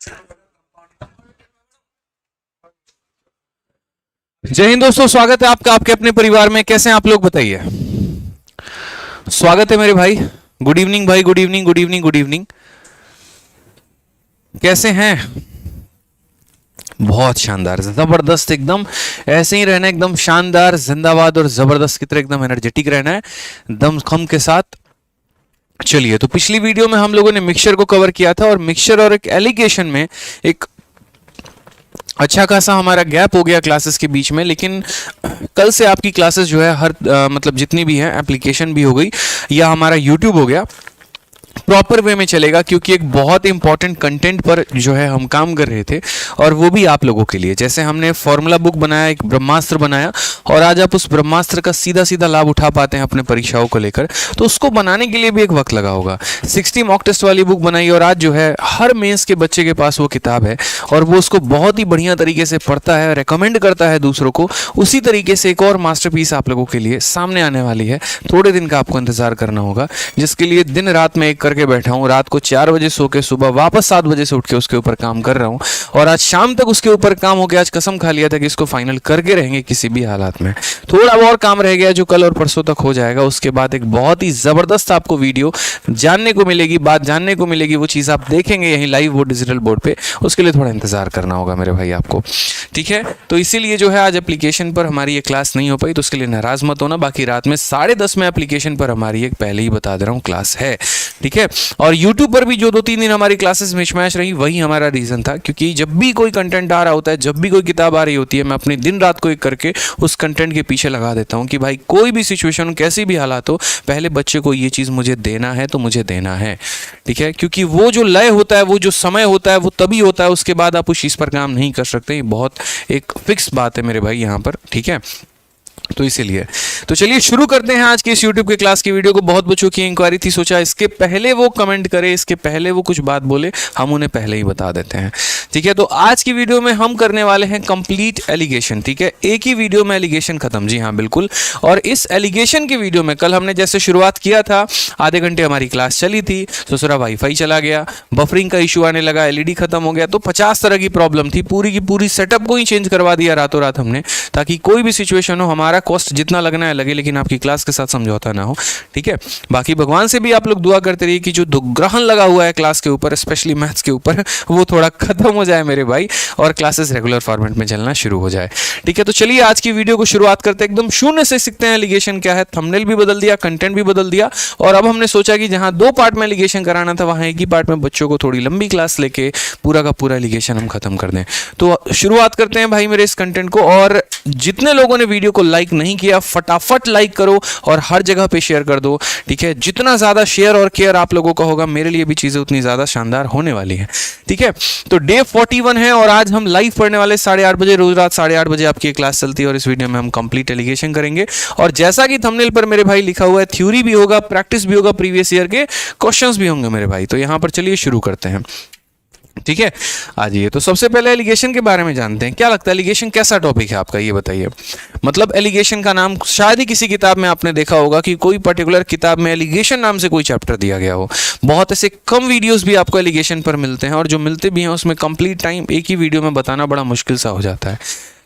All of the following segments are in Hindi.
जय हिंद दोस्तों, स्वागत है आपका आपके अपने परिवार में। कैसे हैं आप लोग, बताइए। स्वागत है मेरे भाई। गुड इवनिंग भाई, good evening, good evening, good evening. कैसे हैं? बहुत शानदार, जबरदस्त, एकदम ऐसे ही रहना, एकदम शानदार, जिंदाबाद और जबरदस्त की तरह एकदम एनर्जेटिक रहना है, दम खम के साथ। चलिए, तो पिछली वीडियो में हम लोगों ने मिक्सचर को कवर किया था और मिक्सचर और एक एलिगेशन में एक अच्छा खासा हमारा गैप हो गया क्लासेस के बीच में। लेकिन कल से आपकी क्लासेस जो है हर मतलब जितनी भी हैं, एप्लीकेशन भी हो गई या हमारा यूट्यूब हो गया, प्रॉपर वे में चलेगा, क्योंकि एक बहुत इंपॉर्टेंट कंटेंट पर जो है हम काम कर रहे थे और वो भी आप लोगों के लिए। जैसे हमने फॉर्मूला बुक बनाया, एक ब्रह्मास्त्र बनाया, और आज आप उस ब्रह्मास्त्र का सीधा सीधा लाभ उठा पाते हैं अपने परीक्षाओं को लेकर, तो उसको बनाने के लिए भी एक वक्त लगा होगा। 60 मॉक टेस्ट वाली बुक बनाई और आज जो है हर मेंस के बच्चे के पास वो किताब है और वो उसको बहुत ही बढ़िया तरीके से पढ़ता है, रेकमेंड करता है दूसरों को। उसी तरीके से एक और मास्टरपीस आप लोगों के लिए सामने आने वाली है। थोड़े दिन का आपको इंतजार करना होगा, जिसके लिए दिन रात में एक करके बैठा हूं। रात को 4 बजे सो के सुबह वापस 7 बजे से उठ के उसके ऊपर काम कर रहा हूं और आज शाम तक उसके ऊपर काम हो गया। आज कसम खा लिया था कि इसको फाइनल करके रहेंगे किसी भी हालात में। थोड़ा और काम रह गया जो कल और परसों तक हो जाएगा। उसके बाद एक बहुत ही जबरदस्त आपको वीडियो जानने को मिलेगी, बात जानने को मिलेगी, वो चीज़ आप देखेंगे यहीं लाइव वो डिजिटल बोर्ड पे। उसके लिए थोड़ा इंतजार करना होगा मेरे भाई आपको, ठीक है। तो इसीलिए जो है आज एप्लीकेशन पर हमारी ये क्लास नहीं हो पाई, तो उसके लिए नाराज मत होना। बाकी रात में 10:30 में एप्लीकेशन पर हमारी एक, पहले ही बता दे रहा हूँ, क्लास है, ठीक है। और YouTube पर भी जो 2-3 दिन हमारी क्लासेस मिशमैश रही, वही हमारा रीज़न था, क्योंकि जब भी कोई कंटेंट आ रहा होता है, जब भी कोई किताब आ रही होती है, मैं अपनी दिन रात को एक करके उस कंटेंट के पीछे लगा देता हूँ कि भाई कोई भी सिचुएशन हो, कैसी भी हालात हो, पहले बच्चे को ये चीज़ मुझे देना है तो मुझे देना है, ठीक है। क्योंकि वो जो लय होता है, वो जो समय होता है, वो तभी होता है, उसके बाद आप उस चीज़ पर काम नहीं कर सकते। ये बहुत एक फिक्स बात है मेरे भाई यहाँ पर, ठीक है। तो इसीलिए तो चलिए शुरू करते हैं आज की इस YouTube के क्लास की वीडियो को। बहुत बच्चों की इंक्वायरी थी, सोचा इसके पहले वो कमेंट करे, इसके पहले वो कुछ बात बोले, हम उन्हें पहले ही बता देते हैं, ठीक है। तो आज की वीडियो में हम करने वाले हैं कंप्लीट एलिगेशन, ठीक है। एक ही वीडियो में एलिगेशन खत्म, जी हाँ बिल्कुल। और इस एलिगेशन की वीडियो में कल हमने जैसे शुरुआत किया था, आधे घंटे हमारी क्लास चली थी, दूसरा वाईफाई चला गया, बफरिंग का इशू आने लगा, LED खत्म हो गया, तो 50 तरह की प्रॉब्लम थी। पूरी की पूरी सेटअप को ही चेंज करवा दिया रातों रात हमने, ताकि कोई भी सिचुएशन हो, हमारा कॉस्ट जितना लगना है लगे, लेकिन आपकी क्लास के साथ समझौता ना हो, ठीक है। बाकी भगवान से भी आप लोग दुआ करते रहिए कि जो दुग्रहण लगा हुआ है क्लास के ऊपर, स्पेशली मैथ्स के ऊपर, वो थोड़ा खत्म हो जाए मेरे भाई, और क्लासेस रेगुलर फॉर्मेट में चलना शुरू हो जाए, ठीक है। तो चलिए आज की वीडियो को शुरुआत करते हैं, एकदम शून्य से सीखते हैं एलिगेशन क्या है। थंबनेल भी बदल दिया, कंटेंट भी बदल दिया, और अब हमने सोचा कि जहां 2 पार्ट में एलिगेशन कराना था, वहां एक ही पार्ट में बच्चों को थोड़ी लंबी क्लास लेके पूरा का पूरा एलिगेशन हम खत्म कर दें। तो शुरुआत करते हैं भाई मेरे इस कंटेंट को। और जितने लोगों ने वीडियो को लाइक नहीं किया, फटाफट लाइक करो और हर जगह पे शेयर कर दो, ठीक है। जितना ज्यादा शेयर और केयर आप लोगों का होगा, मेरे लिए भी चीजें उतनी ज्यादा शानदार होने वाली है, ठीक है। तो डे 41 है और आज हम लाइव पढ़ने वाले 8:30 बजे, रोज रात 8:30 बजे आपकी क्लास चलती है, और इस वीडियो में हम कंप्लीट एलिगेशन करेंगे। और जैसा कि थंबनेल पर मेरे भाई लिखा हुआ है, थ्योरी भी होगा, प्रैक्टिस भी होगा, प्रीवियस ईयर के क्वेश्चंस भी होंगे मेरे भाई। तो यहां पर चलिए शुरू करते हैं, ठीक है। आ जाइए, तो सबसे पहले एलिगेशन के बारे में जानते हैं। क्या लगता है एलिगेशन कैसा टॉपिक है आपका, ये बताइए। मतलब एलिगेशन का नाम शायद ही किसी किताब में आपने देखा होगा कि कोई पर्टिकुलर किताब में एलिगेशन नाम से कोई चैप्टर दिया गया हो। बहुत ऐसे कम वीडियोस भी आपको एलिगेशन पर मिलते हैं, और जो मिलते भी हैं उसमें कंप्लीट टाइम एक ही वीडियो में बताना बड़ा मुश्किल सा हो जाता है।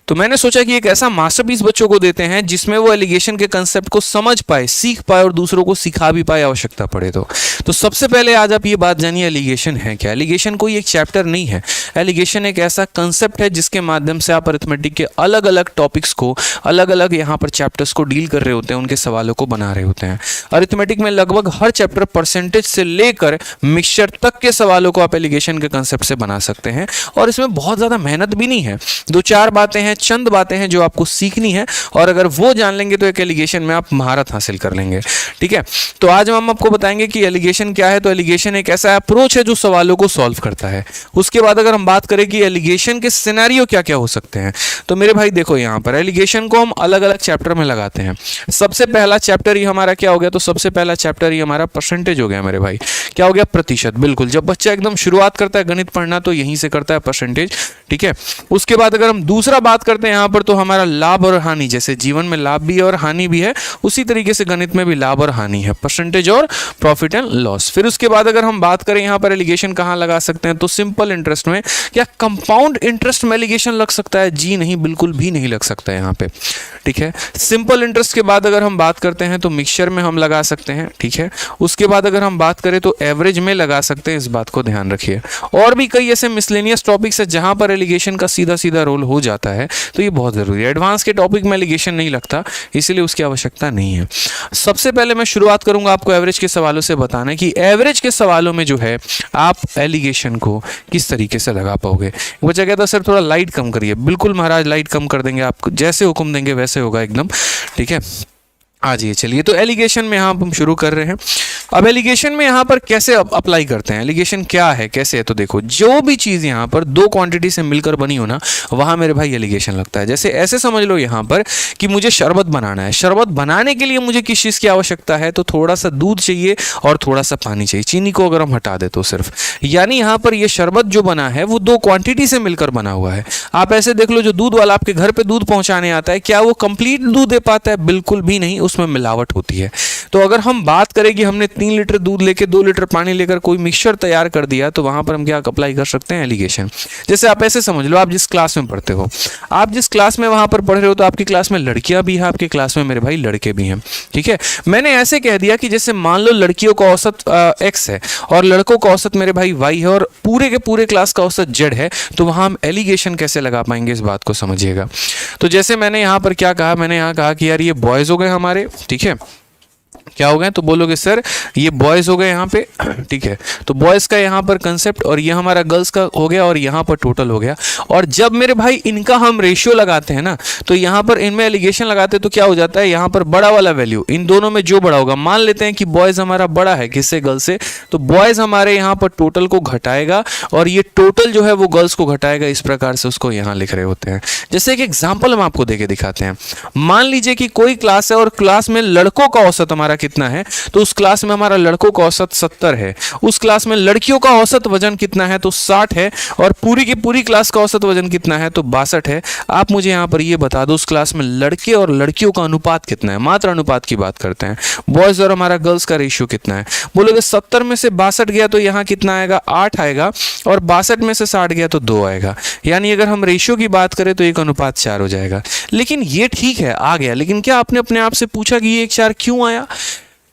तो मैंने सोचा कि एक ऐसा मास्टरपीस बच्चों को देते हैं जिसमें वो एलिगेशन के कंसेप्ट को समझ पाए, सीख पाए और दूसरों को सिखा भी पाए, आवश्यकता पड़े तो सबसे पहले आज आप ये बात जानिए, एलिगेशन है क्या। एलिगेशन कोई एक चैप्टर नहीं है, एलिगेशन एक ऐसा कंसेप्ट है जिसके माध्यम से आप अरिथमेटिक के अलग अलग टॉपिक्स को, अलग अलग यहाँ पर चैप्टर्स को डील कर रहे होते हैं, उनके सवालों को बना रहे होते हैं। अरिथमेटिक में लगभग हर चैप्टर परसेंटेज से लेकर मिक्सचर तक के सवालों को आप एलिगेशन के कंसेप्ट से बना सकते हैं, और इसमें बहुत ज़्यादा मेहनत भी नहीं है। 2-4 बातें हैं, चंद बातें हैं जो आपको सीखनी है, और अगर वो जान लेंगे तो एक एलिगेशन में आप महारत हासिल कर लेंगे, ठीक है। तो आज हम आपको बताएंगे कि एलिगेशन क्या है। तो एलिगेशन एक ऐसा अप्रोच है जो सवालों को सॉल्व करता है। उसके बाद अगर हम बात करें कि एलिगेशन के सिनेरियो क्या क्या हो सकते हैं, तो मेरे भाई देखो यहाँ पर एलिगेशन को हम अलग अलग चैप्टर में लगाते हैं। सबसे पहला चैप्टर ही हमारा क्या हो गया, तो सबसे पहला चैप्टर ही हमारा परसेंटेज हो गया मेरे भाई। क्या हो गया, प्रतिशत। बिल्कुल, जब बच्चा एकदम शुरुआत करता है गणित पढ़ना तो यहीं से करता है परसेंटेज, ठीक है। उसके बाद अगर हम दूसरा बात करते हैं यहाँ पर, तो हमारा लाभ और हानि, जैसे जीवन में लाभ भी है और हानि भी है, उसी तरीके से गणित में भी लाभ और हानि है, परसेंटेज और प्रॉफिट एंड लॉस। फिर उसके बाद अगर हम बात करें यहाँ पर एलिगेशन कहाँ लगा सकते हैं, तो सिंपल इंटरेस्ट में। क्या कंपाउंड इंटरेस्ट में एलिगेशन लग सकता है? जी नहीं, बिल्कुल भी नहीं लग सकता है यहाँ पे, ठीक है। सिंपल इंटरेस्ट के बाद अगर हम बात करते हैं तो मिक्सचर में हम लगा सकते हैं, ठीक है। उसके बाद अगर हम बात करें तो एवरेज में लगा सकते हैं, इस बात को ध्यान रखिए। और भी कई ऐसे मिसलेनियस टॉपिक्स है जहां पर एलिगेशन का सीधा सीधा रोल हो जाता है, तो ये बहुत जरूरी है। एडवांस के टॉपिक में एलिगेशन नहीं लगता, इसलिए उसकी आवश्यकता नहीं है। सबसे पहले मैं शुरुआत करूंगा आपको एवरेज के सवालों से बताने की एवरेज के सवालों में जो है आप एलिगेशन को किस तरीके से लगा पाओगे। बच्चा कहता सर थोड़ा लाइट कम करिए। बिल्कुल महाराज, लाइट कम कर देंगे, आप जैसे हुक्म देंगे वैसे होगा एकदम, ठीक है। आ जाइए, चलिए तो एलिगेशन में यहाँ हम शुरू कर रहे हैं। अब एलिगेशन में यहाँ पर कैसे अप्लाई करते हैं, एलिगेशन क्या है, कैसे है, तो देखो जो भी चीज़ यहाँ पर दो क्वांटिटी से मिलकर बनी हो ना, वहाँ मेरे भाई एलिगेशन लगता है। जैसे ऐसे समझ लो यहाँ पर कि मुझे शरबत बनाना है, शरबत बनाने के लिए मुझे किस चीज़ की आवश्यकता है, तो थोड़ा सा दूध चाहिए और थोड़ा सा पानी चाहिए, चीनी को अगर हम हटा दे तो सिर्फ, यानी यहाँ पर ये शरबत जो बना है वो दो क्वांटिटी से मिलकर बना हुआ है। आप ऐसे देख लो, जो दूध वाला आपके घर पे दूध पहुँचाने आता है, क्या वो कंप्लीट दूध दे पाता है? बिल्कुल भी नहीं, उसमें मिलावट होती है। तो अगर हम बात करें कि हमने 3 लीटर दूध लेके 2 लीटर पानी लेकर कोई मिक्सचर तैयार कर दिया, तो वहां पर हम क्या अप्लाई कर सकते हैं, एलिगेशन। जैसे आप ऐसे समझ लो, आप जिस क्लास में पढ़ते हो, आप जिस क्लास में वहां पर पढ़ रहे हो, तो आपकी क्लास में लड़कियां भी हैं, आपकी क्लास में मेरे भाई लड़के भी हैं, ठीक है। मैंने ऐसे कह दिया कि जैसे मान लो लड़कियों का औसत x है और लड़कों का औसत मेरे भाई y है और पूरे के पूरे क्लास का औसत z है, तो वहां हम एलिगेशन कैसे लगा पाएंगे, इस बात को समझिएगा। तो जैसे मैंने यहाँ पर क्या कहा, मैंने यहाँ कहा कि यार ये बॉयज हो गए हमारे, ठीक है। क्या हो गए, तो बोलोगे सर ये बॉयज हो गए यहाँ पे, ठीक है। तो बॉयज का यहाँ पर कंसेप्ट और ये हमारा गर्ल्स का हो गया और यहाँ पर टोटल हो गया। और जब मेरे भाई इनका हम रेशियो लगाते हैं ना, तो यहाँ पर इनमें एलिगेशन लगाते हैं, तो क्या हो जाता है, यहाँ पर बड़ा वाला वैल्यू इन दोनों में जो बड़ा होगा, मान लेते हैं कि बॉयज हमारा बड़ा है किससे, गर्ल्स से, तो बॉयज हमारे यहाँ पर टोटल को घटाएगा और ये टोटल जो है वो गर्ल्स को घटाएगा। इस प्रकार से उसको यहाँ लिख रहे होते हैं। जैसे एक एग्जाम्पल हम आपको देके दिखाते हैं। मान लीजिए कि कोई क्लास है और क्लास में लड़कों का औसत हमारा कितना है, तो उस क्लास में हमारा लड़कों का औसत 70 है। उस क्लास में लड़कियों का औसत वजन कितना है, तो 60 है। और पूरी की पूरी क्लास का औसत वजन कितना है, तो 62 है। आप मुझे यहाँ पर ये बता दो उस क्लास में लड़के और लड़कियों का अनुपात कितना है, मात्र अनुपात की बात करते हैं, बॉयज और हमारा गर्ल्स का रेशियो कितना है। बोलोगे 70 में से 62 गया तो यहाँ कितना आएगा, 8 आएगा, और 62 में से 60 गया तो 2 आएगा। यानी अगर हम रेशियो की बात करें तो 1 अनुपात 4 हो जाएगा। लेकिन ये ठीक है, आ गया, लेकिन क्या आपने अपने आप से पूछा कि ये 1 4 क्यों आया?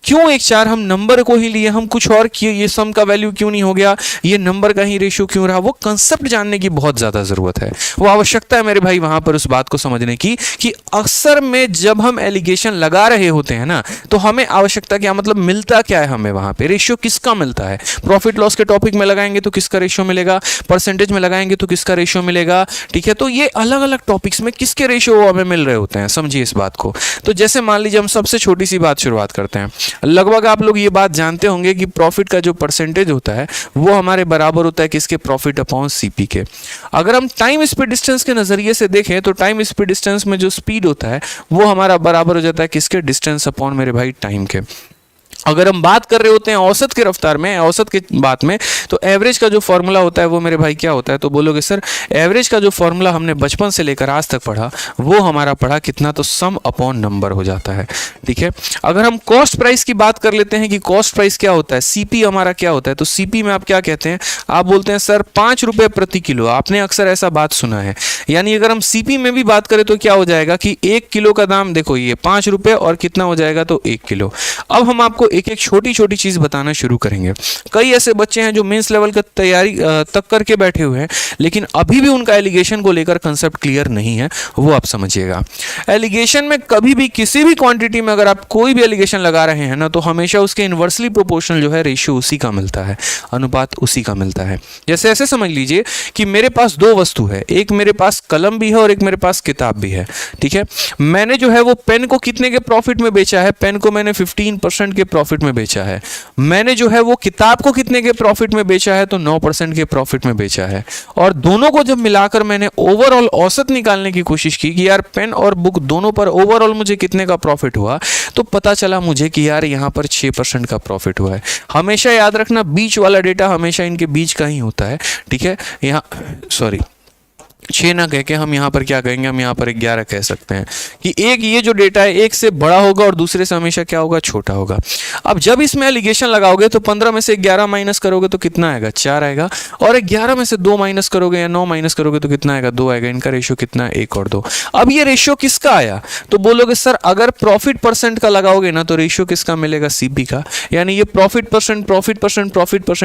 क्यों 1 4? हम नंबर को ही लिए, हम कुछ और किए, ये सम का वैल्यू क्यों नहीं हो गया, ये नंबर का ही रेशियो क्यों रहा? वो कंसेप्ट जानने की बहुत ज़्यादा ज़रूरत है, वो आवश्यकता है मेरे भाई वहाँ पर उस बात को समझने की कि अक्सर में जब हम एलिगेशन लगा रहे होते हैं ना, तो हमें आवश्यकता क्या, मतलब मिलता क्या है हमें वहाँ पे, रेशियो किसका मिलता है। प्रॉफिट लॉस के टॉपिक में लगाएंगे तो किसका रेशियो मिलेगा, परसेंटेज में लगाएंगे तो किसका रेशियो मिलेगा, ठीक है। तो ये अलग अलग टॉपिक्स में किसके रेशियो हमें मिल रहे होते हैं, समझिए इस बात को। तो जैसे मान लीजिए हम सबसे छोटी सी बात शुरुआत करते हैं। लगभग आप लोग ये बात जानते होंगे कि प्रॉफिट का जो परसेंटेज होता है वो हमारे बराबर होता है किसके, प्रॉफिट अपॉन सीपी के। अगर हम टाइम स्पीड डिस्टेंस के नजरिए से देखें तो टाइम स्पीड डिस्टेंस में जो स्पीड होता है वो हमारा बराबर हो जाता है किसके, डिस्टेंस अपॉन मेरे भाई टाइम के। अगर हम बात कर रहे होते हैं औसत की रफ्तार में, औसत की बात में, तो एवरेज का जो फॉर्मूला होता है वो मेरे भाई क्या होता है, तो बोलोगे सर एवरेज का जो फॉर्मूला हमने बचपन से लेकर आज तक पढ़ा वो हमारा पढ़ा कितना, तो सम अपॉन नंबर हो जाता है, ठीक है। अगर हम कॉस्ट प्राइस की बात कर लेते हैं कि कॉस्ट प्राइस क्या होता है, सीपी हमारा क्या होता है, तो सीपी में आप क्या कहते हैं, आप बोलते हैं सर 5 रुपये प्रति किलो। आपने अक्सर ऐसा बात सुना है। यानी अगर हम सीपी में भी बात करें तो क्या हो जाएगा कि 1 किलो का दाम देखो ये 5 रुपये और कितना हो जाएगा, तो 1 किलो। अब हम आपको एक एक छोटी छोटी चीज बताना शुरू करेंगे। कई ऐसे बच्चे हैं जो मेंस लेवल का तैयारी तक करके बैठे हुए हैं, लेकिन अभी भी उनका एलिगेशन को लेकर कंसेप्ट क्लियर नहीं है, वो आप समझिएगा। एलिगेशन में कभी भी किसी भी क्वांटिटी में अगर आप कोई भी एलिगेशन लगा रहे हैं ना, तो हमेशा उसके इनवर्सली प्रोपोर्शनल जो है रेशियो उसी का मिलता है, अनुपात उसी का मिलता है। जैसे ऐसे समझ लीजिए कि मेरे पास 2 वस्तु है, एक मेरे पास कलम भी है और एक मेरे पास किताब भी है, ठीक है। मैंने जो है वो पेन को कितने के प्रॉफिट में बेचा है, पेन को मैंने 15% के प्रॉफिट में बेचा है। मैंने जो है वो किताब को कितने के प्रॉफिट में बेचा है, तो 9% के प्रॉफिट में बेचा है। और दोनों को जब मिलाकर मैंने ओवरऑल औसत निकालने की कोशिश की कि यार पेन और बुक दोनों पर ओवरऑल मुझे कितने का प्रॉफिट हुआ, तो पता चला मुझे कि यार यहाँ पर 6% का प्रॉफिट हुआ है। हमेशा याद रखना बीच वाला डेटा हमेशा इनके बीच का ही होता है, ठीक है। यहाँ सॉरी 6 ना कह के हम यहाँ पर क्या कहेंगे, हम यहाँ पर 11 कह सकते हैं कि एक ये जो डेटा है एक से बड़ा होगा और दूसरे से हमेशा क्या होगा, छोटा होगा। अब जब इसमें एलिगेशन लगाओगे तो 15 में से 11 माइनस करोगे तो कितना आएगा, 4 आएगा, और 11 में से 2 माइनस करोगे या 9 माइनस करोगे तो कितना आएगा, 2 आएगा। इनका रेशियो कितना है, 1 और 2। अब ये रेशियो किसका आया, तो बोलोगे सर अगर प्रॉफिट परसेंट का लगाओगे ना तो रेशियो किसका मिलेगा, सीपी का। यानी ये प्रॉफिट परसेंट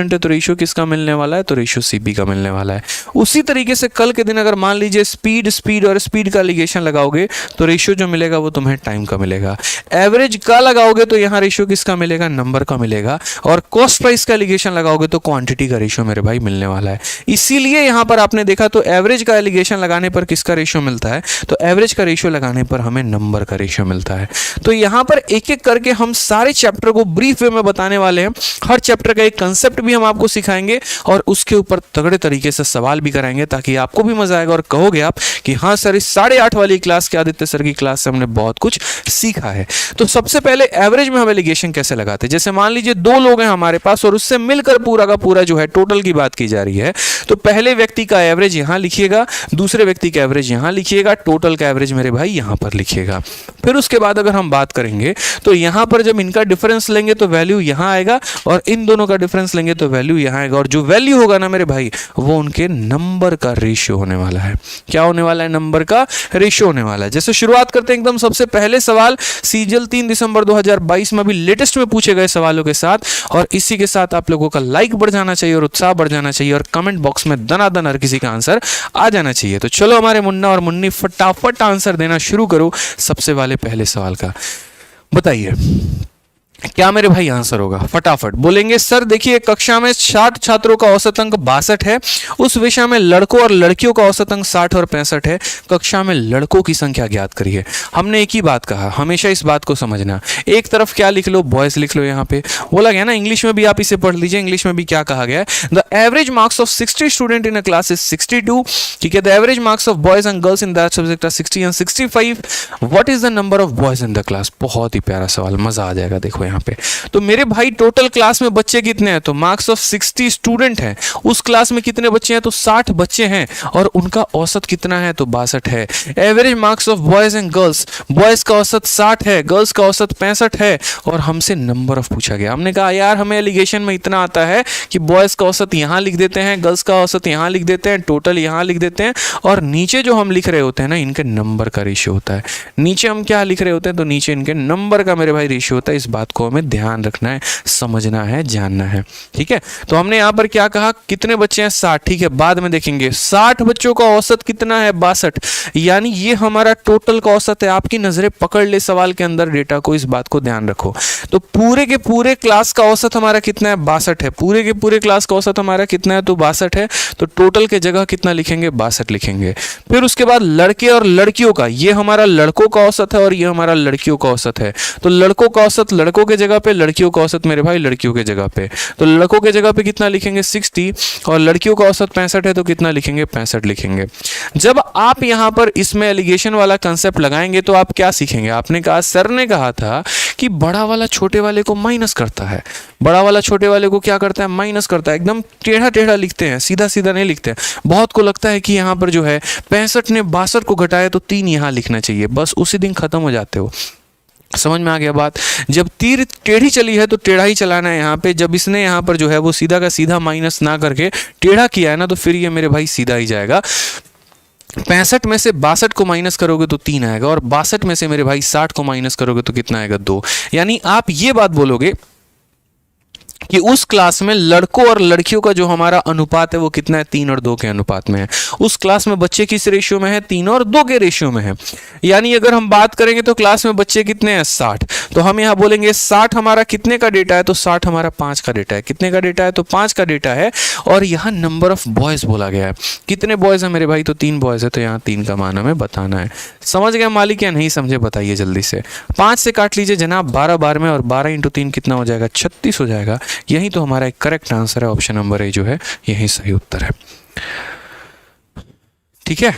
है तो रेशियो किसका मिलने वाला है, तो रेशियो सीपी का मिलने वाला है। उसी तरीके से कल के दिन अगर मान लीजिए स्पीड और स्पीड का एलिगेशन लगाओगे तो रेशियो जो मिलेगा वो तुम्हें टाइम का मिलेगा। एवरेज का लगाओगे तो यहाँ रेशियो किसका मिलेगा, नंबर का मिलेगा। और कॉस्ट प्राइस का एलिगेशन लगाओगे तो क्वांटिटी का रेशियो मेरे भाई मिलने वाला है। इसीलिए यहाँ पर आपने देखा तो एवरेज का एलिगेशन लगाने पर किसका रेशियो मिलता है, तो एवरेज का रेशियो लगाने पर हमें नंबर का रेशियो मिलता है। तो यहाँ पर एक एक करके हम सारे चैप्टर को ब्रीफ वे में बताने वाले हैं। हर चैप्टर का एक कंसेप्ट भी हम आपको सिखाएंगे और उसके ऊपर तगड़े तरीके से सवाल भी कराएंगे ताकि आपको भी मजा आएगा और कहोगे आप कि हाँ सर इस 8:30 वाली क्लास के आदित्य सर की क्लास से हमने बहुत कुछ सीखा है। तो सबसे पहले एवरेज में हम एलिगेशन कैसे लगाते हैं, जैसे मान लीजिए 2 लोग हैं हमारे पास और उससे मिलकर पूरा का पूरा जो है टोटल की बात की जा रही है, तो पहले व्यक्ति का एवरेज यहां लिखिएगा, दूसरे व्यक्ति का एवरेज यहां लिखिएगा, टोटल का एवरेज मेरे भाई यहां पर लिखिएगा। फिर उसके बाद अगर हम बात करेंगे तो यहां पर जब इनका डिफरेंस लेंगे तो वैल्यू यहां आएगा और इन दोनों का डिफरेंस लेंगे तो वैल्यू यहां आएगा, और जो वैल्यू होगा ना मेरे भाई वो उनके नंबर का रेशियो होने वाला है। क्या होने वाला है, नंबर का रेशियो होने वाला है। जैसे शुरुआत करते हैं एकदम सबसे पहले सवाल सीजीएल 3 दिसंबर 2022 में अभी लेटेस्ट में पूछे गए सवालों के साथ, और इसी के साथ आप लोगों का लाइक बढ़ जाना चाहिए और उत्साह बढ़ जाना चाहिए और कमेंट बॉक्स में दनादन हर किसी का आंसर आ जाना चाहिए। तो चलो हमारे मुन्ना और मुन्नी फटाफट आंसर देना शुरू करो सबसे वाले पहले सवाल का। बताइए क्या मेरे भाई आंसर होगा, फटाफट बोलेंगे। सर देखिए कक्षा में 60 छात्रों का औसत अंक 62 है, उस विषय में लड़कों और लड़कियों का औसत अंक 60 और 65 है, कक्षा में लड़कों की संख्या ज्ञात करिए। हमने एक ही बात कहा, हमेशा इस बात को समझना, एक तरफ क्या लिख लो, बॉयज लिख लो। यहाँ पे बोला गया ना, इंग्लिश में भी आप इसे पढ़ लीजिए, इंग्लिश में भी क्या कहा गया है, the average marks of 60 student in a class is 62, ठीक है। The average marks of boys and girls in that subject are 60 and 65, what is the number of boys in the class. बहुत ही प्यारा सवाल, मजा आ जाएगा। देखो यहाँ पे तो मेरे भाई टोटल क्लास में बच्चे कितने हैं, तो मार्क्स ऑफ 60 स्टूडेंट हैं, उस क्लास में कितने बच्चे हैं, तो 60 बच्चे हैं, और उनका औसत कितना है, तो 62 है। Average marks of boys and girls, boys का औसत 60 है, गर्ल्स का औसत 65 है, और हमसे नंबर ऑफ पूछा गया। हमने कहा यार हमें एलिगेशन में इतना आता है कि बॉयज का औसत यहां लिख देते हैं, गर्ल्स का औसत यहां लिख देते हैं, टोटल यहां लिख देते हैं, और नीचे जो हम लिख रहे होते हैं ना इनके नंबर का रेशियो होता है। नीचे हम क्या लिख रहे होते हैं, तो नीचे इनके नंबर का मेरे भाई रेशियो होता है। इस बात को हमें ध्यान रखना है, समझना है, जानना है, ठीक है। तो हमने यहां पर क्या कहा, कितने बच्चे हैं, 60, ठीक है, बाद में देखेंगे। 60 बच्चों का औसत कितना है, 62, यानी ये हमारा टोटल का औसत है। आपकी नजरें पकड़ ले सवाल के अंदर डेटा को, इस बात को ध्यान रखो। तो पूरे के पूरे क्लास का औसत हमारा कितना है, 62 है। पूरे के पूरे क्लास का औसत हमारा कितना है, तो 62 है। तो टोटल के जगह कितना लिखेंगे, 62 लिखेंगे। फिर उसके बाद लड़के और लड़कियों का, ये हमारा लड़कों का औसत है और ये हमारा लड़कियों का औसत है। तो लड़कों का औसत लड़कों के जगह पे, लड़कियों का औसत मेरे भाई लड़कियों के जगह पे। तो लड़कों के जगह पे कितना लिखेंगे, 60, और लड़कियों का औसत 65 है तो कितना लिखेंगे, 65 लिखेंगे। जब आप यहां पर इसमें एलिगेशन वाला कंसेप्ट लगाएंगे तो आप क्या सीखेंगे, आपने कहा, सर ने कहा था कि बड़ा वाला छोटे वाले को माइनस करता है, बड़ा वाला छोटे वाले को क्या करता है, माइनस करता है। एकदम टेढ़ा टेढ़ा लिखते हैं, सीधा सीधा नहीं लिखते हैं। बहुत को लगता है कि यहाँ पर जो है 65 ने 62 को घटाया तो 3 यहाँ लिखना चाहिए, बस उसी दिन खत्म हो जाते हो। समझ में आ गया बात। जब तीर टेढ़ी चली है तो टेढ़ा ही चलाना है यहाँ पे। जब इसने यहाँ पर जो है वो सीधा का सीधा माइनस ना करके टेढ़ा किया है ना, तो फिर ये मेरे भाई सीधा ही जाएगा। 65 में से 62 को माइनस करोगे तो 3 आएगा, और 62 में से मेरे भाई 60 को माइनस करोगे तो कितना आएगा, 2। यानी आप ये बात बोलोगे कि उस क्लास में लड़कों और लड़कियों का जो हमारा अनुपात है वो कितना है, 3 और 2 के अनुपात में है। उस क्लास में बच्चे किस रेशियो में है, 3 और 2 के रेशियो में है। यानी अगर हम बात करेंगे तो क्लास में बच्चे कितने हैं, 60, तो हम यहाँ बोलेंगे 60 हमारा कितने का डेटा है, तो 60 हमारा 5 का डेटा है। कितने का डेटा है, तो 5 का डेटा है। और यहाँ नंबर ऑफ बॉयज बोला गया है, कितने बॉयज है मेरे भाई, तो 3 बॉयज है, तो यहाँ 3 का मान हमें बताना है। समझ गया मालिक या नहीं समझे, बताइए जल्दी से। 5 से काट लीजिए जनाब 12 बार में, और 12 × 3 कितना हो जाएगा, 36 हो जाएगा। यही तो हमारा एक करेक्ट आंसर है, ऑप्शन नंबर ए जो है यही सही उत्तर है, ठीक है।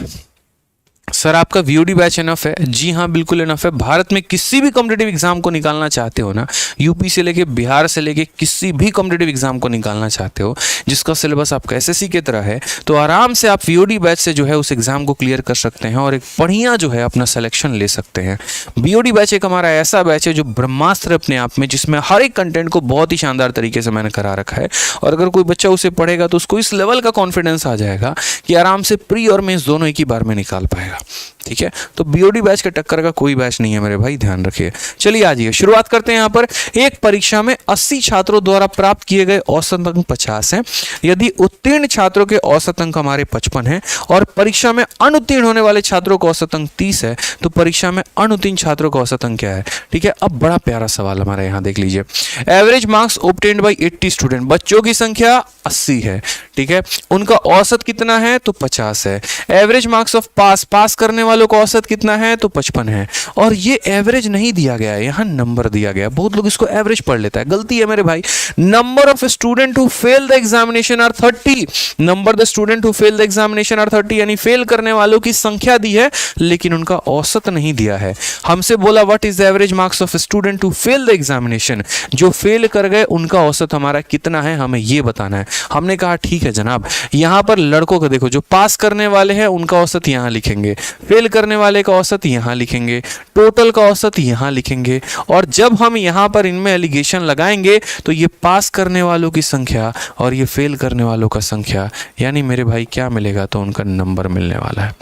सर आपका वीओडी बैच इनफ है? जी हाँ, बिल्कुल इनफ है। भारत में किसी भी कॉम्पिटिटिव एग्जाम को निकालना चाहते हो ना, यूपी से लेके बिहार से लेके किसी भी कॉम्पिटिटिव एग्जाम को निकालना चाहते हो जिसका सिलेबस आपका एसएससी की तरह है, तो आराम से आप वीओडी बैच से जो है उस एग्जाम को क्लियर कर सकते हैं और एक बढ़िया जो है अपना सिलेक्शन ले सकते हैं। वीओडी बैच एक हमारा ऐसा बैच है जो ब्रह्मास्त्र अपने आप में, जिसमें हर एक कंटेंट को बहुत ही शानदार तरीके से मैंने करा रखा है, और अगर कोई बच्चा उसे पढ़ेगा तो उसको इस लेवल का कॉन्फिडेंस आ जाएगा कि आराम से प्री और मेंस दोनों एक ही बार में निकाल पाएगा। ठीक है, तो बीओडी बैच के टक्कर का कोई बैच नहीं है मेरे भाई, ध्यान रखिए। चलिए आ जाइए, शुरुआत करते हैं। यहाँ पर एक परीक्षा में 80 छात्रों द्वारा प्राप्त किए गए औसत अंक 50 हैं। यदि उत्तीर्ण छात्रों के औसत अंक हमारे 55 हैं और परीक्षा में अनुत्तीर्ण होने वाले छात्रों का औसत अंक 30 है, तो परीक्षा में अनुत्तीर्ण छात्रों का औसत अंक क्या है? ठीक है, अब बड़ा प्यारा सवाल हमारे यहाँ देख लीजिए। Average marks obtained by 80 student, बच्चों की संख्या 80 है। ठीक है, उनका औसत कितना है? तो 50 है। एवरेज मार्क्स ऑफ पास करने वालों का औसत कितना है? तो 55 है। और ये एवरेज नहीं दिया गया है, यहाँ नंबर दिया गया है। बहुत लोग इसको एवरेज पढ़ लेता है, गलती है मेरे भाई। Number of student who fail the examination are 30। Number the student who fail the examination are 30, यानी फेल करने वालों की संख्या दी है लेकिन उनका औसत नहीं दिया है। हमसे बोला what is the average marks of student who fail the examination, जो फेल कर गए उनका औसत हमारा कितना है, हमें ये बताना है। हमने कहा ठीक है जनाब, यहां पर लड़कों को देखो, जो पास करने वाले हैं उनका औसत यहां लिखेंगे, फेल करने वाले का औसत यहां लिखेंगे, टोटल का औसत यहां लिखेंगे, और जब हम यहां पर इनमें एलिगेशन लगाएंगे तो ये पास करने वालों की संख्या और ये फेल करने वालों का संख्या, यानी मेरे भाई क्या मिलेगा? तो उनका नंबर मिलने वाला है।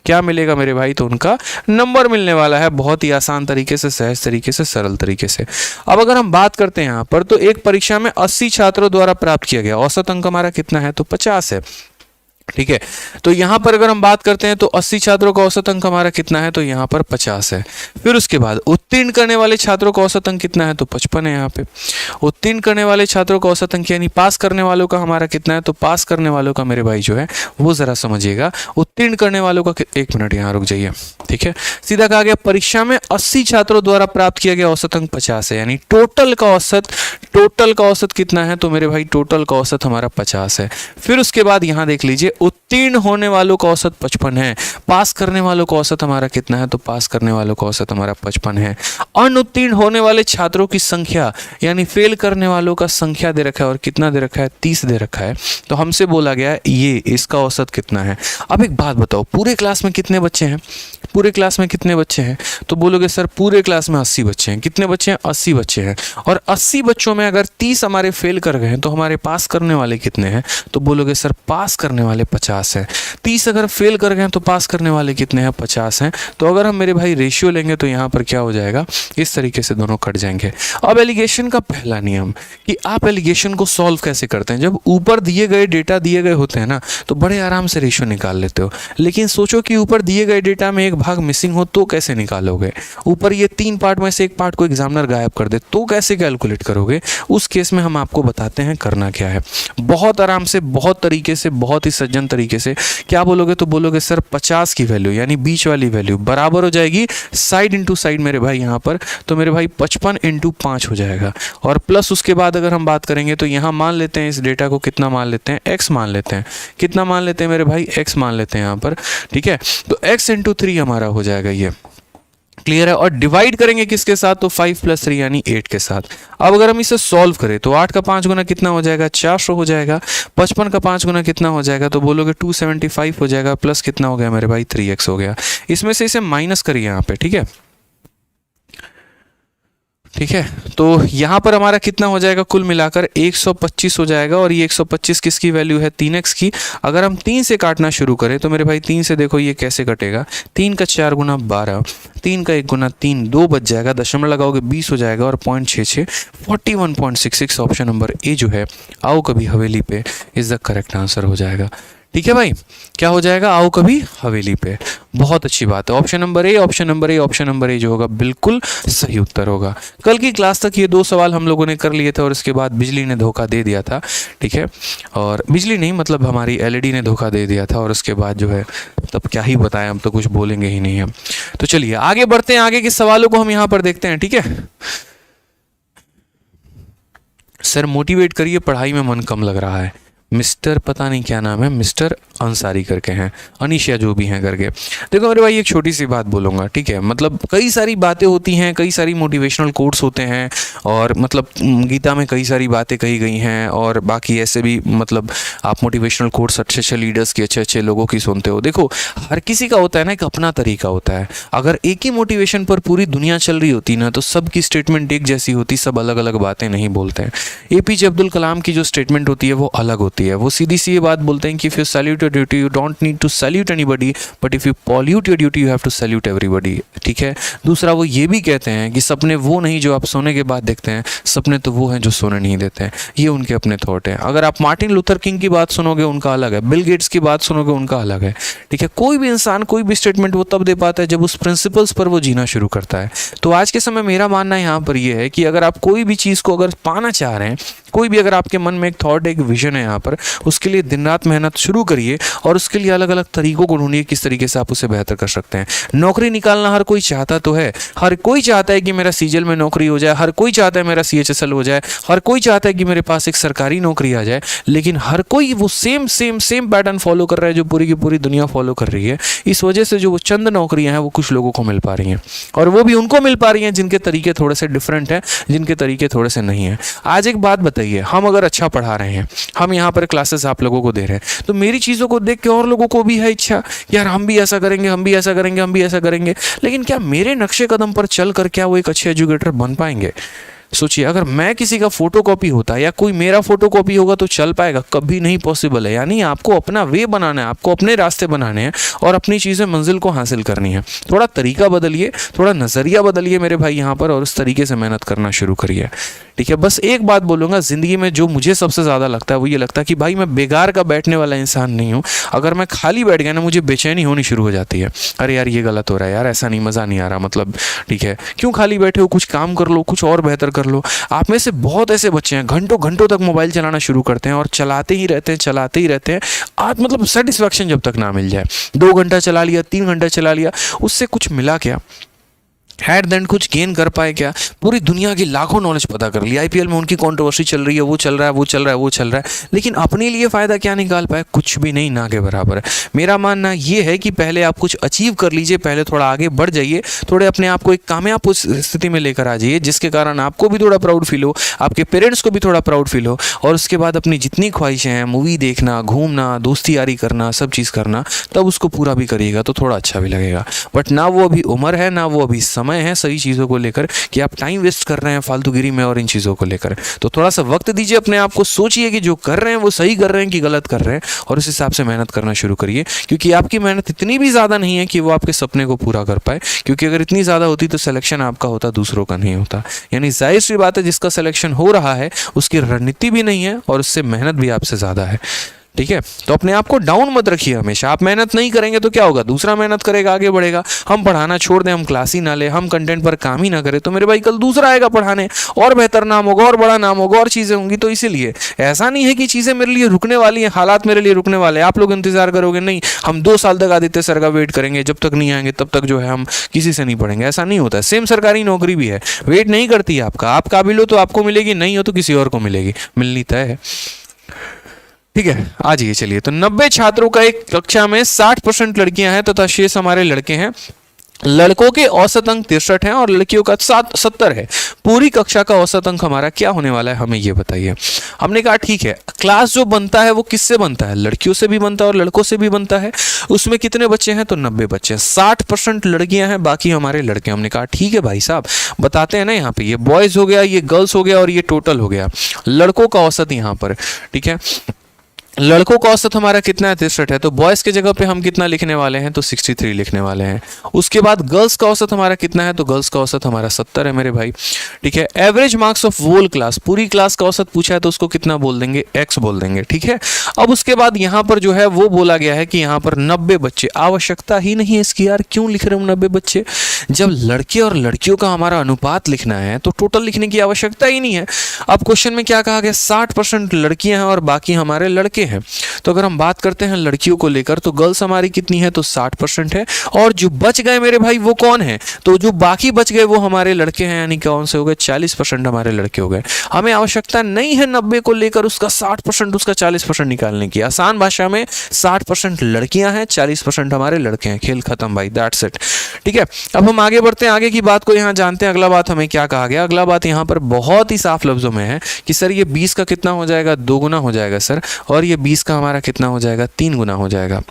क्या मिलेगा मेरे भाई? तो उनका नंबर मिलने वाला है। बहुत ही आसान तरीके से, सहज तरीके से, सरल तरीके से। अब अगर हम बात करते हैं यहाँ पर, तो एक परीक्षा में 80 छात्रों द्वारा प्राप्त किया गया औसत अंक हमारा कितना है? तो 50 है। ठीक है, तो यहां पर अगर हम बात करते हैं तो 80 छात्रों का औसत अंक हमारा कितना है? तो यहां पर 50 है। फिर उसके बाद उत्तीर्ण करने वाले छात्रों का औसत अंक कितना है? तो 55 है। यहाँ पे उत्तीर्ण करने वाले छात्रों का औसत अंक यानी पास करने वालों का हमारा कितना है? तो पास करने वालों का मेरे भाई जो है वो जरा समझिएगा, उत्तीर्ण करने वालों का एक मिनट यहाँ रुक जाइए। ठीक है, सीधा कहा गया परीक्षा में 80 छात्रों द्वारा प्राप्त किया गया औसत अंक 50 है, यानी टोटल का औसत कितना है? तो मेरे भाई टोटल का औसत हमारा 50 है। फिर उसके बाद यहाँ देख लीजिए, उत्तीर्ण होने वालों का औसत 55 है, पास करने वालों का औसत हमारा कितना है? तो पास करने वालों का औसत हमारा 55 है। अनुत्तीर्ण होने वाले छात्रों की संख्या यानी फेल करने वालों का संख्या दे रखा है, और कितना दे रखा है? 30 दे रखा है। तो हमसे बोला गया ये इसका औसत कितना है। अब एक बात बताओ, पूरे क्लास में कितने बच्चे हैं? पूरे क्लास में कितने बच्चे हैं? तो बोलोगे सर पूरे क्लास में 80 बच्चे हैं। कितने बच्चे हैं? 80 बच्चे हैं। और 80 बच्चों में अगर 30 हमारे फेल कर गए हैं तो हमारे पास करने वाले कितने हैं? तो बोलोगे सर पास करने वाले 50 हैं। 30 अगर फेल कर गए तो पास करने वाले कितने हैं? 50 हैं। तो अगर हम मेरे भाई रेशियो लेंगे तो यहाँ पर क्या हो जाएगा? इस तरीके से दोनों कट जाएंगे। अब एलिगेशन का पहला नियम कि आप एलिगेशन को सॉल्व कैसे करते हैं। जब ऊपर दिए गए डेटा दिए गए होते हैं ना, तो बड़े आराम से रेशियो निकाल लेते हो, लेकिन सोचो कि ऊपर दिए गए डेटा में एक भाग मिसिंग हो तो कैसे निकालोगे? ऊपर ये 3 पार्ट में से एक पार्ट को एग्जामिनर गायब कर दे तो कैसे कैलकुलेट करोगे? उस केस में हम आपको बताते हैं करना क्या है। बहुत आराम से, बहुत तरीके से, बहुत ही सज्जन तरीके से क्या बोलोगे? तो बोलोगे सर 50 की वैल्यू यानी बीच वाली वैल्यू बराबर हो जाएगी साइड इंटू साइड मेरे भाई यहाँ पर, तो मेरे भाई 55 इंटू 5 हो जाएगा। और प्लस उसके बाद अगर हम बात करेंगे तो यहाँ मान लेते हैं इस डेटा को कितना मान लेते हैं? x मान लेते हैं। कितना मान लेते हैं मेरे भाई? x मान लेते हैं यहाँ पर। ठीक है, तो x इंटू 3 हमारा हो जाएगा ये। क्लियर है? और डिवाइड करेंगे किसके साथ? तो 5 + 3 यानी 8 के साथ। अब अगर हम इसे सॉल्व करें तो 8 का 5 गुना कितना हो जाएगा? 400 हो जाएगा। 55 का 5 गुना कितना हो जाएगा? तो बोलोगे 275 हो जाएगा। प्लस कितना हो गया मेरे भाई? 3x हो गया। इसमें से इसे माइनस करिए यहाँ पे। ठीक है, ठीक है, तो यहाँ पर हमारा कितना हो जाएगा? कुल मिलाकर 125 हो जाएगा। और ये 125 किसकी वैल्यू है? 3x की। अगर हम 3 से काटना शुरू करें तो मेरे भाई 3 से देखो ये कैसे कटेगा? 3 का 4 गुना 12, 3 का 1 गुना 3, 2 बच जाएगा, दशमलव लगाओगे 20 हो जाएगा, और 0.66 41.66 ऑप्शन नंबर ए जो है आओ कभी हवेली पे इज द करेक्ट आंसर हो जाएगा। ठीक है भाई, क्या हो जाएगा? आओ कभी हवेली पे। बहुत अच्छी बात है। Option number A, option number A, option number A जो होगा बिल्कुल सही उत्तर होगा। कल की क्लास तक ये 2 सवाल हम लोगों ने कर लिए थे और इसके बाद बिजली ने धोखा दे दिया था। ठीक है, और बिजली नहीं मतलब हमारी एलईडी ने धोखा दे दिया था, और उसके बाद जो है तब क्या ही बताएं, हम तो कुछ बोलेंगे ही नहीं हम। तो चलिए आगे बढ़ते हैं, आगे के सवालों को हम यहाँ पर देखते हैं। ठीक है सर, मोटिवेट करिए, पढ़ाई में मन कम लग रहा है। मिस्टर पता नहीं क्या नाम है, मिस्टर अंसारी करके हैं, अनीशा जो भी हैं करके। देखो मेरे भाई एक छोटी सी बात बोलूँगा, ठीक है, मतलब कई सारी बातें होती हैं, कई सारी मोटिवेशनल कोट्स होते हैं, और मतलब गीता में कई सारी बातें कही गई हैं, और बाकी ऐसे भी मतलब आप मोटिवेशनल कोट्स अच्छे अच्छे लीडर्स की, अच्छे अच्छे लोगों की सुनते हो। देखो हर किसी का होता है ना एक अपना तरीका होता है। अगर एक ही मोटिवेशन पर पूरी दुनिया चल रही होती ना तो सबकी स्टेटमेंट एक जैसी होती, सब अलग अलग बातें नहीं बोलते हैं। एपीजे अब्दुल कलाम की जो स्टेटमेंट होती है वो अलग होती है। वो सीधी सी ये बात बोलते हैं कि if you salute your duty you don't need to salute anybody, but if you pollute your duty you have to salute everybody. ठीक है। दूसरा वो ये भी कहते हैं कि सपने वो नहीं जो आप सोने के बाद देखते हैं, सपने तो वो हैं जो सोने नहीं देते हैं। ये उनके अपने थॉट हैं। अगर आप मार्टिन लूथर किंग की बात सुनोगे उनका अलग है, बिल गेट्स की बात सुनोगे उनका अलग है। ठीक है। कोई भी इंसान कोई भी स्टेटमेंट वो तब दे पाता है जब उस प्रिंसिपल्स पर वो जीना शुरू करता है। तो आज के समय मेरा मानना यहाँ पर ये है कि अगर आप कोई भी चीज़ को अगर पाना चाह रहे हैं, कोई भी अगर आपके मन में एक थॉट एक विजन है यहाँ पर, उसके लिए दिन रात मेहनत शुरू करिए और उसके लिए अलग अलग तरीकों को ढूंढिए किस तरीके से आप उसे बेहतर कर सकते हैं। नौकरी निकालना हर कोई चाहता तो है, हर कोई चाहता है कि मेरा सीजीएल में नौकरी हो जाए, हर कोई चाहता है मेरा सीएचएसएल हो जाए, हर कोई चाहता है कि मेरे पास एक सरकारी नौकरी आ जाए, लेकिन हर कोई वो सेम पैटर्न फॉलो कर रहा है जो पूरी की पूरी दुनिया फॉलो कर रही है। इस वजह से जो वो चंद नौकरियां हैं वो कुछ लोगों को मिल पा रही हैं, और वो भी उनको मिल पा रही हैं जिनके तरीके थोड़े से डिफरेंट हैं, जिनके तरीके थोड़े से नहीं हैं। आज एक बात बताइए, हम अगर अच्छा पढ़ा रहे हैं, हम यहाँ पर क्लासेस आप लोगों को दे रहे हैं, तो मेरी चीज़ों को देख के और लोगों को भी है इच्छा यार हम भी ऐसा करेंगे, हम भी ऐसा करेंगे, हम भी ऐसा करेंगे, लेकिन क्या मेरे नक्शे कदम पर चल कर क्या वो एक अच्छे एजुकेटर बन पाएंगे? सोचिए, अगर मैं किसी का फोटोकॉपी होता या कोई मेरा फोटोकॉपी होगा तो चल पाएगा? कभी नहीं पॉसिबल है। यानी आपको अपना वे बनाना है, आपको अपने रास्ते बनाने हैं और अपनी चीज़ें मंजिल को हासिल करनी है। थोड़ा तरीका बदलिए, थोड़ा नज़रिया बदलिए मेरे भाई यहाँ पर, और उस तरीके से मेहनत करना शुरू करिए। ठीक है। बस एक बात बोलूँगा, ज़िंदगी में जो मुझे सबसे ज़्यादा लगता है वो ये लगता है कि भाई मैं बेकार का बैठने वाला इंसान नहीं हूँ। अगर मैं खाली बैठ गया ना मुझे बेचैनी होनी शुरू हो जाती है। अरे यार ये गलत हो रहा है, यार ऐसा नहीं, मज़ा नहीं आ रहा, मतलब ठीक है क्यों खाली बैठे हो, कुछ काम कर लो, कुछ और बेहतर कर लो। आप में से बहुत ऐसे बच्चे हैं घंटों घंटों तक मोबाइल चलाना शुरू करते हैं और चलाते ही रहते हैं, चलाते ही रहते हैं। आप मतलब सेटिस्फैक्शन जब तक ना मिल जाए। 2 घंटा चला लिया, 3 घंटा चला लिया, उससे कुछ मिला क्या? एट द एंड कुछ गेन कर पाए क्या? पूरी दुनिया की लाखों नॉलेज पता कर ली, आईपीएल में उनकी कंट्रोवर्सी चल रही है, वो चल रहा है, वो चल रहा है, वो चल रहा है, लेकिन अपने लिए फ़ायदा क्या निकाल पाए? कुछ भी नहीं, ना के बराबर है। मेरा मानना ये है कि पहले आप कुछ अचीव कर लीजिए, पहले थोड़ा आगे बढ़ जाइए, थोड़े अपने आप को एक कामयाब स्थिति में लेकर आ जाइए जिसके कारण आपको भी थोड़ा प्राउड फील हो, आपके पेरेंट्स को भी थोड़ा प्राउड फील हो, और उसके बाद अपनी जितनी ख्वाहिशें हैं, मूवी देखना, घूमना, दोस्ती यारी करना, सब चीज़ करना, तब उसको पूरा भी करिएगा तो थोड़ा अच्छा भी लगेगा। बट ना वो अभी उम्र है, ना वो अभी समय है सही चीज़ों को लेकर कि आप टाइम वेस्ट कर रहे हैं फालतूगिरी में और इन चीज़ों को लेकर। तो थोड़ा सा वक्त दीजिए अपने आप को, सोचिए कि जो कर रहे हैं वो सही कर रहे हैं कि गलत कर रहे हैं, और उस हिसाब से मेहनत करना शुरू करिए। क्योंकि आपकी मेहनत इतनी भी ज़्यादा नहीं है कि वो आपके सपने को पूरा कर पाए, क्योंकि अगर इतनी ज़्यादा होती तो सिलेक्शन आपका होता, दूसरों का नहीं होता। यानी जाहिर सी बात है जिसका सिलेक्शन हो रहा है उसकी रणनीति भी नहीं है और उससे मेहनत भी आपसे ज़्यादा है। ठीक है। तो अपने आप को डाउन मत रखिए हमेशा। आप मेहनत नहीं करेंगे तो क्या होगा? दूसरा मेहनत करेगा, आगे बढ़ेगा। हम पढ़ाना छोड़ दें, हम क्लास ही ना ले, हम कंटेंट पर काम ही ना करें, तो मेरे भाई कल दूसरा आएगा पढ़ाने, और बेहतर नाम होगा, और बड़ा नाम होगा, और चीज़ें होंगी। तो इसीलिए ऐसा नहीं है कि चीज़ें मेरे लिए रुकने वाली हैं, हालात मेरे लिए रुकने वाले हैं। आप लोग इंतजार करोगे, नहीं हम 2 साल तक आदित्य सर का वेट करेंगे, जब तक नहीं आएंगे तब तक जो है हम किसी से नहीं पढ़ेंगे, ऐसा नहीं होता है। सेम सरकारी नौकरी भी है, वेट नहीं करती है आपका। आप काबिल हो तो आपको मिलेगी, नहीं हो तो किसी और को मिलेगी, मिलनी तय है। ठीक है, आ जाइए चलिए। तो 90 छात्रों का एक कक्षा में 60% लड़कियां हैं तथा शेष हमारे लड़के हैं। लड़कों के औसत अंक 63 हैं और लड़कियों का 70 है। पूरी कक्षा का औसत अंक हमारा क्या होने वाला है, हमें ये बताइए। हमने कहा ठीक है, क्लास जो बनता है वो किससे बनता है? लड़कियों से भी बनता है और लड़कों से भी बनता है। उसमें कितने बच्चे हैं? तो 90 बच्चे हैं। 60% लड़कियां हैं, बाकी हमारे लड़के। हमने कहा ठीक है भाई साहब, बताते हैं ना यहाँ पे, ये बॉयज़ हो गया, ये गर्ल्स हो गया, और ये टोटल हो गया लड़कों का औसत यहाँ पर। ठीक है, लड़कों का औसत हमारा कितना है? 63 है। तो बॉयज़ के जगह पे हम कितना लिखने वाले हैं? तो 63 लिखने वाले हैं। उसके बाद गर्ल्स का औसत हमारा कितना है? तो गर्ल्स का औसत हमारा 70 है मेरे भाई। ठीक है। Average marks of whole class, पूरी क्लास का औसत पूछा है तो उसको कितना बोल देंगे? x बोल देंगे। ठीक है। अब उसके बाद यहाँ पर जो है वो बोला गया है कि यहाँ पर 90 बच्चे, आवश्यकता ही नहीं है इसकी यार, क्यों लिख रहे हो 90 बच्चे? जब लड़के और लड़कियों का हमारा अनुपात लिखना है तो टोटल लिखने की आवश्यकता ही नहीं है। अब क्वेश्चन में क्या कहा गया? 60% लड़कियां हैं और बाकी हमारे लड़के लड़के हैं। तो अगर हम बात करते हैं लड़कियों को लेकर तो गर्ल्स हमारी कितनी है, तो 60% है। और जो बच गए मेरे भाई वो कौन है, तो जो बाकी बच गए वो हमारे लड़के हैं, यानी कौन से हो गए, 40% हमारे लड़के हो गए। हमें आवश्यकता नहीं है 90 को लेकर उसका 60% उसका 40% निकालने की। आसान भाषा में 60% लड़कियां हैं, 40% हमारे लड़के हैं। खेल खत्म भाई, दैट्स इट। ठीक है, अब हम आगे बढ़ते हैं, आगे की बात को यहाँ जानते हैं। अगला बात हमें क्या कहा गया, अगला बात यहाँ पर बहुत ही साफ लफ्जों में है कि सर ये 20 का कितना हो जाएगा, 2 गुना हो जाएगा सर, और ये 20 का हमारा कितना हो जाएगा, 3 गुना हो जाएगा।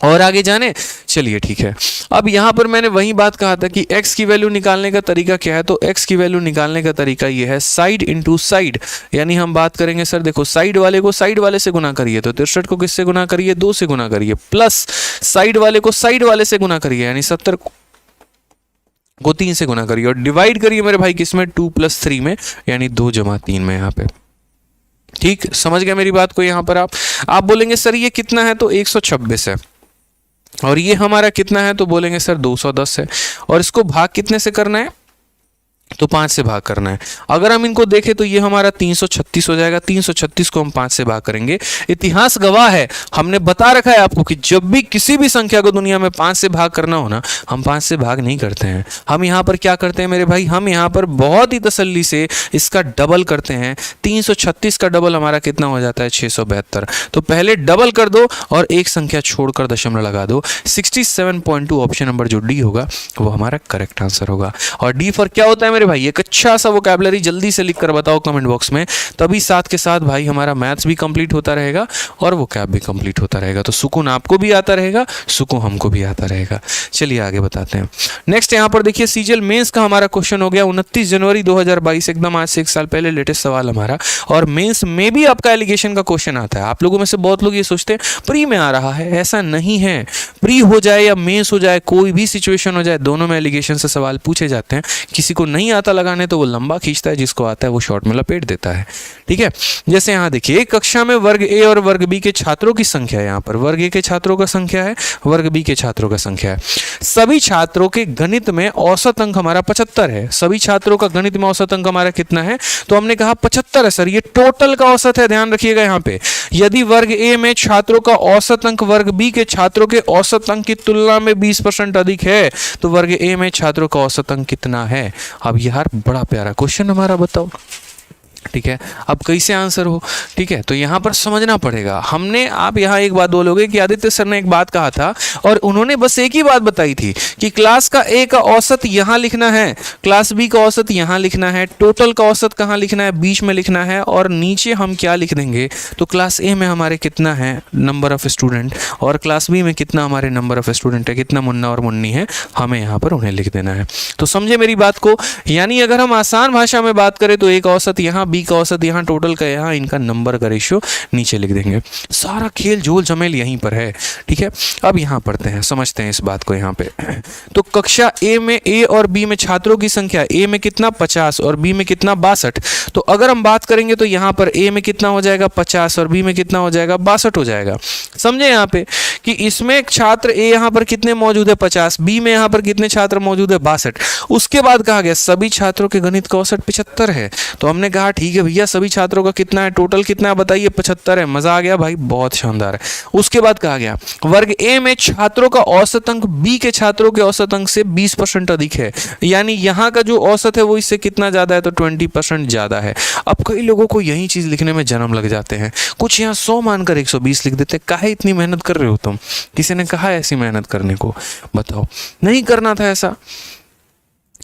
और आगे जाने, चलिए ठीक है। अब यहाँ पर मैंने वही बात कहा था कि x की वैल्यू निकालने का तरीका क्या है, तो x की वैल्यू निकालने का तरीका ये है साइड इनटू साइड। यानी हम बात करेंगे सर, देखो साइड वाले को साइड वाले से गुना करिए, तो 63 को किससे गुना करिए, 2 से गुना करिए, प्लस साइड वाले को साइड वाले से गुना करिए, यानी 70 को 3 से गुना करिए, और डिवाइड करिए मेरे भाई किसमें, 2 + 3 में, यानी 2 + 3 में यहाँ पे। ठीक, समझ गया मेरी बात को। यहाँ पर आप बोलेंगे सर ये कितना है, तो 126 है, और ये हमारा कितना है, तो बोलेंगे सर 210 है, और इसको भाग कितने से करना है, तो 5 से भाग करना है। अगर हम इनको देखें तो ये हमारा 336 हो जाएगा। 336 को हम 5 से भाग करेंगे। इतिहास गवाह है, हमने बता रखा है आपको कि जब भी किसी भी संख्या को दुनिया में 5 से भाग करना हो ना, हम 5 से भाग नहीं करते हैं। हम यहाँ पर क्या करते हैं मेरे भाई, हम यहाँ पर बहुत ही तसल्ली से इसका डबल करते हैं। 336 का डबल हमारा कितना हो जाता है, 672। तो पहले डबल कर दो और एक संख्या छोड़कर दशमलव लगा दो। 67.2 ऑप्शन नंबर जो डी होगा वो हमारा करेक्ट आंसर होगा। और डी फॉर क्या होता है मेरे भाई, एक अच्छा सा वोकैबुलरी जल्दी से लिख कर बताओ कमेंट बॉक्स में, तभी साथ के साथ भाई हमारा मैथ्स भी कंप्लीट होता रहेगा और वोकैब भी कंप्लीट होता रहेगा। तो सुकून आपको भी आता रहेगा, सुकून हमको भी आता रहेगा। चलिए आगे बताते हैं। नेक्स्ट यहाँ पर देखिए, सीजीएल मेंस का हमारा क्वेश्चन हो गया 29 जनवरी 2022, एकदम आज से 1 साल पहले लेटेस्ट सवाल हमारा। और मेंस में भी आपका एलिगेशन का क्वेश्चन आता है। आप लोगों में से बहुत लोग ये सोचते हैं प्री में आ रहा है, ऐसा नहीं है। प्री हो जाए या मेंस हो जाए, कोई भी सिचुएशन हो जाए, दोनों में एलिगेशन से सवाल पूछे जाते हैं। किसी को नहीं आता लगाने तो वो लंबा खींचता है, जिसको आता है वो शॉर्ट में लपेट देता है। ठीक है, जैसे यहाँ देखिए, एक कक्षा में वर्ग ए और वर्ग बी के छात्रों की संख्या है। यहाँ पर वर्ग ए के छात्रों का संख्या है, वर्ग बी के छात्रों का संख्या है। सभी छात्रों के गणित में औसत अंक हमारा 75 है। सभी छात्रों का गणित में औसत अंक हमारा कितना है, तो हमने कहा 75 है सर, ये टोटल का औसत है, ध्यान रखिएगा यहाँ पे। यदि वर्ग ए में छात्रों का औसत अंक वर्ग बी के छात्रों के औसत अंक की तुलना में 20% अधिक है, तो वर्ग ए में छात्रों का औसत अंक कितना है। अब यार बड़ा प्यारा क्वेश्चन हमारा, बताओ। ठीक है, अब कैसे आंसर हो। ठीक है, तो यहाँ पर समझना पड़ेगा। हमने, आप यहाँ एक बात बोलोगे कि आदित्य सर ने एक बात कहा था और उन्होंने बस एक ही बात बताई थी कि क्लास का ए का औसत यहाँ लिखना है, क्लास बी का औसत यहाँ लिखना है, टोटल का औसत कहाँ लिखना है, बीच में लिखना है, और नीचे हम क्या लिख देंगे, तो क्लास ए में हमारे कितना है नंबर ऑफ स्टूडेंट, और क्लास बी में कितना हमारे नंबर ऑफ स्टूडेंट है, कितना मुन्ना और मुन्नी है, हमें यहाँ पर उन्हें लिख देना है। तो समझे मेरी बात को। यानी अगर हम आसान भाषा में बात करें तो एक औसत यहाँ, बी का औसत यहाँ, टोटल का यहाँ, इनका नंबर का रेशियो नीचे लिख देंगे। सारा खेल झोल झमेल यहीं पर है। ठीक है, अब यहाँ पढ़ते हैं, समझते हैं इस बात को यहाँ पे। तो कक्षा ए में ए और बी में छात्रों की संख्या, ए में कितना 50 और बी में कितना 62। तो अगर हम बात करेंगे तो यहाँ पर ए में कितना हो जाएगा 50 और बी में कितना हो जाएगा 62 हो जाएगा। समझे यहाँ पे कि इसमें छात्र ए यहाँ पर कितने मौजूद है 50, बी में यहाँ पर कितने छात्र मौजूद है 62। उसके बाद कहा गया सभी छात्रों के गणित का औसत 75 है। तो हमने कहा ठीक है भैया, सभी छात्रों का कितना है, टोटल कितना है बताइए, 75 है। मजा आ गया भाई, बहुत शानदार है। उसके बाद कहा गया वर्ग ए में छात्रों का औसत अंक बी के छात्रों के औसत अंक से 20% अधिक है। यानी यहाँ का जो औसत है वो इससे कितना ज्यादा है, तो 20% ज्यादा है। अब कई लोगों को यही चीज लिखने में जन्म लग जाते हैं, कुछ यहाँ 100 मानकर 120 लिख देते। काहे इतनी मेहनत कर रहे हो तुम, किसी ने कहा ऐसी मेहनत करने को, बताओ। नहीं करना था ऐसा,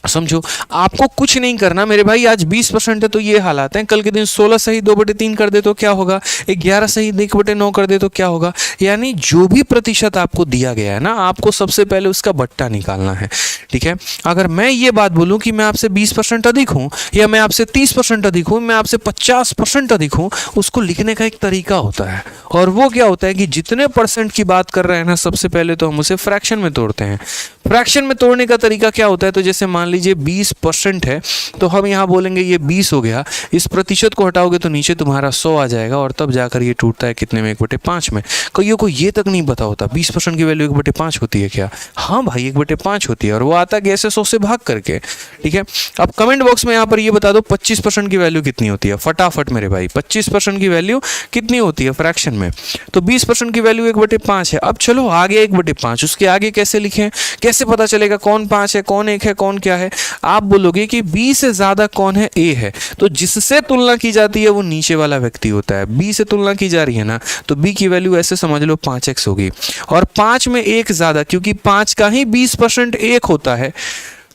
समझो। आपको कुछ नहीं करना मेरे भाई। आज 20% है तो ये हालात हैं, कल के दिन 16 सही 2/3 कर दे तो क्या होगा, 11 सही 1/9 कर दे तो क्या होगा। यानी जो भी प्रतिशत आपको दिया गया है ना, आपको सबसे पहले उसका बट्टा निकालना है। ठीक है, अगर मैं ये बात बोलूं कि मैं आपसे 20% अधिक हूं, या मैं आपसे 30% अधिक हूं, मैं आपसे 50% अधिक हूं, उसको लिखने का एक तरीका होता है। और वो क्या होता है कि जितने परसेंट की बात कर रहे हैं ना, सबसे पहले तो हम उसे फ्रैक्शन में तोड़ते हैं। फ्रैक्शन में तोड़ने का तरीका क्या होता है, तो जैसे मान लीजिए 20% है, तो हम यहाँ बोलेंगे ये 20 हो गया, इस प्रतिशत को हटाओगे तो नीचे तुम्हारा 100 आ जाएगा, और तब जाकर ये टूटता है कितने में, 1/5 में। कईयों को ये तक नहीं पता होता 20% की वैल्यू 1/5 होती है क्या? हाँ भाई 1/5 होती है, और वो आता कैसे, 100 से भाग करके। ठीक है, अब कमेंट बॉक्स में यहाँ पर ये बता दो 25% की वैल्यू कितनी होती है, फटाफट मेरे भाई 25% की वैल्यू कितनी होती है फ्रैक्शन में? तो 20% की वैल्यू 1/5 है। अब चलो आ गया 1/5, उसके आगे कैसे लिखें, कैसे पता चलेगा कौन 5 है, कौन 1 है, कौन क्या है? आप बोलोगे कि बी से ज्यादा कौन है, ए है, तो जिससे तुलना की जाती है वो नीचे वाला व्यक्ति होता है। बी से तुलना की जा रही है ना, तो बी की वैल्यू ऐसे समझ लो 5x होगी, और 5 में 1 ज्यादा, क्योंकि 5 का ही 20% 1 होता है।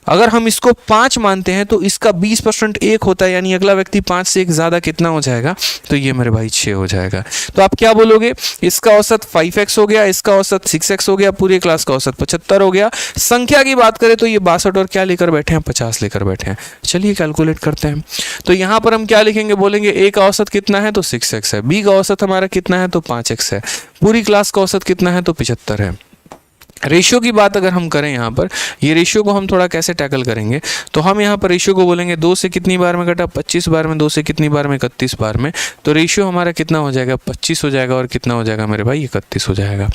अगर हम इसको 5 मानते हैं तो इसका 20% 1 होता है, यानी अगला व्यक्ति 5 से 1 ज्यादा कितना हो जाएगा, तो ये मेरे भाई 6 हो जाएगा। तो आप क्या बोलोगे, इसका औसत 5x हो गया, इसका औसत 6x हो गया, पूरे क्लास का औसत 75 हो गया। संख्या की बात करें तो ये 62 और क्या लेकर बैठे हैं, 50 लेकर बैठे हैं। चलिए कैलकुलेट करते हैं। तो यहाँ पर हम क्या लिखेंगे, बोलेंगे ए का औसत कितना है, तो 6x है, बी का औसत हमारा कितना है, तो 5x है, पूरी क्लास का औसत कितना है, तो 75 है। रेशियो की बात अगर हम करें यहाँ पर, ये रेशियो को हम थोड़ा कैसे टैकल करेंगे, तो हम यहाँ पर रेशियो को बोलेंगे 2 से कितनी बार में कटा, 25 बार में, 2 से कितनी बार में, 31 बार में। तो रेशियो हमारा कितना हो जाएगा, 25 हो जाएगा, और कितना हो जाएगा मेरे भाई, 31 हो जाएगा।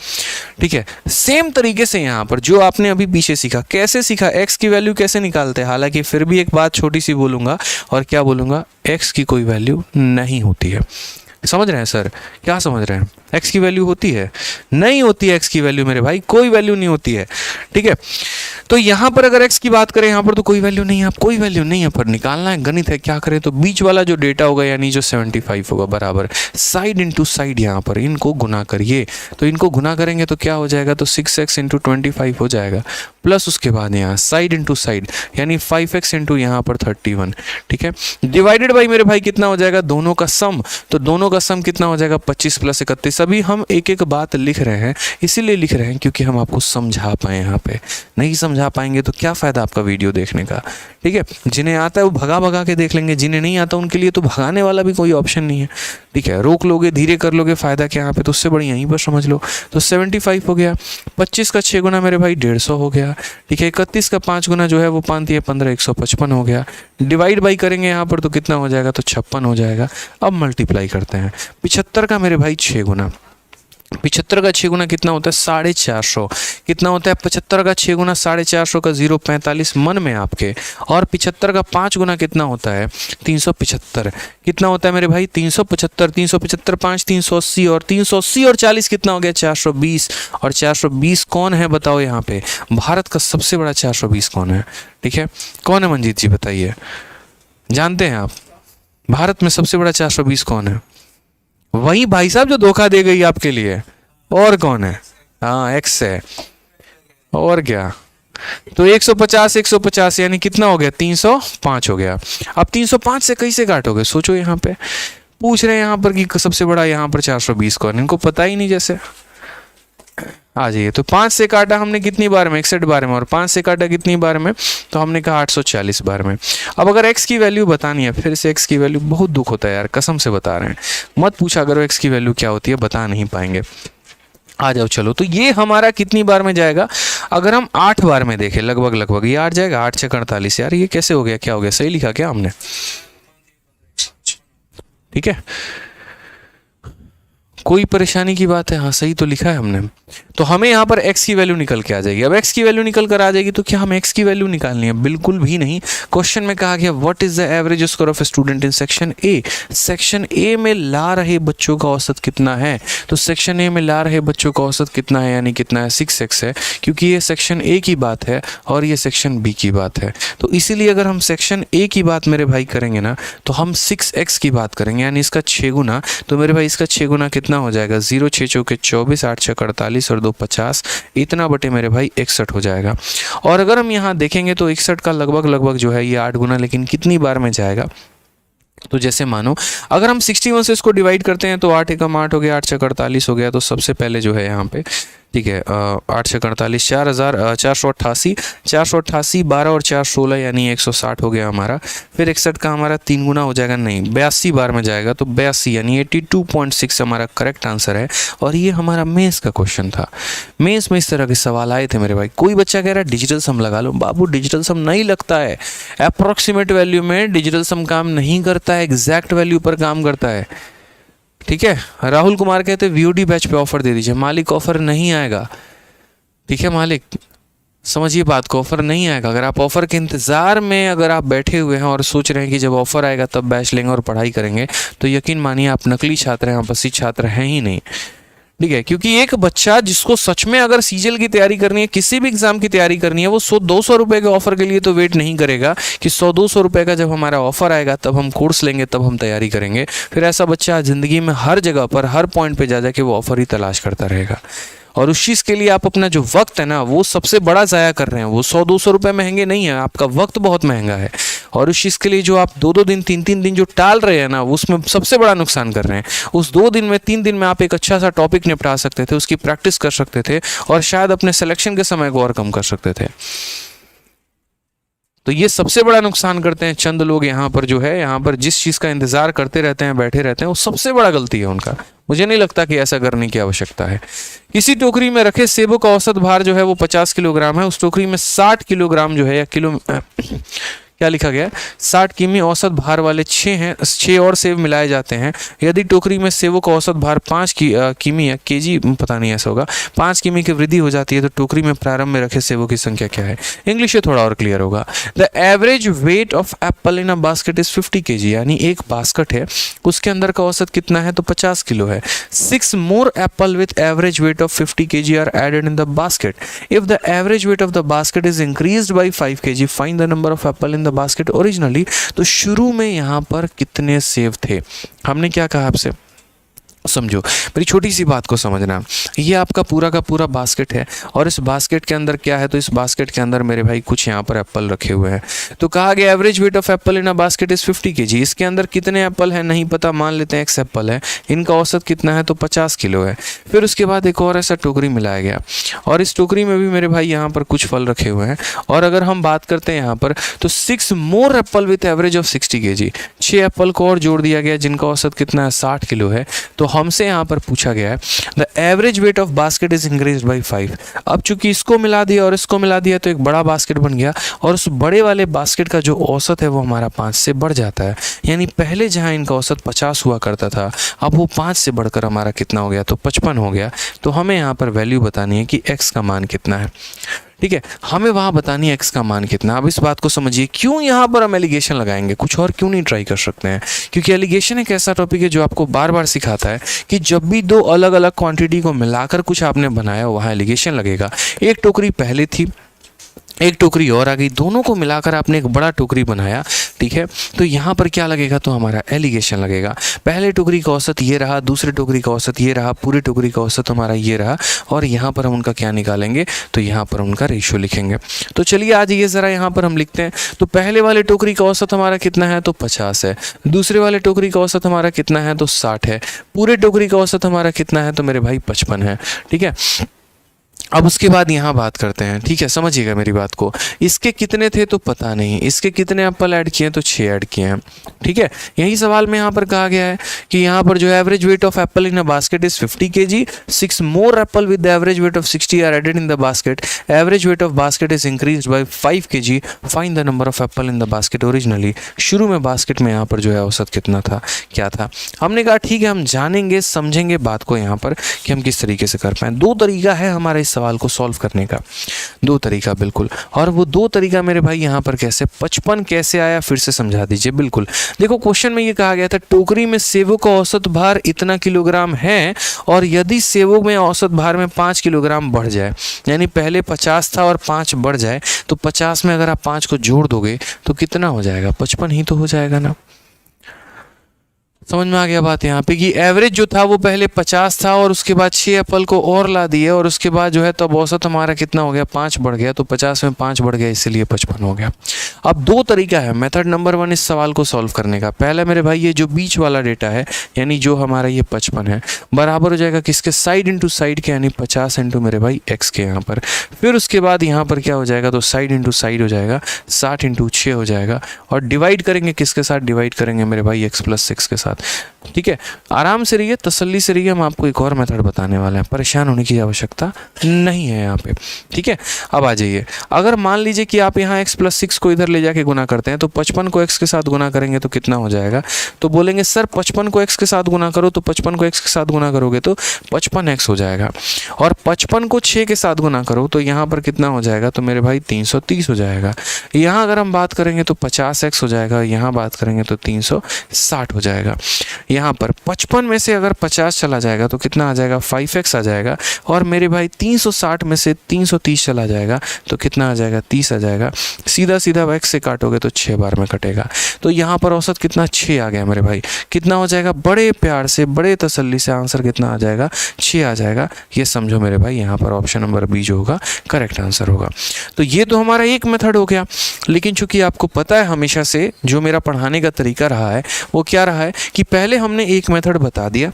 ठीक है, सेम तरीके से यहाँ पर जो आपने अभी पीछे सीखा, कैसे सीखा, एक्स की वैल्यू कैसे निकालते हैं। हालांकि फिर भी एक बात छोटी सी बोलूँगा, और क्या बोलूँगा, एक्स की कोई वैल्यू नहीं होती है। समझ रहे हैं सर, क्या समझ रहे हैं, एक्स की वैल्यू होती है, नहीं होती है एक्स की वैल्यू मेरे भाई, कोई वैल्यू नहीं होती है। ठीक है, तो यहाँ पर अगर एक्स की बात करें, यहाँ पर तो कोई वैल्यू नहीं है, आप कोई वैल्यू नहीं है, पर निकालना है, गणित है, क्या करें, तो बीच वाला जो डेटा होगा यानी जो 75 होगा बराबर साइड इंटू साइड, यहाँ पर इनको गुना करिए, तो इनको गुना करेंगे तो क्या हो जाएगा, तो 6x इंटू 25 हो जाएगा, प्लस उसके बाद यहाँ साइड इंटू साइड यानी 5x इंटू यहाँ पर 31। ठीक है, डिवाइडेड बाई मेरे भाई कितना हो जाएगा, दोनों का सम, तो दोनों का सम कितना हो जाएगा, 25 प्लस 31। अभी हम एक एक बात लिख रहे हैं, इसीलिए लिख रहे हैं क्योंकि हम आपको समझा पाए। यहाँ पे नहीं समझा पाएंगे तो क्या फ़ायदा आपका वीडियो देखने का। ठीक है, जिन्हें आता है वो भगा भगा के देख लेंगे, जिन्हें नहीं आता उनके लिए तो भगाने वाला भी कोई ऑप्शन नहीं है। ठीक है, रोक लोगे, धीरे कर लोगे, फ़ायदा क्या यहाँ पे, तो उससे बड़ी यहीं पर समझ लो। तो 75 हो गया, 25 का 6 गुना मेरे भाई 150 हो गया। ठीक है, 31 का 5 गुना जो है वो 5 × 15 155 हो गया। डिवाइड बाई करेंगे यहाँ पर तो कितना हो जाएगा, तो 56 हो जाएगा। अब मल्टीप्लाई करते हैं, 75 का मेरे भाई 6 गुना, 75 का 6 गुना कितना होता है, 450। कितना होता है 75 का 6 गुना 450 का 0.45 मन में आपके, और 75 का 5 गुना कितना होता है, 375। कितना होता है मेरे भाई, 375, 375 5 380, और 380 और 40 कितना हो गया, 420। और 420 कौन है बताओ, यहाँ पे भारत का सबसे बड़ा 420 कौन है। ठीक है, कौन है मंजीत जी बताइए, जानते हैं आप भारत में सबसे बड़ा 420 कौन है? वही भाई साहब जो धोखा दे गई आपके लिए, और कौन है, हाँ एक्स है, और क्या। तो 150 150 यानी कितना हो गया, 305 हो गया। अब 305 से कैसे काटोगे, सोचो, यहाँ पे पूछ रहे हैं यहाँ पर कि सबसे बड़ा यहाँ पर 420 कौन है, इनको पता ही नहीं। जैसे आ जाइए, तो 5 से काटा हमने कितनी बार में, 61 बार में, और 5 से काटा कितनी बार में, तो हमने कहा 840 बार में। अब अगर x की वैल्यू बतानी है, फिर से x की वैल्यू, बहुत दुख होता है यार, कसम से बता रहे हैं, मत पूछा करो x की वैल्यू क्या होती है, बता नहीं पाएंगे। आ जाओ चलो, तो ये हमारा कितनी बार में जाएगा, अगर हम 8 बार में देखें, लगभग ये 8 जाएगा, 8 × 6 = 48। यार ये कैसे हो गया, क्या हो गया, सही लिखा क्या हमने? ठीक है, कोई परेशानी की बात है, हाँ सही तो लिखा है हमने। तो हमें यहाँ पर x की वैल्यू निकल के आ जाएगी। अब x की वैल्यू निकल कर आ जाएगी तो क्या हम x की वैल्यू निकालनी है? बिल्कुल भी नहीं। क्वेश्चन में कहा गया what is the average score of a student in section A. Section A में ला रहे बच्चों का औसत कितना है, तो सेक्शन ए में ला रहे बच्चों का औसत कितना है, यानी कितना है, 6x है, क्योंकि ये सेक्शन ए की बात है और ये सेक्शन बी की बात है। तो इसीलिए अगर हम सेक्शन ए की बात मेरे भाई करेंगे ना, तो हम 6x की बात करेंगे, यानी इसका 6 गुना। तो मेरे भाई इसका 6 गुना कितना हो जाएगा, 0 6 चौके 24, 8 6 48 और 2 50, इतना बटे मेरे भाई 61 हो जाएगा। और अगर हम यहाँ देखेंगे तो 61 का लगभग जो है ये 8 गुना, लेकिन कितनी बार में जाएगा, तो जैसे मानो अगर हम 61 से इसको डिवाइड करते हैं तो 8 × 8 हो गया, 8 6 48 हो गया। तो सबसे पहले जो है यहाँ पे ठीक है, 8 से 48, 4,488, 488, 12 और 4 16 यानी 160 हो गया हमारा। फिर 61 का हमारा 3 गुना हो जाएगा, नहीं 82 बार में जाएगा, तो 82 यानी 82.6 हमारा करेक्ट आंसर है। और ये हमारा मेंस का क्वेश्चन था। मेंस में इस तरह के सवाल आए थे मेरे भाई। कोई बच्चा कह रहा है डिजिटल सम लगा लो, बाबू डिजिटल सम नहीं लगता है, अप्रोक्सीमेट वैल्यू में डिजिटल सम काम नहीं करता है, एग्जैक्ट वैल्यू पर काम करता है। ठीक है, राहुल कुमार कहते हैं वीओडी बैच पे ऑफर दे दीजिए। मालिक ऑफर नहीं आएगा, ठीक है मालिक, समझिए बात को, ऑफर नहीं आएगा। अगर आप ऑफर के इंतज़ार में अगर आप बैठे हुए हैं और सोच रहे हैं कि जब ऑफर आएगा तब बैच लेंगे और पढ़ाई करेंगे, तो यकीन मानिए आप नकली छात्र हैं, आपसी छात्र हैं ही नहीं। ठीक है, क्योंकि एक बच्चा जिसको सच में अगर सीजीएल की तैयारी करनी है, किसी भी एग्जाम की तैयारी करनी है, वो 100-200 रुपए के ऑफर के लिए तो वेट नहीं करेगा कि 100-200 रुपए का जब हमारा ऑफर आएगा तब हम कोर्स लेंगे, तब हम तैयारी करेंगे। फिर ऐसा बच्चा जिंदगी में हर जगह पर हर पॉइंट पे जा जाके वो ऑफर ही तलाश करता रहेगा, और उस चीज़ के लिए आप अपना जो वक्त है ना वो सबसे बड़ा ज़ाया कर रहे हैं। वो 100-200 रुपये महंगे नहीं है, आपका वक्त बहुत महंगा है। और उस चीज़ के लिए जो आप 2-2 दिन 3-3 दिन जो टाल रहे हैं ना, उसमें सबसे बड़ा नुकसान कर रहे हैं। उस 2 दिन में 3 दिन में आप एक अच्छा सा टॉपिक निपटा सकते थे, उसकी प्रैक्टिस कर सकते थे, और शायद अपने सिलेक्शन के समय को और कम कर सकते थे। तो ये सबसे बड़ा नुकसान करते हैं चंद लोग यहाँ पर, जो है यहाँ पर जिस चीज़ का इंतज़ार करते रहते हैं, बैठे रहते हैं, वो सबसे बड़ा गलती है उनका। मुझे नहीं लगता कि ऐसा करने की आवश्यकता है। किसी टोकरी में रखे सेबों का औसत भार जो है वो 50 किलोग्राम है। उस टोकरी में 60 किलोग्राम जो है या किलो क्या लिखा गया है, 60 किमी औसत भार वाले 6 और सेब मिलाए जाते हैं। यदि टोकरी में सेबों का औसत भार 5 किमी या केजी, पता नहीं ऐसा होगा, 5 किमी की वृद्धि हो जाती है, तो टोकरी में प्रारंभ में रखे सेबों की संख्या क्या है। इंग्लिश में थोड़ा और क्लियर होगा। The average weight of apple in a basket is 50 kg, यानी एक बास्केट है, उसके अंदर का औसत कितना है, तो 50 किलो है। 6 more apple with average weight of 50 kg are added in the basket. If the average weight of the basket is increased by 5 kg, find the number of apple in the basket originally. तो शुरू में यहाँ पर कितने सेब थे, हमने क्या कहा आपसे, समझो मेरी छोटी सी बात को समझना। ये आपका पूरा का पूरा बास्केट है, और इस बास्केट के अंदर क्या है, तो इस बास्केट के अंदर मेरे भाई कुछ यहाँ पर एप्पल रखे हुए हैं। तो कहा गया average weight of apple in a basket is 50 kg। इसके अंदर कितने एप्पल हैं नहीं पता, मान लेते हैं x एप्पल है, इनका औसत कितना है, तो 50 किलो है। फिर उसके बाद एक और ऐसा टोकरी मिलाया गया, और इस टोकरी में भी मेरे भाई यहाँ पर कुछ फल रखे हुए हैं। और अगर हम बात करते हैं यहाँ पर, तो 6 more Apple with average of 60 kg, 6 Apple को और जोड़ दिया गया जिनका औसत कितना है, 60 किलो है। तो हमसे यहाँ पर पूछा गया है the average weight of basket is increased by 5। अब चूंकि इसको मिला दिया और इसको मिला दिया तो एक बड़ा बास्केट बन गया, और उस बड़े वाले बास्केट का जो औसत है वो हमारा 5 से बढ़ जाता है। यानी पहले जहाँ इनका औसत 50 हुआ करता था, अब वो 5 से बढ़कर हमारा कितना हो गया, तो 55 हो गया। तो हमें यहाँ पर वैल्यू बतानी है कि x का मान कितना है। ठीक है, हमें वहाँ बतानी है x का मान कितना। अब इस बात को समझिए, क्यों यहाँ पर हम एलिगेशन लगाएंगे, कुछ और क्यों नहीं ट्राई कर सकते हैं, क्योंकि एलिगेशन एक ऐसा टॉपिक है जो आपको बार बार सिखाता है कि जब भी 2 अलग अलग क्वांटिटी को मिलाकर कुछ आपने बनाया, वहाँ एलिगेशन लगेगा। एक टोकरी पहले थी, एक टोकरी और आ गई, दोनों को मिलाकर आपने एक बड़ा टोकरी बनाया। ठीक है, तो यहाँ पर क्या लगेगा, तो हमारा एलिगेशन लगेगा। पहले टोकरी का औसत ये रहा, दूसरे टोकरी का औसत ये रहा, पूरे टोकरी का औसत हमारा ये रहा, और यहाँ पर हम उनका क्या निकालेंगे, तो यहाँ पर उनका रेशियो लिखेंगे। तो चलिए आज ये ज़रा यहाँ पर हम लिखते हैं। तो पहले वाले टोकरी का औसत हमारा कितना है, तो 50 है। दूसरे वाले टोकरी का औसत हमारा कितना है, तो 60 है। पूरे टोकरी का औसत हमारा कितना है, तो मेरे भाई 55 है। ठीक है, अब उसके बाद यहाँ बात करते हैं। ठीक है, समझिएगा मेरी बात को। इसके कितने थे तो पता नहीं, इसके कितने एप्पल ऐड किए, तो 6 ऐड किए हैं। ठीक है, यही सवाल में यहाँ पर कहा गया है कि यहाँ पर जो average weight of apple in a basket is 50 kg, 6 more apple with the average weight of 60 are added in the basket, average weight of basket is increased by 5 kg, find the number of apple in the basket originally. शुरू में बास्केट में यहाँ पर जो है औसत कितना था, क्या था। हमने कहा ठीक है, हम जानेंगे समझेंगे बात को यहाँ पर कि हम किस तरीके से कर पाएँ। 2 तरीका है हमारे इस सवाल को सॉल्व करने का, 2 तरीका बिल्कुल। और वो 2 तरीका मेरे भाई यहाँ पर कैसे, 55 कैसे आया फिर से समझा दीजिए। बिल्कुल देखो, क्वेश्चन में ये कहा गया था टोकरी में सेबों का औसत भार इतना किलोग्राम है, और यदि सेबों में औसत भार में 5 किलोग्राम बढ़ जाए, यानी पहले 50 था और 5 बढ़ जाए, तो 50 में अगर आप 5 को जोड़ दोगे तो कितना हो जाएगा, 55 ही तो हो जाएगा ना। समझ में आ गया बात यहाँ पे कि एवरेज जो था वो पहले 50 था और उसके बाद 6 एप्पल को और ला दिए और उसके बाद जो है तब औसत हमारा कितना हो गया, 5 बढ़ गया, तो 50 में 5 बढ़ गया, इसलिए 55 हो गया। अब दो तरीका है मेथड नंबर 1 इस सवाल को सॉल्व करने का। पहला मेरे भाई ये जो बीच वाला डेटा है यानी जो हमारा ये 55 है बराबर हो जाएगा किसके, साइड इंटू साइड के, यानी 50 इंटू मेरे भाई x के यहाँ पर। फिर उसके बाद यहाँ पर क्या हो जाएगा, तो साइड इंटू साइड हो जाएगा, 60 इंटू 6 हो जाएगा और डिवाइड करेंगे किसके साथ, डिवाइड करेंगे मेरे भाई x + 6 के साथ। ठीक है, आराम से रहिए, तसल्ली से रहिए, हम आपको एक और मेथड बताने वाले हैं, परेशान होने की आवश्यकता नहीं है यहाँ पे। ठीक है, अब आ जाइए, अगर मान लीजिए कि आप यहाँ x + 6 को इधर ले जाके गुना करते हैं तो 55 को x के साथ गुना करेंगे तो कितना हो जाएगा, तो बोलेंगे सर 55 को x के साथ गुना करो, तो 55 को x के साथ गुना करोगे तो 55x हो जाएगा और 55 को 6 के साथ गुना करो तो यहाँ पर कितना हो जाएगा, तो मेरे भाई 330 हो जाएगा। यहाँ अगर हम बात करेंगे तो 50x हो जाएगा, यहाँ बात करेंगे तो 360 हो जाएगा। यहाँ पर 55 में से अगर 50 चला जाएगा तो कितना आ जाएगा, 5x आ जाएगा और मेरे भाई 360 में से 330 चला जाएगा तो कितना आ जाएगा, 30 आ जाएगा। सीधा सीधा x से काटोगे तो 6 बार में कटेगा, तो यहाँ पर औसत कितना, 6 आ गया मेरे भाई। कितना हो जाएगा, बड़े प्यार से बड़े तसल्ली से आंसर कितना आ जाएगा, 6 आ जाएगा। ये समझो मेरे भाई, यहाँ पर ऑप्शन नंबर बी जो होगा करेक्ट आंसर होगा। तो ये तो हमारा एक मेथड हो गया, लेकिन चूंकि आपको पता है हमेशा से जो मेरा पढ़ाने का तरीका रहा है वो क्या रहा है कि पहले हमने एक मेथड बता दिया,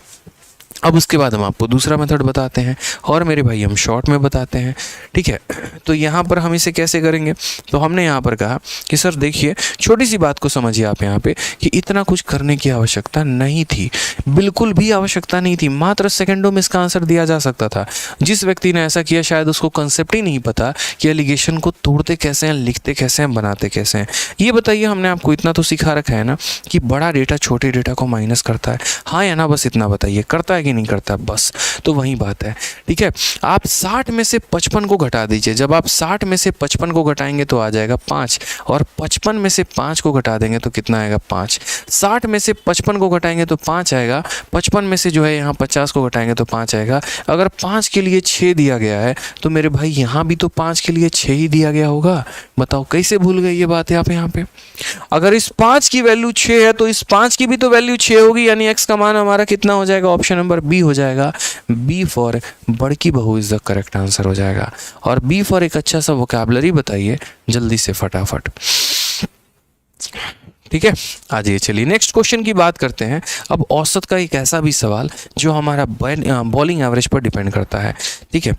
अब उसके बाद हम आपको दूसरा मेथड बताते हैं और मेरे भाई हम शॉर्ट में बताते हैं। ठीक है, तो यहाँ पर हम इसे कैसे करेंगे, तो हमने यहाँ पर कहा कि सर देखिए छोटी सी बात को समझिए आप यहाँ पे कि इतना कुछ करने की आवश्यकता नहीं थी, बिल्कुल भी आवश्यकता नहीं थी, मात्र सेकंडों में इसका आंसर दिया जा सकता था। जिस व्यक्ति ने ऐसा किया शायद उसको कंसेप्ट ही नहीं पता कि एलिगेशन को तोड़ते कैसे हैं, लिखते कैसे हैं, बनाते कैसे हैं। ये बताइए, हमने आपको इतना तो सिखा रखा है ना कि बड़ा डेटा छोटे डेटा को माइनस करता है, हाँ या ना, बस इतना बताइए, करता है कि नहीं करता, बस। तो वही बात है। ठीक है, आप 60 में से 55 को घटा दीजिए, जब आप 60 में से 55 को घटाएंगे तो आ जाएगा 5 और 55 में से 5 को घटा देंगे तो कितना आएगा, 5। 60 में से 55 को घटाएंगे तो 5 आएगा, 55 में से जो है यहाँ 50 को घटाएंगे तो 5 आएगा। अगर 5 के लिए 6 दिया गया है तो मेरे भाई यहाँ भी तो 5 के लिए 6 ही दिया गया होगा। बताओ कैसे भूल गए ये बात है आप यहाँ पे। अगर इस 5 की वैल्यू 6 है तो इस 5 की भी तो वैल्यू 6 होगी, यानी x का मान हमारा कितना हो जाएगा, ऑप्शन नंबर बी हो जाएगा। बी फॉर बड़की बहू इज द करेक्ट आंसर हो जाएगा। और बी फॉर एक अच्छा सा वोकैबुलरी बताइए जल्दी से फटाफट। ठीक है, आ जाइए, चलिए नेक्स्ट क्वेश्चन की बात करते हैं। अब औसत का एक ऐसा भी सवाल जो हमारा बॉलिंग एवरेज पर डिपेंड करता है। ठीक है,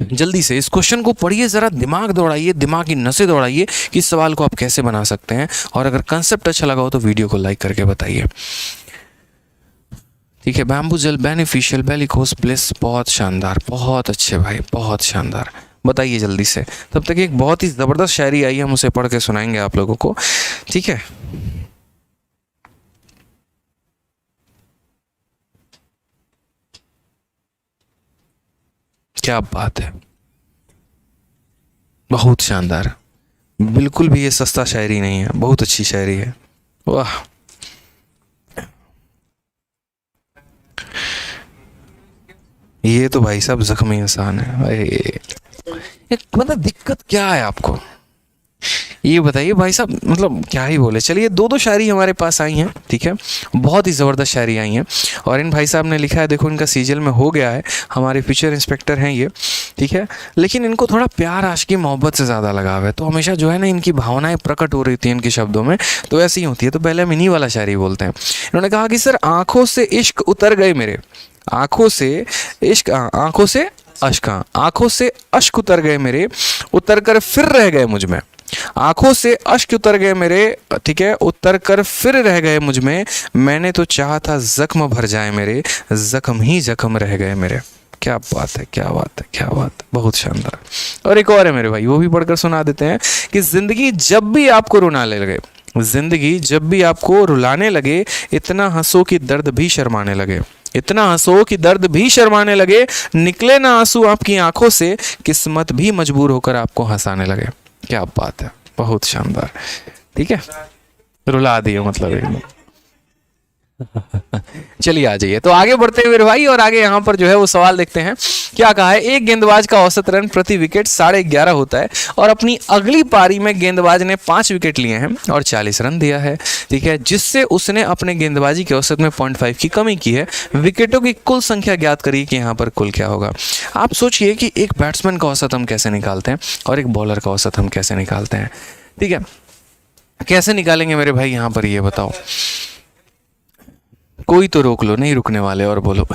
जल्दी से इस क्वेश्चन को पढ़िए, ज़रा दिमाग दौड़ाइए, दिमाग की नसें दौड़ाइए कि इस सवाल को आप कैसे बना सकते हैं, और अगर कंसेप्ट अच्छा लगा हो तो वीडियो को लाइक करके बताइए। ठीक है, बैम्बूजेल बेनिफिशियल बेलिकोस ब्लिस, बहुत शानदार, बहुत अच्छे भाई, बहुत शानदार। बताइए जल्दी से, तब तक एक बहुत ही ज़बरदस्त शायरी आई है, हम उसे पढ़ के सुनाएंगे आप लोगों को। ठीक है, क्या बात है, बहुत शानदार, बिल्कुल भी ये सस्ता शायरी नहीं है, बहुत अच्छी शायरी है, वाह। ये तो भाई साहब जख्मी इंसान है। मतलब दिक्कत क्या है आपको, ये बताइए भाई साहब, मतलब क्या ही बोले। चलिए दो शायरी हमारे पास आई हैं, ठीक है, बहुत ही ज़बरदस्त शायरी आई हैं, और इन भाई साहब ने लिखा है, देखो इनका सीजल में हो गया है, हमारे फ्यूचर इंस्पेक्टर हैं ये। ठीक है, लेकिन इनको थोड़ा प्यार आशिकी मोहब्बत से ज़्यादा लगाव है, तो हमेशा जो है ना इनकी भावनाएं प्रकट हो रही थी इनके शब्दों में, तो ऐसी ही होती है। तो पहले हम इन्हीं वाला शायरी बोलते हैं। इन्होंने कहा कि सर आँखों से इश्क उतर गए मेरे, आँखों से इश्क, आँखों से अश्क, आँखों से अश्क उतर गए मेरे, उतर कर फिर रह गए मुझ में, आंखों से अश्क उतर गए मेरे, ठीक है, उतर कर फिर रह गए मुझ में, मैंने तो चाहा था जख्म भर जाए मेरे, जख्म ही जख्म रह गए मेरे। क्या बात है, क्या बात है, क्या बात है, बहुत शानदार। और एक और है मेरे भाई, वो भी पढ़कर सुना देते हैं कि जिंदगी जब भी आपको रुलाने लगे, जिंदगी जब भी आपको रुलाने लगे, इतना हंसो कि दर्द भी शर्माने लगे, इतना हंसो कि दर्द भी शर्माने लगे, निकले ना आंसू आपकी आंखों से, किस्मत भी मजबूर होकर आपको हंसाने लगे। क्या बात है, बहुत शानदार। ठीक है, रुला दिए मतलब एकदम। चलिए आ जाइए, तो आगे बढ़ते हैं मेरे भाई, और आगे यहाँ पर जो है वो सवाल देखते हैं क्या कहा है। एक गेंदबाज का औसत रन प्रति विकेट 11.5 होता है और अपनी अगली पारी में गेंदबाज ने 5 विकेट लिए हैं और 40 रन दिया है, ठीक है, जिससे उसने अपने गेंदबाजी के औसत में 0.5 की कमी की है। विकेटों की कुल संख्या ज्ञात करिए कि यहाँ पर कुल क्या होगा। आप सोचिए कि एक बैट्समैन का औसत हम कैसे निकालते हैं और एक बॉलर का औसत हम कैसे निकालते हैं, ठीक है, कैसे निकालेंगे मेरे भाई, यहाँ पर ये बताओ। कोई तो रोक लो, नहीं रुकने वाले, और बोलो।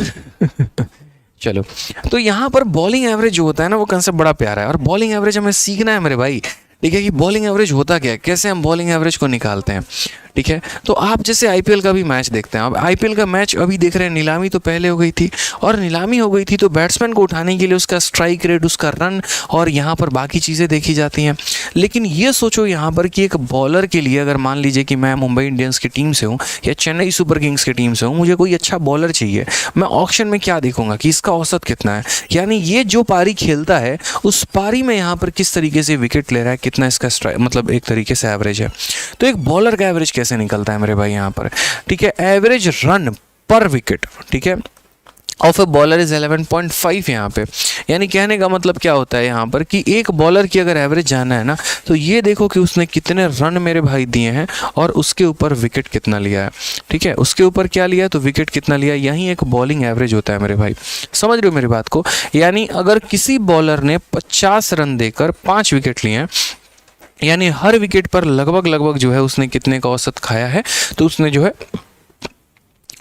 चलो, तो यहाँ पर बॉलिंग एवरेज जो होता है ना, वो कंसेप्ट बड़ा प्यारा है और बॉलिंग एवरेज हमें सीखना है मेरे भाई, ठीक है, कि बॉलिंग एवरेज होता क्या है, कैसे हम बॉलिंग एवरेज को निकालते हैं, ठीक है। तो आप जैसे आईपीएल का भी मैच देखते हैं, अब आईपीएल का मैच अभी देख रहे हैं, नीलामी तो पहले हो गई थी, और नीलामी हो गई थी तो बैट्समैन को उठाने के लिए उसका स्ट्राइक रेट, उसका रन और यहाँ पर बाकी चीज़ें देखी जाती हैं। लेकिन ये सोचो यहाँ पर कि एक बॉलर के लिए, अगर मान लीजिए कि मैं मुंबई इंडियंस की टीम से हूँ या चेन्नई सुपर किंग्स की टीम से हूँ, मुझे कोई अच्छा बॉलर चाहिए, मैं ऑक्शन में क्या देखूंगा कि इसका औसत कितना है, यानी ये जो पारी खेलता है उस पारी में यहाँ पर किस तरीके से विकेट ले रहा है, कितना इसका स्ट्राइक, मतलब एक तरीके से एवरेज है। तो एक बॉलर का एवरेज कैसे निकलता है मेरे भाई यहाँ पर, ठीक है, एवरेज रन पर विकेट, ठीक है, ऑफ ए बॉलर इज 11.5 यहाँ पे, यानी कहने का मतलब क्या होता है यहाँ पर कि एक बॉलर की अगर एवरेज जाना है ना, तो ये देखो कि उसने कितने रन मेरे भाई दिए हैं और उसके ऊपर विकेट कितना लिया है, ठीक है, उसके ऊपर क्या लिया तो विकेट कितना लिया, यही एक बॉलिंग एवरेज होता है मेरे भाई। समझ रहे हो मेरी बात को, यानी अगर किसी बॉलर ने 50 रन देकर 5 विकेट लिए हैं, यानी हर विकेट पर लगभग जो है उसने कितने का औसत खाया है, तो उसने जो है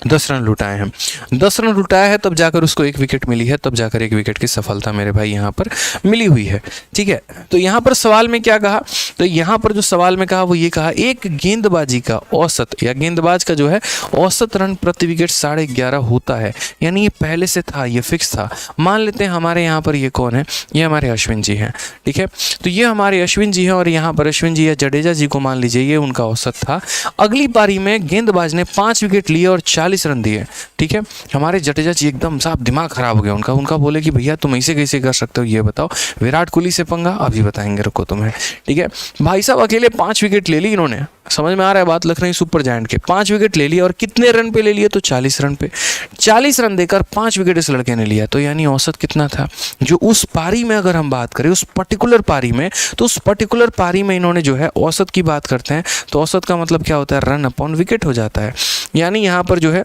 10 रन लुटाए हैं, 10 रन लुटाया है, तब जाकर उसको 1 विकेट मिली है, तब जाकर 1 विकेट की सफलता मेरे भाई यहाँ पर मिली हुई है, ठीक है। तो यहाँ पर सवाल में क्या कहा, तो यहाँ पर जो सवाल में कहा वो ये कहा, एक गेंदबाजी का औसत या गेंदबाज का जो है औसत रन प्रति विकेट 11.5 होता है, यानी ये पहले से था, ये फिक्स था। मान लेते हैं हमारे यहाँ पर ये कौन है, ये हमारे अश्विन जी हैं, ठीक है, तो ये हमारे अश्विन जी हैं और यहाँ पर अश्विन जी या जडेजा जी को मान लीजिए ये उनका औसत था। अगली पारी में गेंदबाज ने 5 विकेट लिए और 40 रन दिए, ठीक है। हमारे जडेजा जी एकदम साफ दिमाग खराब हो गया उनका बोले कि भैया तुम ऐसे कैसे कर सकते हो, ये बताओ, विराट कोहली से पंगा, अभी बताएंगे, रुको तुम्हें, ठीक है। भाई साहब अकेले 5 विकेट ले ली इन्होंने, समझ में आ रहा है बात, लखनऊ सुपर जायंट के 5 विकेट ले लिए और कितने रन पे ले लिए, तो 40 रन पे, 40 रन देकर 5 विकेट इस लड़के ने लिया, तो यानी औसत कितना था, जो उस पारी में अगर हम बात करें उस पर्टिकुलर पारी में, तो उस पर्टिकुलर पारी में इन्होंने जो है औसत की बात करते हैं, तो औसत का मतलब क्या होता है, रन अपॉन विकेट हो जाता है, यानी यहाँ पर जो है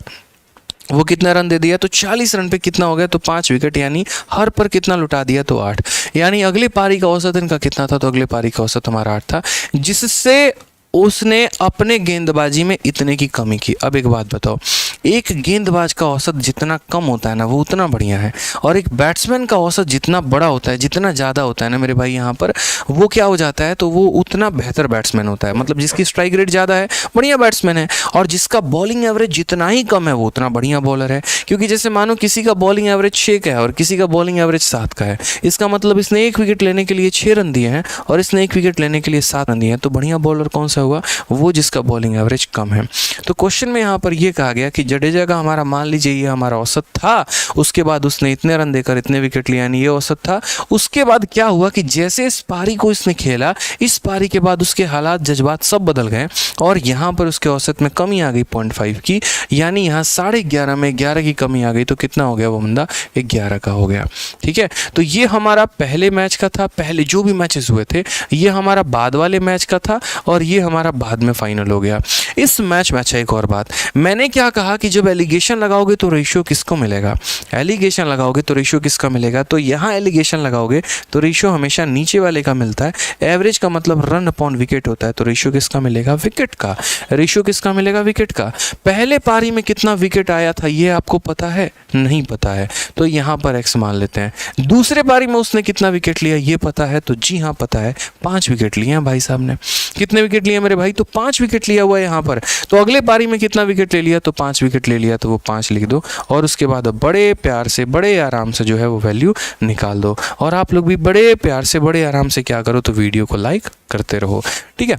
वो कितना रन दे दिया, तो 40 रन पे कितना हो गया, तो 5 विकेट, यानी हर पर कितना लुटा दिया, तो 8, यानी अगले पारी का औसत इनका कितना था, तो अगले पारी का औसत हमारा 8 था, जिससे उसने अपने गेंदबाजी में इतने की कमी की। अब एक बात बताओ, एक गेंदबाज का औसत जितना कम होता है ना वो उतना बढ़िया है, और एक बैट्समैन का औसत जितना बड़ा होता है, जितना ज़्यादा होता है ना मेरे भाई यहाँ पर, वो क्या हो जाता है, तो वो उतना बेहतर बैट्समैन होता है, मतलब जिसकी स्ट्राइक रेट ज़्यादा है बढ़िया बैट्समैन है, और जिसका बॉलिंग एवरेज जितना ही कम है वो उतना बढ़िया बॉलर है। क्योंकि जैसे मानो किसी का बॉलिंग एवरेज 6 का है और किसी का बॉलिंग एवरेज 7 का है, इसका मतलब इसने 1 विकेट लेने के लिए 6 रन दिए हैं और इसने 1 विकेट लेने के लिए 7 रन दिए हैं, तो बढ़िया बॉलर कौन सा हुआ, वो जिसका बॉलिंग एवरेज कम है। तो क्वेश्चन में यहाँ पर ये कहा गया कि जडेजा का हमारा मान लीजिए ये हमारा औसत था, उसके बाद उसने इतने रन देकर इतने विकेट लिए, यानी ये औसत था। उसके बाद क्या हुआ कि जैसे इस पारी को इसने खेला, इस पारी के बाद उसके हालात जज्बात सब बदल गए और यहाँ पर उसके औसत में कमी आ गई 0.5 की, यानी यहाँ 11.5 में 11 की कमी आ गई, तो कितना हो गया वो बंदा, 11 का हो गया, ठीक है। तो ये हमारा पहले मैच का था, पहले जो भी मैचेस हुए थे, ये हमारा बाद वाले मैच का था और ये हमारा बाद में फाइनल हो गया। इस मैच में अच्छा एक और बात, मैंने क्या कहा कि जब एलिगेशन लगाओगे तो रेशियो किसको मिलेगा, एलिगेशन लगाओगे तो रेशियो किसका मिलेगा, तो यहाँ एलिगेशन लगाओगे तो रेशियो हमेशा नीचे वाले का मिलता है। एवरेज का मतलब रन अपॉन विकेट होता है, तो रेशियो किसका मिलेगा, विकेट का। रेशियो किसका मिलेगा, विकेट का। पहले पारी में कितना विकेट आया था ये आपको पता है, नहीं पता है, तो यहाँ पर एक्स मान लेते हैं। दूसरे पारी में उसने कितना विकेट लिया ये पता है, तो जी हाँ पता है, 5 विकेट लिए हैं भाई साहब ने। कितने विकेट लिए मेरे भाई, तो 5 विकेट लिया हुआ है यहाँ पर। तो अगले पारी में कितना विकेट ले लिया, तो 5 विकेट ले लिया, तो वो 5 लिख दो और उसके बाद बड़े प्यार से बड़े आराम से जो है वो वैल्यू निकाल दो। और आप लोग भी बड़े प्यार से बड़े आराम से क्या करो, तो वीडियो को लाइक करते रहो, ठीक है।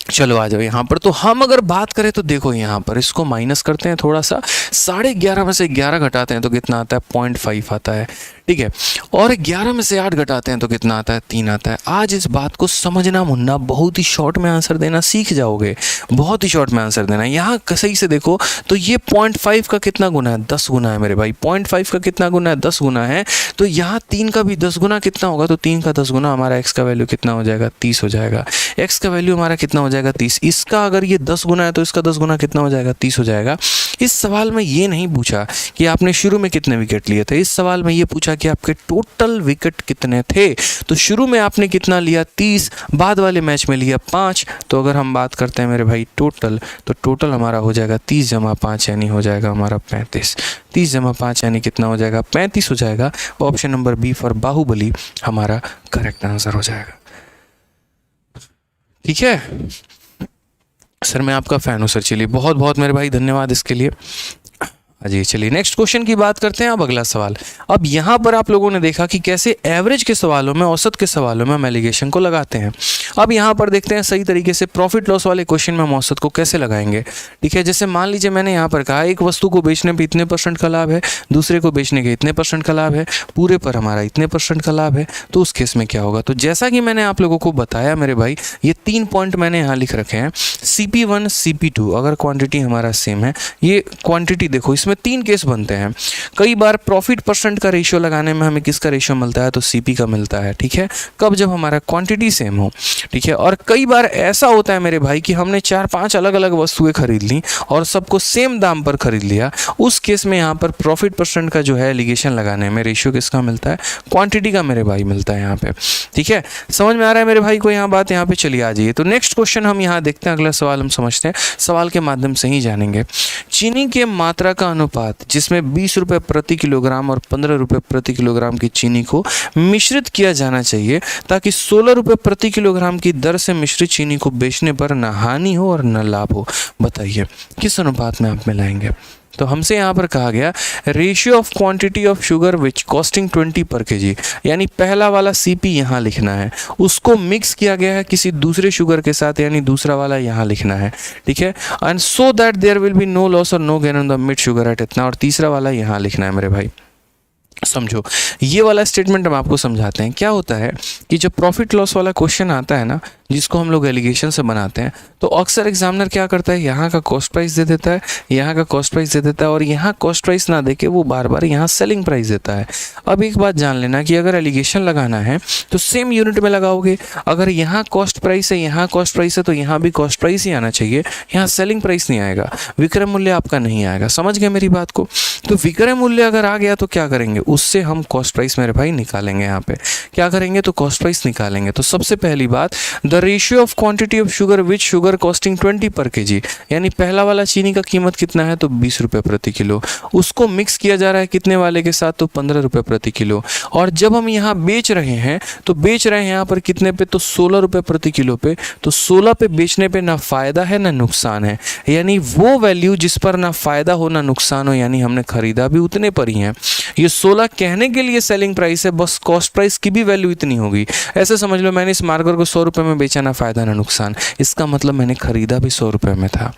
चलो आ जाओ यहाँ पर। तो हम अगर बात करें तो देखो यहाँ पर इसको माइनस करते हैं थोड़ा सा, 11.5 में से 11 घटाते हैं तो कितना आता है 0.5 आता है, ठीक है। और 11 में से 8 घटाते हैं तो कितना आता है 3 आता है। आज इस बात को समझना मुन्ना, बहुत ही शॉर्ट में आंसर देना सीख जाओगे, बहुत ही शॉर्ट में आंसर देना। यहाँ सही से देखो तो ये 0.5 का कितना गुना है, 10 गुना है मेरे भाई। 0.5 का कितना गुना है, 10 गुना है। तो यहाँ 3 का भी 10 गुना कितना होगा, तो 3 का 10 गुना हमारा x का वैल्यू कितना हो जाएगा, 30 हो जाएगा। x का वैल्यू हमारा कितना हो जाएगा 30। इसका अगर ये 10 गुना है तो इसका 10 गुना कितना हो जाएगा, 30 हो जाएगा। इस सवाल में ये नहीं पूछा कि आपने शुरू में कितने विकेट लिए थे, इस सवाल में ये पूछा कि आपके टोटल विकेट कितने थे। तो शुरू में आपने कितना लिया 30, बाद वाले मैच में लिया 5। तो अगर हम बात करते हैं मेरे भाई टोटल, तो टोटल हमारा हो जाएगा 30 जमा 5 यानी हो जाएगा हमारा 35। 30 जमा 5 यानी कितना हो जाएगा, 35 हो जाएगा। Option number B for Baahubali हमारा करेक्ट आंसर हो जाएगा। ठीक है सर, मैं आपका फ़ैन हूँ सर। चलिए बहुत बहुत मेरे भाई धन्यवाद इसके लिए। जी चलिए नेक्स्ट क्वेश्चन की बात करते हैं। अब अगला सवाल, अब यहाँ पर आप लोगों ने देखा कि कैसे एवरेज के सवालों में, औसत के सवालों में हम एलिगेशन को लगाते हैं। अब यहाँ पर देखते हैं सही तरीके से प्रॉफिट लॉस वाले क्वेश्चन में हम औसत को कैसे लगाएंगे। ठीक है, जैसे मान लीजिए मैंने यहाँ पर कहा एक वस्तु को बेचने पर इतने % का लाभ है, दूसरे को बेचने के इतने % का लाभ है, पूरे पर हमारा इतने % का लाभ है। तो उस केस में क्या होगा, तो जैसा कि मैंने आप लोगों को बताया मेरे भाई, ये 3 पॉइंट मैंने यहाँ लिख रखे हैं। CP1 CP2 अगर क्वांटिटी हमारा सेम है, ये क्वांटिटी देखो इसमें 3 केस बनते हैं। कई बार प्रॉफिट % का रेशियो लगाने में हमें किसका रेशियो मिलता है, तो CP का मिलता है। ठीक है, कब, जब हमारा क्वांटिटी सेम हो। ठीक है, और कई बार ऐसा होता है मेरे भाई कि हमने 4-5 अलग अलग वस्तुएं खरीद ली और सबको सेम दाम पर खरीद लिया। उस केस में यहाँ पर प्रॉफिट % का जो है एलिगेशन लगाने में रेशियो किसका मिलता है, क्वांटिटी का मेरे भाई मिलता है यहाँ पे। ठीक है, समझ में आ रहा है मेरे भाई को यहाँ बात। यहाँ पे चलिए आ जाइए। तो नेक्स्ट क्वेश्चन हम यहाँ देखते हैं, अगला सवाल हम समझते हैं, सवाल के माध्यम से ही जानेंगे। चीनी के मात्रा का अनुपात जिसमें 20 रुपये प्रति किलोग्राम और 15 रुपये प्रति किलोग्राम की चीनी को मिश्रित किया जाना चाहिए ताकि 16 रुपये प्रति किलोग्राम की दर से मिश्रित चीनी को बेचने पर न हानि हो और न लाभ हो। बताइए किस अनुपात में आप मिलाएंगे। तो हमसे यहाँ पर कहा गया ratio of quantity of sugar which costing 20 पर kg, यानी पहला वाला CP यहाँ लिखना है, उसको मिक्स किया गया है किसी दूसरे शुगर के साथ, यानी दूसरा वाला यहाँ लिखना है। ठीक है, and so that there will be no loss और no gain on the mid sugar at इतना, और तीसरा वाला यहाँ लिखना है मेरे भाई। समझो ये वाला स्टेटमेंट हम आपको समझाते हैं। क्या होता है कि जब प्रॉफिट लॉस वाला क्वेश्चन आता है ना, जिसको हम लोग एलिगेशन से बनाते हैं, तो अक्सर एग्जामिनर क्या करता है, यहाँ का कॉस्ट प्राइस दे देता है, यहाँ का कॉस्ट प्राइस दे देता है, और यहाँ कॉस्ट प्राइस ना देके वो बार बार यहाँ सेलिंग प्राइस देता है। अब एक बात जान लेना कि अगर एलिगेशन लगाना है तो सेम यूनिट में लगाओगे। अगर यहाँ कॉस्ट प्राइस है, यहाँ कॉस्ट प्राइस है, तो यहाँ भी कॉस्ट प्राइस ही आना चाहिए, यहाँ सेलिंग प्राइस नहीं आएगा, विक्रय मूल्य आपका नहीं आएगा। समझ गए मेरी बात को। तो विक्रय मूल्य अगर आ गया तो क्या करेंगे, उससे हम कॉस्ट प्राइस मेरे भाई निकालेंगे। यहाँ पे क्या करेंगे, तो कॉस्ट प्राइस निकालेंगे। तो सबसे पहली बात, the ratio of quantity of sugar which sugar costing 20 पर kg, यानी पहला वाला चीनी का कीमत कितना है, तो 20 रुपये प्रति किलो, उसको मिक्स किया जा रहा है कितने वाले के साथ, तो 15 रुपये प्रति किलो। और जब हम यहाँ बेच रहे हैं तो बेच रहे हैं यहाँ पर कितने पे, तो 16 रुपये प्रति किलो पे। तो 16 पे बेचने पे ना फायदा है ना नुकसान है, यानी वो वैल्यू जिस पर ना फायदा हो ना नुकसान हो, यानी हमने खरीदा भी उतने पर ही है। ये 16 कहने के लिए सेलिंग प्राइस है, बस कॉस्ट प्राइस की भी वैल्यू इतनी होगी। ऐसे समझ लो मैंने इस मार्कर को 100 रुपये में बेचा, ना फायदा ना नुकसान, इसका मतलब मैंने खरीदा भी 100 रुपये में था।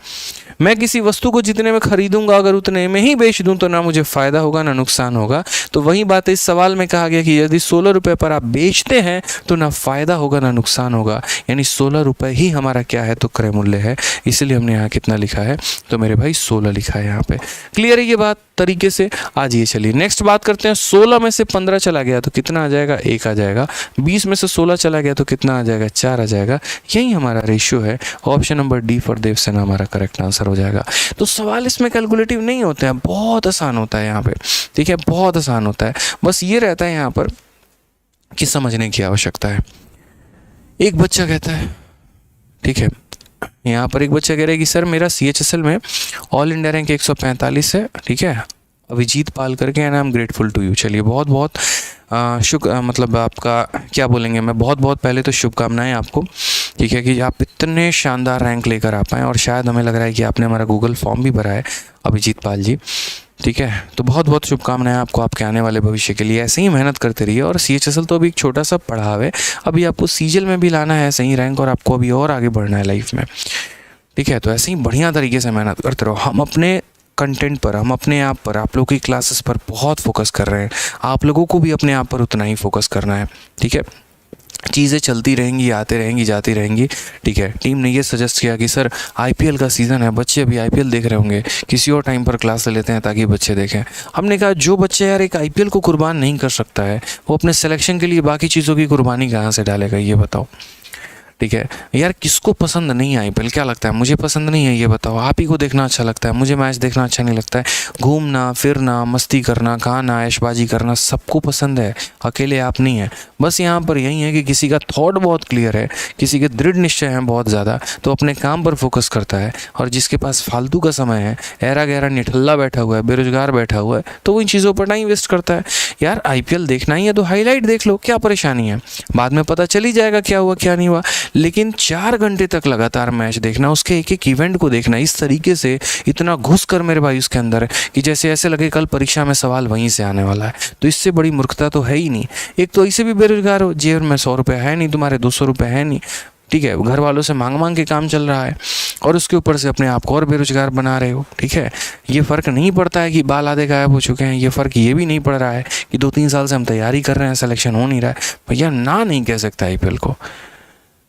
मैं किसी वस्तु को जितने में खरीदूंगा अगर उतने में ही बेच दूं तो ना मुझे फायदा होगा ना नुकसान होगा। तो वही बात है, इस सवाल में कहा गया कि यदि 16 रुपये पर आप बेचते हैं तो ना फायदा होगा ना नुकसान होगा, यानी 16 रुपये ही हमारा क्या है, तो क्रय मूल्य है। इसलिए हमने यहाँ कितना लिखा है, तो मेरे भाई 16 लिखा है यहाँ पे। क्लियर है ये बात तरीके से। आज ये चलिए नेक्स्ट बात करते हैं। 16 में से 15 चला गया तो कितना आ जाएगा, 1 आ जाएगा। 20 में से 16 चला गया तो कितना आ जाएगा, 4 आ जाएगा। यही हमारा रेशियो है। Option number D for Devasena हमारा करेक्ट आंसर हो जाएगा। तो सवाल इसमें कैलकुलेटिव नहीं होते हैं, बहुत आसान होता है यहाँ पे। ठीक है, बहुत आसान होता है। बस ये रहता है यहाँ पर कि समझने की आवश्यकता है। एक बच्चा कहता है, ठीक है, यहाँ पर एक बच्चा कह रहा है कि सर मेरा CHSL में ऑल इंडिया रैंक 145 है। ठीक है, अभिजीत पाल करके, and I am grateful to you. चलिए बहुत बहुत मतलब आपका क्या बोलेंगे, मैं बहुत बहुत पहले तो शुभकामनाएं आपको। ठीक है, कि आप इतने शानदार रैंक लेकर आ पाएँ, और शायद हमें लग रहा है कि आपने हमारा गूगल फॉर्म भी भरा है अभिजीत पाल जी। ठीक है, तो बहुत बहुत शुभकामनाएं आपको आपके आने वाले भविष्य के लिए। ऐसे ही मेहनत करते रहिए। और CHSL तो अभी एक छोटा सा पड़ाव है, अभी आपको CGL में भी लाना है सही रैंक, और आपको अभी और आगे बढ़ना है लाइफ में। ठीक है, तो ऐसे ही बढ़िया तरीके से मेहनत करते रहो। हम अपने कंटेंट पर, हम अपने आप पर, आप लोगों की क्लासेस पर बहुत फोकस कर रहे हैं। आप लोगों को भी अपने आप पर उतना ही फोकस करना है। ठीक है, चीज़ें चलती रहेंगी, आते रहेंगी, जाती रहेंगी। ठीक है, टीम ने ये सजेस्ट किया कि सर IPL का सीज़न है, बच्चे अभी IPL देख रहे होंगे, किसी और टाइम पर क्लास ले लेते हैं ताकि बच्चे देखें। हमने कहा जो बच्चे यार एक IPL को कुर्बान नहीं कर सकता है, वो अपने सिलेक्शन के लिए बाकी चीज़ों की कुर्बानी कहाँ से डालेगा, ये बताओ। ठीक है यार, किसको पसंद नहीं है IPL? क्या लगता है? मुझे पसंद नहीं है, ये बताओ। आप ही को देखना अच्छा लगता है, मुझे मैच देखना अच्छा नहीं लगता है। घूमना फिरना, मस्ती करना, खाना, ऐशबाजी करना सबको पसंद है, अकेले आप नहीं है। बस यहाँ पर यही है कि किसी का थॉट बहुत क्लियर है, किसी के दृढ़ निश्चय हैं बहुत ज़्यादा, तो अपने काम पर फोकस करता है। और जिसके पास फालतू का समय है, ऐरा गहरा निठल्ला बैठा हुआ है, बेरोजगार बैठा हुआ है, तो वो इन चीज़ों पर टाइम वेस्ट करता है। यार IPL देखना ही है तो हाईलाइट देख लो, क्या परेशानी है? बाद में पता चल ही जाएगा क्या हुआ क्या नहीं हुआ। लेकिन 4 घंटे तक लगातार मैच देखना, उसके एक एक इवेंट को देखना इस तरीके से, इतना घुस कर मेरे भाई उसके अंदर, कि जैसे ऐसे लगे कल परीक्षा में सवाल वहीं से आने वाला है। तो इससे बड़ी मूर्खता तो है ही नहीं। एक तो ऐसे भी बेरोजगार हो, जेब में 100 रुपये है नहीं, तुम्हारे 200 रुपये है नहीं। ठीक है, घर वालों से मांग मांग के काम चल रहा है, और उसके ऊपर से अपने आप को और बेरोजगार बना रहे हो। ठीक है, ये फ़र्क नहीं पड़ता है कि बाल आधे गायब हो चुके हैं, ये फ़र्क ये भी नहीं पड़ रहा है कि 2-3 साल से हम तैयारी कर रहे हैं, सिलेक्शन हो नहीं रहा है। भैया ना नहीं कह सकता IPL को,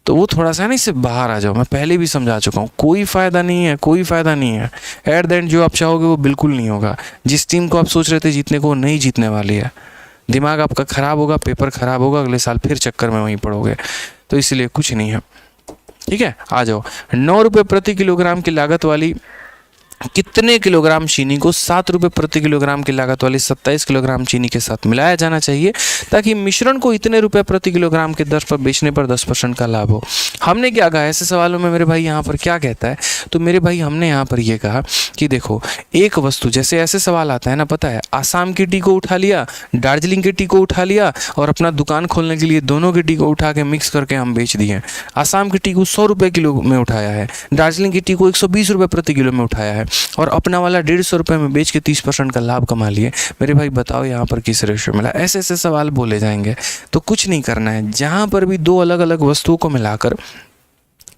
तो वो थोड़ा सा है ना, इससे बाहर आ जाओ। मैं पहले भी समझा चुका हूँ, कोई फ़ायदा नहीं है, कोई फ़ायदा नहीं है। एट द एंड जो आप चाहोगे वो बिल्कुल नहीं होगा। जिस टीम को आप सोच रहे थे जीतने को, वो नहीं जीतने वाली है। दिमाग आपका ख़राब होगा, पेपर ख़राब होगा, अगले साल फिर चक्कर में वहीं पड़ोगे। तो इसलिए कुछ नहीं है। ठीक है, आ जाओ। 9 रुपये प्रति किलोग्राम की लागत वाली कितने किलोग्राम चीनी को 7 रुपये प्रति किलोग्राम की लागत वाली 27 किलोग्राम चीनी के साथ मिलाया जाना चाहिए, ताकि मिश्रण को इतने रुपए प्रति किलोग्राम के दर पर बेचने पर 10% का लाभ हो। हमने क्या कहा ऐसे सवालों में मेरे भाई? यहाँ पर क्या कहता है? तो मेरे भाई हमने यहाँ पर यह कहा कि देखो, एक वस्तु, जैसे ऐसे सवाल आता है ना, पता है, आसाम की टी को उठा लिया, दार्जिलिंग की टी को उठा लिया, और अपना दुकान खोलने के लिए दोनों की टी को उठा के मिक्स करके हम बेच दिए। आसाम की टी को 100 रुपये किलो में उठाया है, दार्जिलिंग की टी को 120 रुपये प्रति किलो में उठाया है, और अपना वाला 150 रुपये में बेच के 30% का लाभ कमा लिए। मेरे भाई बताओ यहाँ पर किस रेशियो मिला? ऐसे ऐसे सवाल बोले जाएंगे। तो कुछ नहीं करना है, जहाँ पर भी 2 अलग अलग वस्तुओं को मिलाकर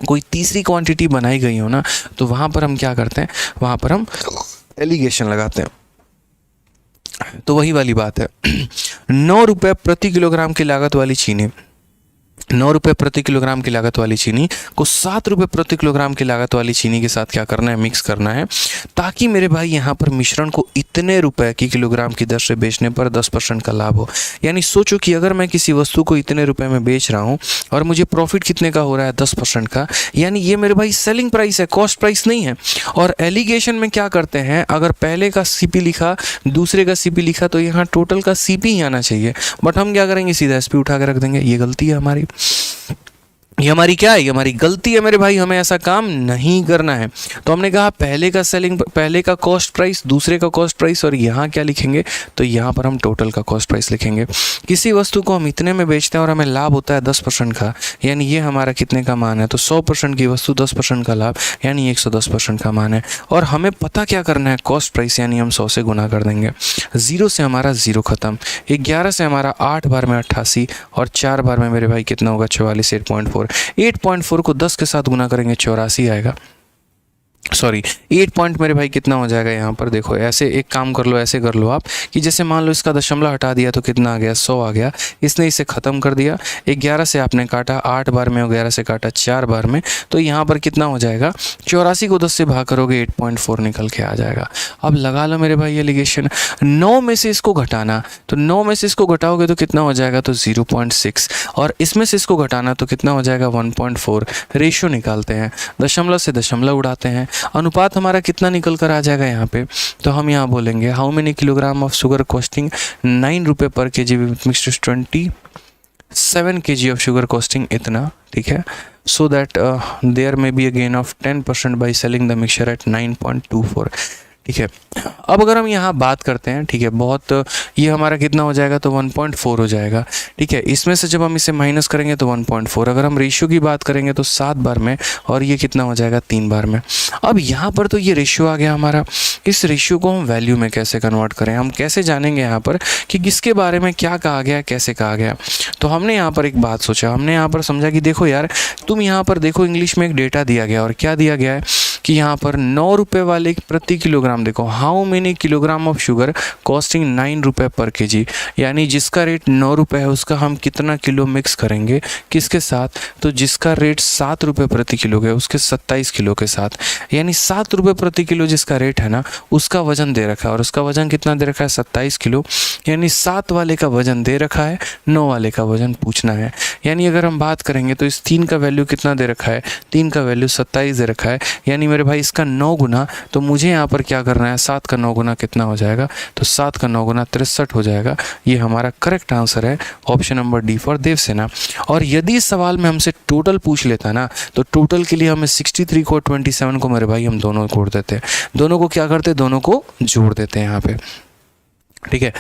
कोई तीसरी क्वांटिटी बनाई गई हो ना, तो वहाँ पर हम क्या करते हैं? वहाँ पर हम एलिगेशन लगाते हैं। तो वही वाली बात है। 9 रुपये प्रति किलोग्राम की लागत वाली चीनी, 9 रुपये प्रति किलोग्राम की लागत वाली चीनी को 7 रुपये प्रति किलोग्राम की लागत वाली चीनी के साथ क्या करना है? मिक्स करना है, ताकि मेरे भाई यहाँ पर मिश्रण को इतने रुपए की किलोग्राम की दर से बेचने पर 10% का लाभ हो। यानी सोचो कि अगर मैं किसी वस्तु को इतने रुपए में बेच रहा हूँ और मुझे प्रॉफिट कितने का हो रहा है? 10% का। यानी ये मेरे भाई सेलिंग प्राइस है, कॉस्ट प्राइस नहीं है। और एलिगेशन में क्या करते हैं, अगर पहले का CP लिखा, दूसरे का CP लिखा, तो यहाँ टोटल का CP ही आना चाहिए। बट हम क्या करेंगे? सीधा SP उठा के रख देंगे। ये गलती है हमारी। ये हमारी क्या है? ये हमारी गलती है मेरे भाई, हमें ऐसा काम नहीं करना है। तो हमने कहा पहले का कॉस्ट प्राइस, दूसरे का कॉस्ट प्राइस, और यहाँ क्या लिखेंगे? तो यहाँ पर हम टोटल का कॉस्ट प्राइस लिखेंगे। किसी वस्तु को हम इतने में बेचते हैं और हमें लाभ होता है 10% का, यानी ये हमारा कितने का मान है? तो 100% की वस्तु 10% का लाभ, यानी 110% का मान है। और हमें पता क्या करना है? कॉस्ट प्राइस, यानी हम 100 से गुना कर देंगे। 0 से हमारा 0 खत्म, 11 से हमारा 8 बार में 88, और 4 बार में मेरे भाई कितना होगा? 44। 8.4 को 10 के साथ गुना करेंगे, 84 आएगा। सॉरी 8 पॉइंट मेरे भाई कितना हो जाएगा? यहाँ पर देखो, ऐसे एक काम कर लो, ऐसे कर लो आप कि जैसे मान लो इसका दशमलव हटा दिया तो कितना आ गया? 100 आ गया। इसने इसे ख़त्म कर दिया। 11 से आपने काटा, 8 बार में, 11 से काटा 4 बार में, तो यहाँ पर कितना हो जाएगा? 84 को 10 से भाग करोगे, 8.4 निकल के आ जाएगा। अब लगा लो मेरे भाई एलिगेशन। 9 में से इसको घटाना, तो 9 में से इसको घटाओगे तो कितना हो जाएगा? तो 0.6, और इसमें से इसको घटाना तो कितना हो जाएगा? 1.4। रेशियो निकालते हैं, दशमलव से दशमलव उड़ाते हैं, अनुपात हमारा कितना निकल कर आ जाएगा यहाँ पे? तो हम यहाँ बोलेंगे how many kilogram of sugar costing 9 रुपये per kg with mixture 27 kg of sugar costing इतना। ठीक है, so that there may be a gain of 10% by selling the mixture at 9.24। ठीक है। अब अगर हम यहाँ बात करते हैं, ठीक है, बहुत ये हमारा कितना हो जाएगा, तो 1.4 हो जाएगा, ठीक है। इसमें से जब हम इसे माइनस करेंगे तो 1.4, अगर हम रेशियो की बात करेंगे तो 7 बार में, और ये कितना हो जाएगा 3 बार में। अब यहाँ पर तो ये रेशियो आ गया हमारा, इस रेशियो को हम वैल्यू में कैसे कन्वर्ट करें, हम कैसे जानेंगे यहाँ पर कि किसके बारे में क्या कहा गया, कैसे कहा गया। तो हमने यहाँ पर एक बात सोचा, हमने यहाँ पर समझा कि देखो यार, तुम यहाँ पर देखो इंग्लिश में एक डेटा दिया गया, और क्या दिया गया है कि यहाँ पर 9 रुपये वाले प्रति किलोग्राम, देखो how many kilogram of sugar costing 9 रुपये पर केजी, यानी जिसका रेट 9 रुपये है उसका हम कितना किलो मिक्स करेंगे किसके साथ, तो जिसका रेट 7 रुपये प्रति किलो है उसके 27 किलो के साथ, यानी 7 रुपये प्रति किलो जिसका रेट है ना, उसका वजन दे रखा है, और उसका वजन कितना दे रखा है 27 किलो, यानी 7 वाले का वजन दे रखा है, 9 वाले का वजन पूछना है। यानी अगर हम बात करेंगे तो इस 3 का वैल्यू कितना दे रखा है, 3 का वैल्यू 27 दे रखा है, यानी मेरे भाई इसका 9 गुना, तो मुझे यहाँ पर क्या करना है, 7 का 9 गुना कितना हो जाएगा, तो 7 का 9 गुना 63 हो जाएगा। ये हमारा करेक्ट आंसर है, option number D for Devasena. और यदि इस सवाल में हमसे टोटल पूछ लेता ना, तो टोटल के लिए हमें 63 को 27 को मेरे भाई हम दोनों जोड़ देते हैं, दोनों को क्या करते हैं, दोनों को जोड़ देते हैं यहाँ पे, ठीक है।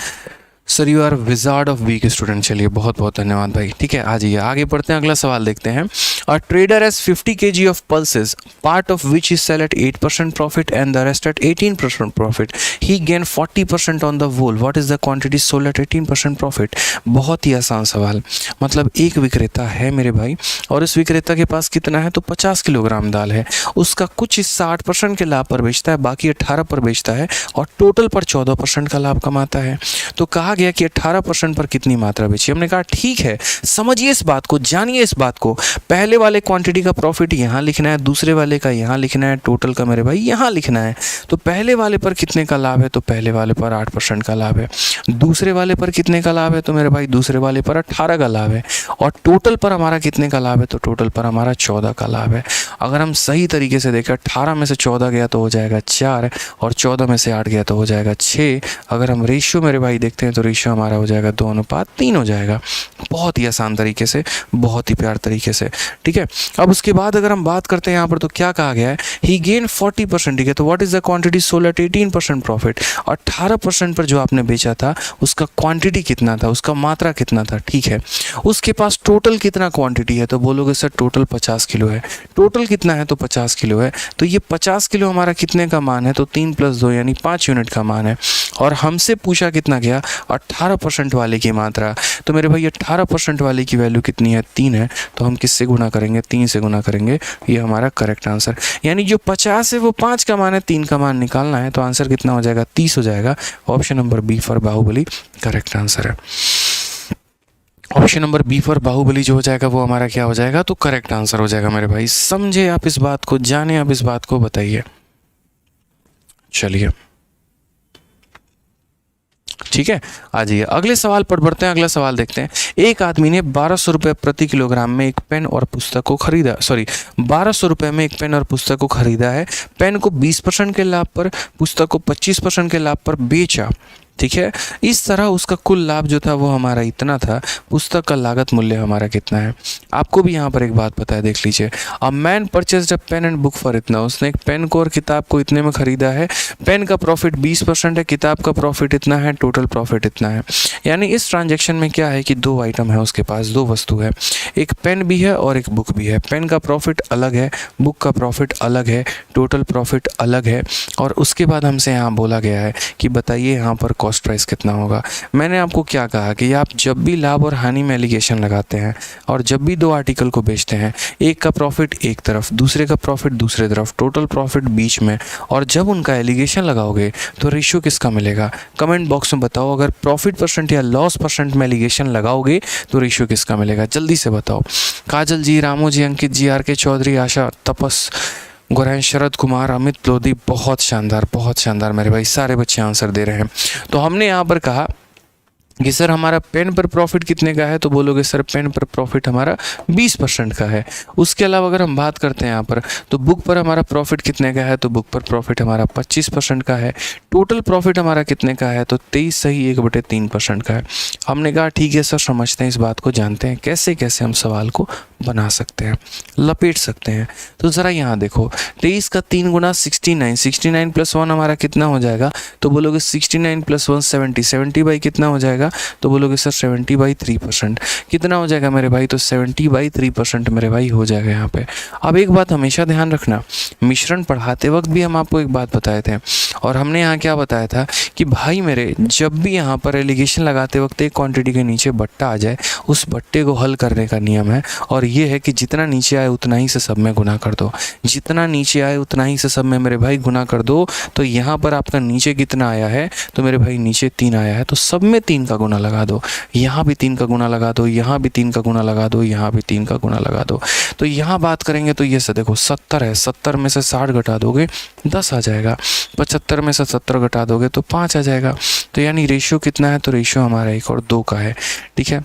Sir you are wizard of weak student, चलिए बहुत बहुत धन्यवाद भाई, ठीक है। आ जाइए आगे पढ़ते हैं, अगला सवाल देखते हैं। A trader has 50 kg of pulses, part of which is sell at 8% profit and the rest at 18% profit, he gain 40% on the whole, what is the quantity sold at 18% profit. बहुत ही आसान सवाल, मतलब एक विक्रेता है मेरे भाई, और इस विक्रेता के पास कितना है, तो 50 किलोग्राम दाल है, उसका कुछ हिस्सा 8% के लाभ पर बेचता है, बाकी 18 पर बेचता है, और टोटल पर 14% का लाभ कमाता है। तो कहा गया कि 18% पर कितनी मात्रा बेची। हमने कहा ठीक है, समझिए इस बात को, जानिए इस बात को, पहले वाले क्वांटिटी का प्रॉफिट यहाँ लिखना है, दूसरे वाले का यहाँ लिखना है, टोटल का मेरे भाई यहाँ लिखना है। तो पहले वाले पर कितने का लाभ है, तो पहले वाले पर 8% का लाभ है, दूसरे वाले पर कितने का लाभ है, तो मेरे भाई दूसरे वाले पर 18 का लाभ है, और टोटल पर हमारा कितने का लाभ है, तो टोटल पर हमारा 14 का लाभ है। अगर हम सही तरीके से देखें, 18 में से 14 गया तो हो जाएगा 4, और 14 में से 8 गया तो हो जाएगा 6। अगर हम रेशियो मेरे भाई देखते हैं तो रेशियो हमारा हो जाएगा 2:3 हो जाएगा। बहुत ही आसान तरीके से, बहुत ही प्यार तरीके से, ठीक है। अब उसके बाद अगर हम बात करते हैं यहाँ पर, तो क्या कहा गया है, ही गेन 40%, ठीक है। तो what is the quantity sold at 18% profit, 18% पर जो आपने बेचा था उसका क्वांटिटी कितना था, उसका मात्रा कितना था, ठीक है। उसके पास टोटल कितना क्वांटिटी है, तो बोलोगे सर टोटल 50 किलो है, टोटल कितना है, तो 50 किलो है। तो ये 50 किलो हमारा कितने का मान है, तो 3 + 2 यानी 5 यूनिट का मान है, और हमसे पूछा कितना गया, 18% वाले की मात्रा। तो मेरे भाई 18% वाले की वैल्यू कितनी है, 3 है, तो हम किससे गुना करेंगे, 3 से गुना करेंगे, ये हमारा करेक्ट आंसर। यानी जो 50 है वो 5 का मान है, 3 का मान निकालना है, तो आंसर कितना हो जाएगा, 30 हो जाएगा। Option number B for Baahubali correct answer है। Option number B for Baahubali जो हो जाएगा वो हमारा क्या हो जाएगा, तो करेक्ट आंसर हो जाएगा मेरे भाई। समझे आप इस बात को, जाने आप इस बात को, बताइए। चलिए ठीक है, आ जाइए अगले सवाल पर बढ़ते हैं। अगला सवाल देखते हैं। एक आदमी ने 1200 रुपये प्रति किलोग्राम में एक पेन और पुस्तक को खरीदा, 1200 रुपये में एक पेन और पुस्तक को खरीदा है। पेन को 20% के लाभ पर, पुस्तक को 25% के लाभ पर बेचा, ठीक है। इस तरह उसका कुल लाभ जो था वो हमारा इतना था, पुस्तक का लागत मूल्य हमारा कितना है। आपको भी यहाँ पर एक बात पता है, देख लीजिए। A man purchased a pen and book for इतना, उसने एक पेन को और किताब को इतने में खरीदा है। पेन का प्रॉफिट 20% है, किताब का प्रॉफिट इतना है, टोटल प्रॉफिट इतना है। यानी इस ट्रांजेक्शन में क्या है कि 2 आइटम है उसके पास, 2 वस्तु है, एक पेन भी है और एक बुक भी है। पेन का प्रॉफिट अलग है, बुक का प्रॉफिट अलग है, टोटल प्रॉफिट अलग है। और उसके बाद हमसे यहाँ बोला गया है कि बताइए यहाँ पर कॉस्ट प्राइस कितना होगा। मैंने आपको क्या कहा कि आप जब भी लाभ और हानि में एलिगेशन लगाते हैं और जब भी 2 आर्टिकल को बेचते हैं, एक का प्रॉफिट एक तरफ, दूसरे का प्रॉफिट दूसरे तरफ, टोटल प्रॉफिट बीच में, और जब उनका एलिगेशन लगाओगे तो रेशियो किसका मिलेगा, कमेंट बॉक्स में बताओ। अगर प्रॉफिट परसेंट या लॉस परसेंट में एलिगेशन लगाओगे तो रेशियो किसका मिलेगा, जल्दी से बताओ। काजल जी, रामू जी, अंकित जी, आर के चौधरी, आशा, तपस, गुरैन, शरद कुमार, अमित लोधी, बहुत शानदार मेरे भाई, सारे बच्चे आंसर दे रहे हैं। तो हमने यहाँ पर कहा कि सर हमारा पेन पर प्रॉफिट कितने का है, तो बोलोगे सर पेन पर प्रॉफिट हमारा 20% का है। उसके अलावा अगर हम बात करते हैं यहाँ पर, तो बुक पर हमारा प्रॉफिट कितने का है, तो बुक पर प्रॉफिट हमारा 25% का है। टोटल प्रॉफिट हमारा कितने का है, तो 23/3% का है। हमने कहा ठीक है सर, समझते हैं इस बात को, जानते हैं कैसे कैसे हम सवाल को बना सकते हैं, लपेट सकते हैं। तो ज़रा यहाँ देखो, 23 का 3 गुना 69, 69 + 1 हमारा कितना हो जाएगा, तो बोलोगे 69 + 1 70, 70 बाई कितना हो जाएगा, तो बोलोगे सर 70/3%। कितना हो जाएगा मेरे भाई, तो 70/3% मेरे भाई हो जाएगा यहाँ पे। अब एक बात हमेशा ध्यान रखना, मिश्रण पढ़ाते वक्त भी हम आपको एक बात बताए थे, और हमने यहाँ क्या बताया था कि भाई मेरे, जब भी यहाँ पर एलिगेशन लगाते वक्त एक क्वांटिटी के नीचे बट्टा आ जाए, उस बट्टे को हल करने का नियम है, और ये है कि जितना नीचे आए उतना ही से सब में गुना कर दो। जितना नीचे आए उतना ही से सब में मेरे भाई गुना कर दो। तो यहाँ पर आपका नीचे कितना आया है, तो मेरे भाई नीचे 3 आया है, तो सब में 3 का गुना लगा दो। यहाँ भी 3 का गुना लगा दो, यहाँ भी 3 का गुना लगा दो, यहाँ भी 3 का गुना लगा दो। तो यहाँ बात करेंगे तो ये से देखो 70 है, 70 में से 60 घटा दोगे 10 आ जाएगा। 75 में से 70 घटा दोगे तो 5 आ जाएगा। तो यानी रेशियो कितना है, तो रेशियो हमारा 1 और 2 का है। ठीक है,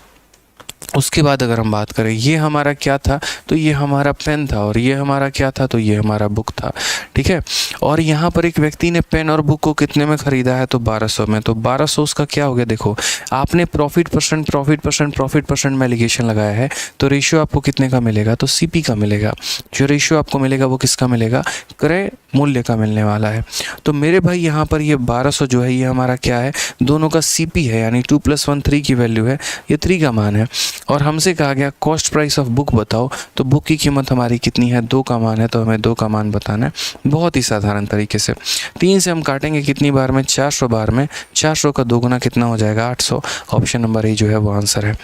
उसके बाद अगर हम बात करें, ये हमारा क्या था, तो ये हमारा पेन था, और ये हमारा क्या था, तो ये हमारा बुक था। ठीक है, और यहाँ पर एक व्यक्ति ने पेन और बुक को कितने में ख़रीदा है, तो 1200 में। तो 1200 उसका क्या हो गया, देखो आपने प्रॉफिट परसेंट में एलिगेशन लगाया है, तो रेशियो आपको कितने का मिलेगा, तो सीपी का मिलेगा। जो रेशियो आपको मिलेगा वो किसका मिलेगा, क्रय मूल्य का मिलने वाला है। तो मेरे भाई यहाँ पर ये 1200 जो है, ये हमारा क्या है, दोनों का सीपी है, यानी 2 + 1 3 की वैल्यू है, ये 3 का मान है। और हमसे कहा गया कॉस्ट प्राइस ऑफ बुक बताओ, तो बुक की कीमत हमारी कितनी है, 2 का मान है, तो हमें 2 का मान बताना है। बहुत ही साधारण तरीके से 3 से हम काटेंगे कितनी बार में, 400 बार में। 400 का 2 गुना कितना हो जाएगा, 800। ऑप्शन नंबर ए जो है वो आंसर है।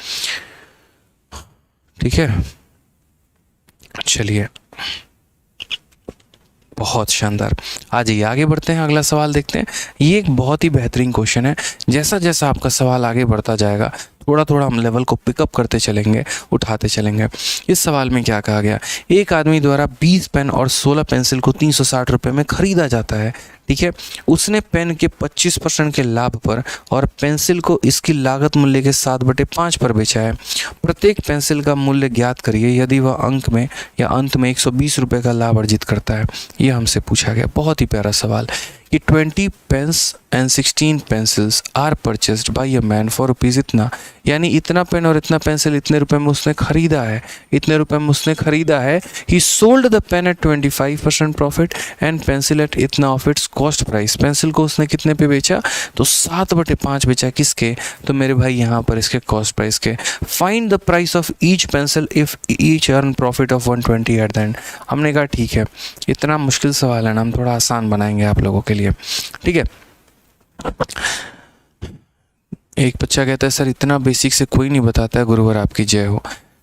ठीक है, चलिए बहुत शानदार। आ जाइए आगे बढ़ते हैं, अगला सवाल देखते हैं। ये एक बहुत ही बेहतरीन क्वेश्चन है। जैसा जैसा आपका सवाल आगे बढ़ता जाएगा, थोड़ा थोड़ा हम लेवल को पिकअप करते चलेंगे, उठाते चलेंगे। इस सवाल में क्या कहा गया, एक आदमी द्वारा 20 पेन और 16 पेंसिल को 360 रुपये में ख़रीदा जाता है। ठीक है, उसने पेन के 25% के लाभ पर और पेंसिल को इसकी लागत मूल्य के 7/5 पर बेचा है। प्रत्येक पेंसिल का मूल्य ज्ञात करिए यदि वह अंक में या अंत में 120 रुपये का लाभ अर्जित करता है। यह हमसे पूछा गया। बहुत ही प्यारा सवाल कि 20 pens and 16 pencils are purchased by a man for rupees इतना, यानी इतना पेन और इतना पेंसिल इतने रुपए में उसने खरीदा है, इतने रुपए में उसने खरीदा है। He sold the pen at 25% profit and pencil at इतना of its cost price. Pencil को उसने कितने पे बेचा, तो 7/5 बेचा। किसके, तो मेरे भाई यहाँ पर इसके कॉस्ट प्राइस के। Find the price of each pencil if each earn profit of 120 eight the and. हमने कहा ठीक है, इतना मुश्किल सवाल है ना, हम थोड़ा आसान बनाएंगे आप लोगों के लिए। ठीक है, एक बच्चा कहता है सर इतना बेसिक से कोई नहीं बताता है, गुरुवर आपकी जय हो।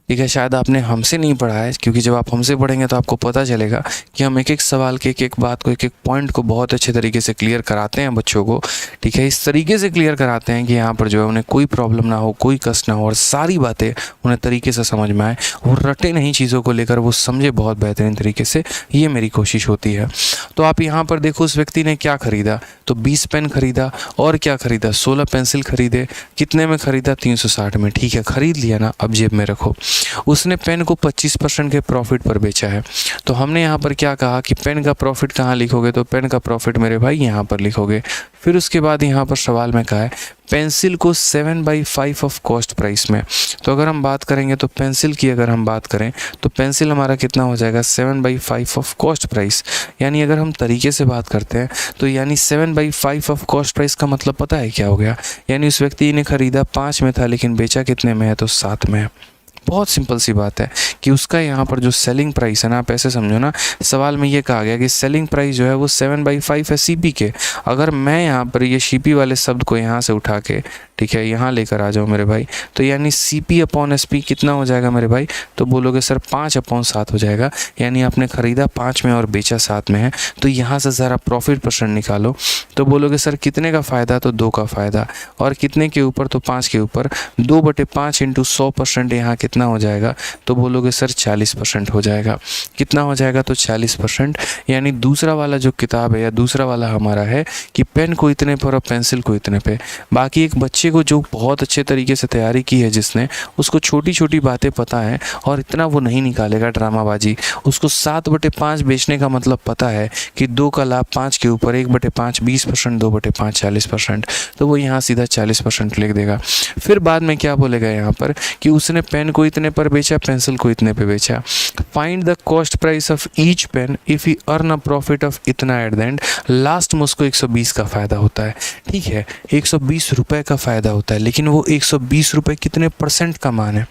ठीक है, शायद आपने हमसे नहीं पढ़ा है, क्योंकि जब आप हमसे पढ़ेंगे तो आपको पता चलेगा कि हम एक एक सवाल के, एक एक बात को, एक एक पॉइंट को बहुत अच्छे तरीके से क्लियर कराते हैं बच्चों को। ठीक है, इस तरीके से क्लियर कराते हैं कि यहाँ पर जो है उन्हें कोई प्रॉब्लम ना हो, कोई कष्ट ना हो, और सारी बातें उन्हें तरीके से समझ में आए। वो रटे नहीं चीज़ों को लेकर, वो समझे बहुत बेहतरीन तरीके से। ये मेरी कोशिश होती है। तो आप यहाँ पर देखो, उस व्यक्ति ने क्या खरीदा, तो 20 पेन खरीदा, और क्या खरीदा, 16 पेंसिल खरीदे। कितने में खरीदा, 360 में। ठीक है, खरीद लिया ना, अब जेब में रखो। उसने पेन को 25% के प्रॉफिट पर बेचा है। तो हमने यहाँ पर क्या कहा कि पेन का प्रॉफिट कहाँ लिखोगे, तो पेन का प्रॉफिट मेरे भाई यहाँ पर लिखोगे। फिर उसके बाद यहाँ पर सवाल में कहा है पेंसिल को 7/5 ऑफ कॉस्ट प्राइस में। तो अगर हम बात करेंगे तो पेंसिल की अगर हम बात करें तो पेंसिल हमारा कितना हो जाएगा, 7/5 ऑफ कॉस्ट प्राइस। यानी अगर हम तरीके से बात करते हैं तो यानी 7/5 ऑफ कॉस्ट प्राइस का मतलब पता है क्या हो गया, यानी उस व्यक्ति ने खरीदा 5 में था लेकिन बेचा कितने में है, तो 7 में है। बहुत सिंपल सी बात है कि उसका यहाँ पर जो सेलिंग प्राइस है ना, आप ऐसे समझो ना, सवाल में ये कहा गया कि सेलिंग प्राइस जो है वो 7/5 है सीपी के। अगर मैं यहाँ पर ये सीपी वाले शब्द को यहाँ से उठा के, ठीक है, यहाँ लेकर आ जाओ मेरे भाई, तो यानी CP/SP कितना हो जाएगा मेरे भाई, तो बोलोगे सर 5/7 हो जाएगा। यानी आपने ख़रीदा 5 में और बेचा 7 में है। तो यहाँ से ज़रा प्रॉफिट परसेंट निकालो, तो बोलोगे सर कितने का फ़ायदा, तो 2 का फ़ायदा। और कितने के ऊपर, तो 5 के ऊपर। 2/5 × 100% यहाँ कितना कितना हो जाएगा, तो बोलोगे सर 40% हो जाएगा। कितना हो जाएगा, तो 40%। यानी दूसरा वाला जो किताब है या दूसरा वाला हमारा है कि पेन को इतने पर और पेंसिल को इतने पे। बाकी एक बच्चे को जो बहुत अच्छे तरीके से तैयारी की है जिसने, उसको छोटी छोटी बातें पता है और इतना वो नहीं निकालेगा ड्रामाबाजी। उसको 7/5 बेचने का मतलब पता है कि 2 का लाभ 5 के ऊपर, 1/5 20%, 2/5 40%, तो वो यहाँ सीधा 40% लिख देगा। फिर बाद में क्या बोलेगा यहाँ पर कि उसने पेन को इतने पर बेचा, पेंसिल को इतने पे बेचा। Find the cost price of each pen if he earn a profit of इतना एट द एंड। लास्ट में उसको 120 का फ़ायदा होता है। ठीक है, 120 रुपये का फ़ायदा होता है, लेकिन वो 120 रुपये कितने % का मान है,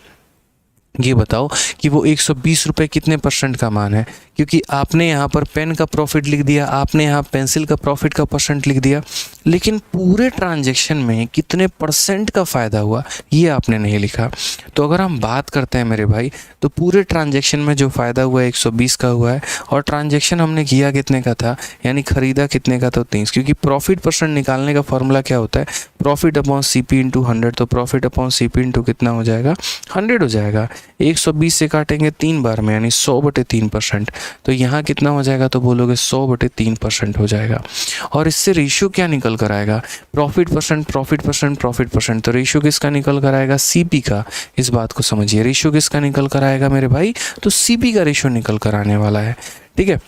ये बताओ कि वो 120 रुपये कितने % का मान है। क्योंकि आपने यहाँ पर पेन का प्रॉफिट लिख दिया, आपने यहाँ पेंसिल का प्रॉफिट का % लिख दिया, लेकिन पूरे ट्रांजैक्शन में कितने % का फ़ायदा हुआ ये आपने नहीं लिखा। तो अगर हम बात करते हैं मेरे भाई, तो पूरे ट्रांजैक्शन में जो फ़ायदा हुआ है 120 का हुआ है, और ट्रांजैक्शन हमने किया कितने का था, यानी ख़रीदा कितने का, तो 30। क्योंकि प्रॉफिट % निकालने का फॉर्मूला क्या होता है, प्रॉफिट अपॉन CP इंटू 100। तो प्रॉफिट अपॉन CP इंटू कितना हो जाएगा, 100 हो जाएगा। 120 से काटेंगे 3 बार में, यानी 100/3%। तो यहाँ कितना हो जाएगा, तो बोलोगे 100/3% हो जाएगा। और इससे रेशियो क्या निकल कर आएगा, प्रॉफिट %, प्रॉफिट %, प्रॉफिट %। तो रेशियो किसका निकल कर आएगा, CP का। इस बात को समझिए, रेशियो किसका निकल कर आएगा मेरे भाई, तो CP का रेशियो निकल कर आने वाला है। ठीक है,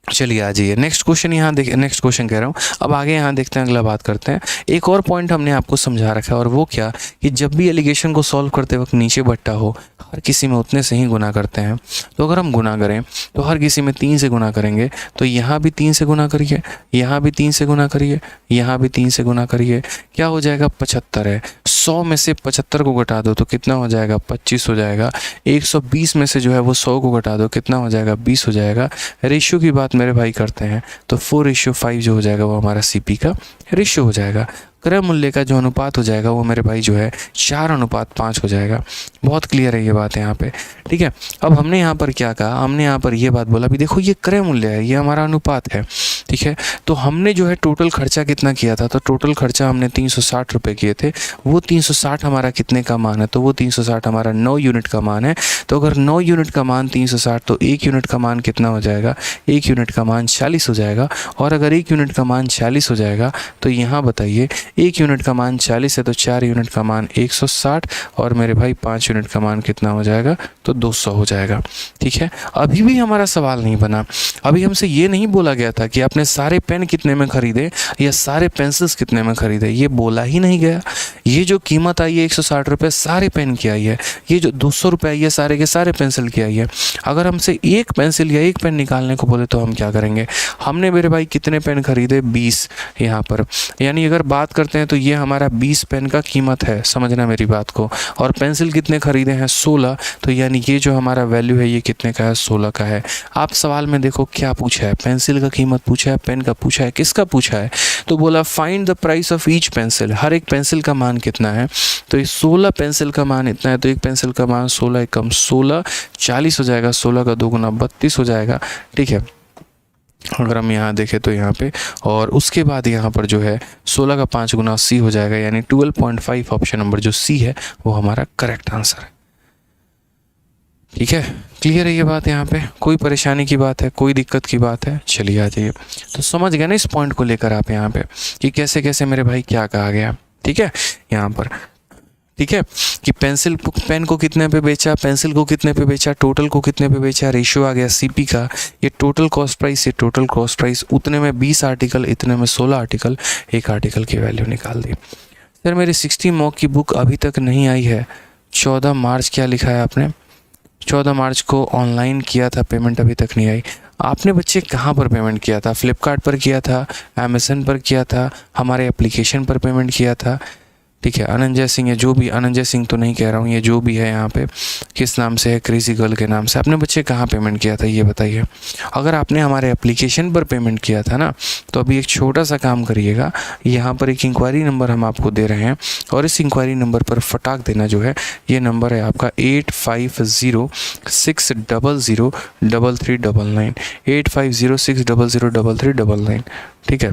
चलिए आ जाइए नेक्स्ट क्वेश्चन। यहाँ देखिए, नेक्स्ट क्वेश्चन कह रहा हूँ, अब आगे यहाँ देखते हैं, अगला बात करते हैं। एक और पॉइंट हमने आपको समझा रखा है, और वो क्या कि जब भी एलिगेशन को सॉल्व करते वक्त नीचे बट्टा हो, हर किसी में उतने से ही गुना करते हैं। तो अगर हम गुना करें तो हर किसी में 3 से गुना करेंगे, तो यहाँ भी 3 से गुना करिए, यहाँ भी 3 से गुना करिए, यहाँ भी 3 से गुना करिए। क्या हो जाएगा, 75 है। 100 में से 75 को घटा दो तो कितना हो जाएगा, 25 हो जाएगा। 120 में से जो है वो 100 को घटा दो, कितना हो जाएगा, 20 हो जाएगा। रेशियो की बात मेरे भाई करते हैं तो 4:5 जो हो जाएगा वो हमारा CP का रेशियो हो जाएगा। क्रय मूल्य का जो अनुपात हो जाएगा वो मेरे भाई जो है 4:5 हो जाएगा। बहुत क्लियर है ये बात यहाँ पे। ठीक है, अब हमने यहाँ पर क्या कहा, हमने यहाँ पर ये बात बोला भी देखो ये क्रय मूल्य है, ये हमारा अनुपात है। ठीक है, तो हमने जो है टोटल खर्चा कितना किया था, तो टोटल खर्चा हमने 360 रुपये किए थे। वो 360 हमारा कितने का मान है, तो वो 360 हमारा 9 यूनिट का मान है। तो अगर 9 यूनिट का मान 360, तो 1 यूनिट का मान कितना हो जाएगा, 1 यूनिट का मान 40 हो जाएगा। और अगर 1 यूनिट का मान 40 हो जाएगा तो यहाँ बताइए 1 यूनिट का मान 40 है तो 4 यूनिट का मान 160, और मेरे भाई 5 यूनिट का मान कितना हो जाएगा, तो 200 हो जाएगा। ठीक है, अभी भी हमारा सवाल नहीं बना। अभी हमसे ये नहीं बोला गया था कि आपने सारे पेन कितने में खरीदे या सारे पेंसिल्स कितने में खरीदे, ये बोला ही नहीं गया। ये जो कीमत आई है 160 रुपये सारे पेन की आई है, ये जो 200 रुपये आई है सारे के सारे पेंसिल की आई है। अगर हमसे एक पेंसिल या एक पेन निकालने को बोले तो हम क्या करेंगे, हमने मेरे भाई कितने पेन खरीदे, 20 यहाँ पर। यानी अगर बात करते हैं तो ये हमारा 20 पेन का कीमत है, समझना मेरी बात को। और पेंसिल कितने खरीदे हैं, 16। तो यानी ये जो हमारा वैल्यू है ये कितने का है, 16 का है। आप सवाल में देखो क्या पूछा है, पेंसिल का कीमत पूछा है, पेन का पूछा है, किसका पूछा है, तो बोला find the price of each pencil. हर एक पेंसिल का मान कितना है, तो ये 16 पेंसिल का मान इतना है, तो एक पेंसिल का मान 16 कम 16 40 हो जाएगा। 16 का 2 गुना 32 हो जाएगा। ठीक है, अगर हम यहाँ देखें तो यहाँ पे, और उसके बाद यहाँ पर जो है 16 का 5 गुना 80 हो जाएगा, यानी 12.5 ऑप्शन नंबर जो C है वो हमारा करेक्ट आंसर है। ठीक है, क्लियर है ये बात, यहाँ पे कोई परेशानी की बात है, कोई दिक्कत की बात है, चलिए आ जाइए। तो समझ गए ना इस पॉइंट को लेकर आप यहाँ पे कि कैसे कैसे मेरे भाई क्या कहा गया। ठीक है, यहाँ पर ठीक है कि पेन को कितने पे बेचा, पेंसिल को कितने पे बेचा, टोटल को कितने पे बेचा, रेशियो आ गया CP का। ये टोटल कॉस्ट प्राइस, ये टोटल कॉस्ट प्राइस, उतने में 20 आर्टिकल, इतने में 16 आर्टिकल, एक आर्टिकल की वैल्यू निकाल दी। सर मेरी 60 मॉक की बुक अभी तक नहीं आई है। 14 मार्च क्या लिखा है आपने, 14 मार्च को ऑनलाइन किया था, पेमेंट अभी तक नहीं आई। आपने बच्चे कहाँ पर पेमेंट किया था, फ्लिपकार्ट पर किया था, अमेज़न पर किया था, हमारे एप्लीकेशन पर पेमेंट किया था। ठीक है, अनंजय सिंह है, जो भी, अनंजय सिंह तो नहीं कह रहा हूँ, ये जो भी है यहाँ पे किस नाम से है, क्रेजी गर्ल के नाम से। आपने बच्चे कहाँ पेमेंट किया था ये बताइए। अगर आपने हमारे एप्लीकेशन पर पेमेंट किया था ना, तो अभी एक छोटा सा काम करिएगा, यहाँ पर एक इंक्वायरी नंबर हम आपको दे रहे हैं, और इस इंक्वायरी नंबर पर फटाक देना जो है, ये नंबर है आपका 8506003399, 8506003399। ठीक है,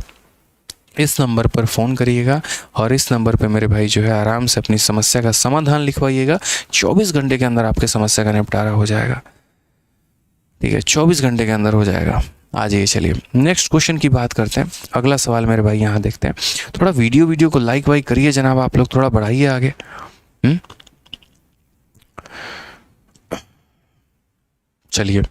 इस नंबर पर फ़ोन करिएगा और इस नंबर पे मेरे भाई जो है आराम से अपनी समस्या का समाधान लिखवाइएगा। 24 घंटे के अंदर आपके समस्या का निपटारा हो जाएगा। ठीक है, 24 घंटे के अंदर हो जाएगा। आ जाइए, चलिए नेक्स्ट क्वेश्चन की बात करते हैं। अगला सवाल मेरे भाई यहाँ देखते हैं। थोड़ा वीडियो को लाइक वाइक करिए जनाब, आप लोग थोड़ा बढ़ाइए आगे। चलिए,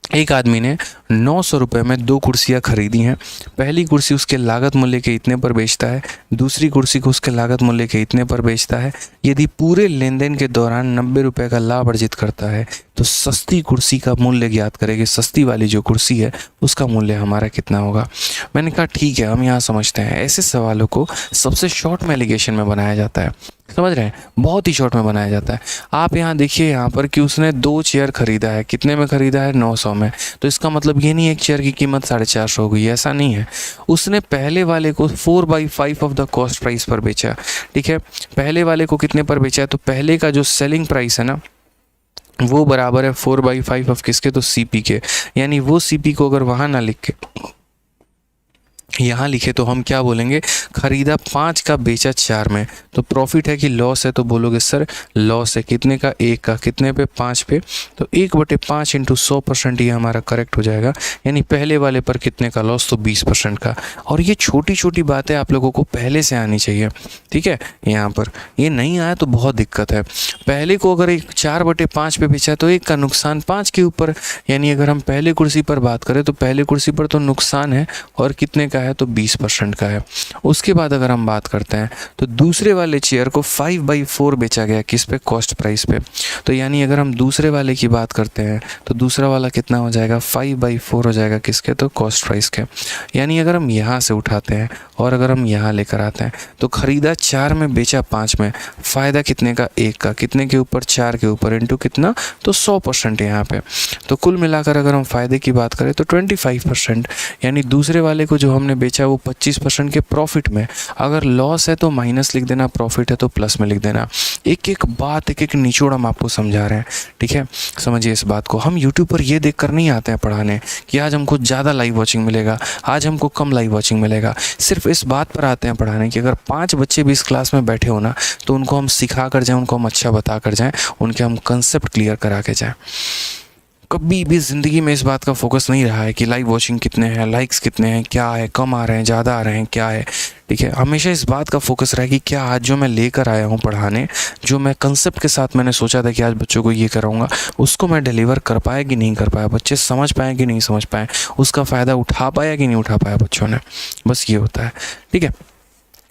एक आदमी ने 900 रुपये में 2 कुर्सियाँ खरीदी हैं। पहली कुर्सी उसके लागत मूल्य के इतने पर बेचता है, दूसरी कुर्सी को उसके लागत मूल्य के इतने पर बेचता है। यदि पूरे लेन देन के दौरान 90 रुपये का लाभ अर्जित करता है तो सस्ती कुर्सी का मूल्य ज्ञात करेगी। सस्ती वाली जो कुर्सी है उसका मूल्य हमारा कितना होगा। मैंने कहा ठीक है, हम यहाँ समझते हैं। ऐसे सवालों को सबसे शॉर्ट में एलिगेशन में बनाया जाता है, समझ रहे हैं, बहुत ही शॉर्ट में बनाया जाता है। आप यहाँ देखिए यहाँ पर कि उसने 2 चेयर खरीदा है। कितने में खरीदा है? 900 में। तो इसका मतलब ये नहीं है एक चेयर की कीमत 450 हो गई, ऐसा नहीं है। उसने पहले वाले को 4/5 ऑफ द कॉस्ट प्राइस पर बेचा। ठीक है, पहले वाले को कितने पर बेचा है? तो पहले का जो सेलिंग प्राइस है ना वो बराबर है 4/5 ऑफ किसके? तो सीपी के। यानी वो सीपी को अगर वहाँ ना लिख के यहाँ लिखे तो हम क्या बोलेंगे? खरीदा 5 का, बेचा 4 में। तो प्रॉफिट है कि लॉस है? तो बोलोगे सर लॉस है। कितने का? 1 का। कितने पे? 5 पे। तो 1/5 इंटू 100% ये हमारा करेक्ट हो जाएगा। यानी पहले वाले पर कितने का लॉस? तो 20% का। और ये छोटी छोटी बातें आप लोगों को पहले से आनी चाहिए। ठीक है, यहाँ पर ये नहीं आया तो बहुत दिक्कत है। पहले को अगर 4/5 पे बेचा तो 1 का नुकसान 5 के ऊपर। यानी अगर हम पहले कुर्सी पर बात करें तो पहले कुर्सी पर तो नुकसान है और कितने का है? तो 20% का है। उसके बाद अगर हम बात करते हैं तो दूसरे वाले चेयर को 5/4 बेचा गया। किस पे? कॉस्ट प्राइस पे। तो यानी अगर हम दूसरे वाले की बात करते हैं तो दूसरा वाला कितना हो जाएगा? 5/4 हो जाएगा। किसके? तो कॉस्ट प्राइस के। यानी अगर हम यहाँ से उठाते हैं और अगर हम यहाँ लेकर आते हैं तो खरीदा 4 में, बेचा 5 में। फ़ायदा कितने का? 1 का। कितने के ऊपर? 4 के ऊपर। इंटू कितना? तो 100% यहाँ पे। तो कुल मिलाकर अगर हम फ़ायदे की बात करें तो 25%। यानी दूसरे वाले को जो हमने बेचा वो 25% के प्रॉफिट में। अगर लॉस है तो माइनस लिख देना, प्रॉफिट है तो प्लस में लिख देना। एक एक बात, एक एक निचोड़ हम आपको समझा रहे हैं। ठीक है, समझिए इस बात को। हम यूट्यूब पर ये देख कर नहीं आते हैं पढ़ाने कि आज हमको ज़्यादा लाइव वॉचिंग मिलेगा, आज हमको कम लाइव वॉचिंग मिलेगा। सिर्फ इस बात पर आते हैं पढ़ाने कि अगर 5 बच्चे भी इस क्लास में बैठे हो ना तो उनको हम सिखा कर जाएँ, उनको हम अच्छा बता कर जाएँ, उनके हम कंसेप्ट क्लियर करा के जाएँ। कभी भी ज़िंदगी में इस बात का फोकस नहीं रहा है कि लाइव वॉचिंग कितने हैं, लाइक्स कितने हैं, क्या है, कम आ रहे हैं, ज़्यादा आ रहे हैं, क्या है। ठीक है, हमेशा इस बात का फोकस रहा है कि क्या आज जो मैं लेकर आया हूँ पढ़ाने, जो मैं कंसेप्ट के साथ मैंने सोचा था कि आज बच्चों को ये कराऊंगा, उसको मैं डिलीवर कर पाया कि नहीं कर पाया, बच्चे समझ पाए कि नहीं समझ पाए, उसका फ़ायदा उठा पाया कि नहीं उठा पाया बच्चों ने। बस ये होता है। ठीक है,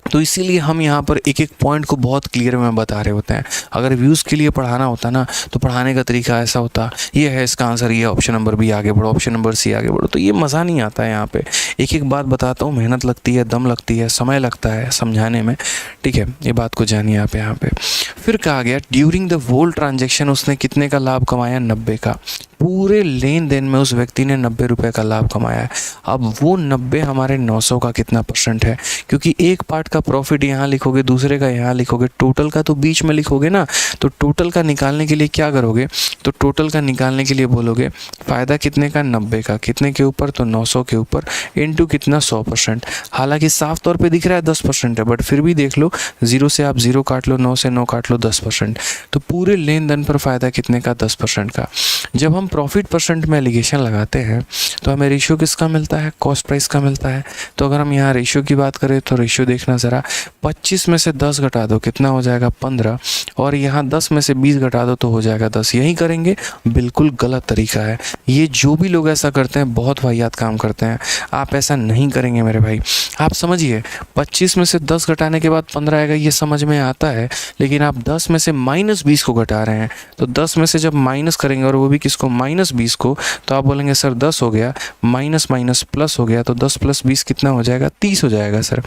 तो इसीलिए हम यहाँ पर एक एक पॉइंट को बहुत क्लियर में बता रहे होते हैं। अगर व्यूज़ के लिए पढ़ाना होता ना तो पढ़ाने का तरीका ऐसा होता, ये है इसका आंसर, ये ऑप्शन नंबर बी आगे बढ़ो, ऑप्शन नंबर सी आगे बढ़ो। तो ये मज़ा नहीं आता है। यहाँ पे एक एक बात बताता हूँ, मेहनत लगती है, दम लगती है, समय लगता है समझाने में। ठीक है, ये बात को जानिए आप यहाँ पे। फिर कहा गया ड्यूरिंग द होल ट्रांजेक्शन उसने कितने का लाभ कमाया? 90 का। पूरे लेन देन में उस व्यक्ति ने 90 रुपये का लाभ कमाया है। अब वो 90 हमारे 900 का कितना % है? क्योंकि एक पार्ट का प्रॉफिट यहाँ लिखोगे, दूसरे का यहाँ लिखोगे, टोटल का तो बीच में लिखोगे ना। तो टोटल का निकालने के लिए क्या करोगे? तो टोटल का निकालने के लिए बोलोगे फ़ायदा कितने का? 90 का। कितने के ऊपर? तो 900 के ऊपर। इंटू कितना? 100%। हालांकि साफ तौर पे दिख रहा है 10% है, बट फिर भी देख लो, 0 से आप 0 काट लो, 9 से 9 काट लो, 10%। तो पूरे लेन देन पर फ़ायदा कितने का? 10% का। जब हम प्रॉफिट % में एलिगेशन लगाते हैं तो हमें रेशियो किसका मिलता है? कॉस्ट प्राइस का मिलता है। तो अगर हम यहाँ रेशियो की बात करें तो रेशियो देखना ज़रा, 25 में से 10 घटा दो, कितना हो जाएगा? 15। और यहाँ 10 में से 20 घटा दो तो हो जाएगा 10। यही करेंगे? बिल्कुल गलत तरीका है ये। जो भी लोग ऐसा करते हैं बहुत वाहियात काम करते हैं। आप ऐसा नहीं करेंगे मेरे भाई। आप समझिए, 25 में से 10 घटाने के बाद 15 आएगा, ये समझ में आता है। लेकिन आप 10 में से -20 को घटा रहे हैं। तो 10 में से जब माइनस करेंगे, और वो भी किसको? -20 को, तो आप बोलेंगे सर 10 हो गया, माइनस माइनस प्लस हो गया, तो 10 + 20 कितना हो जाएगा? 30 हो जाएगा सर।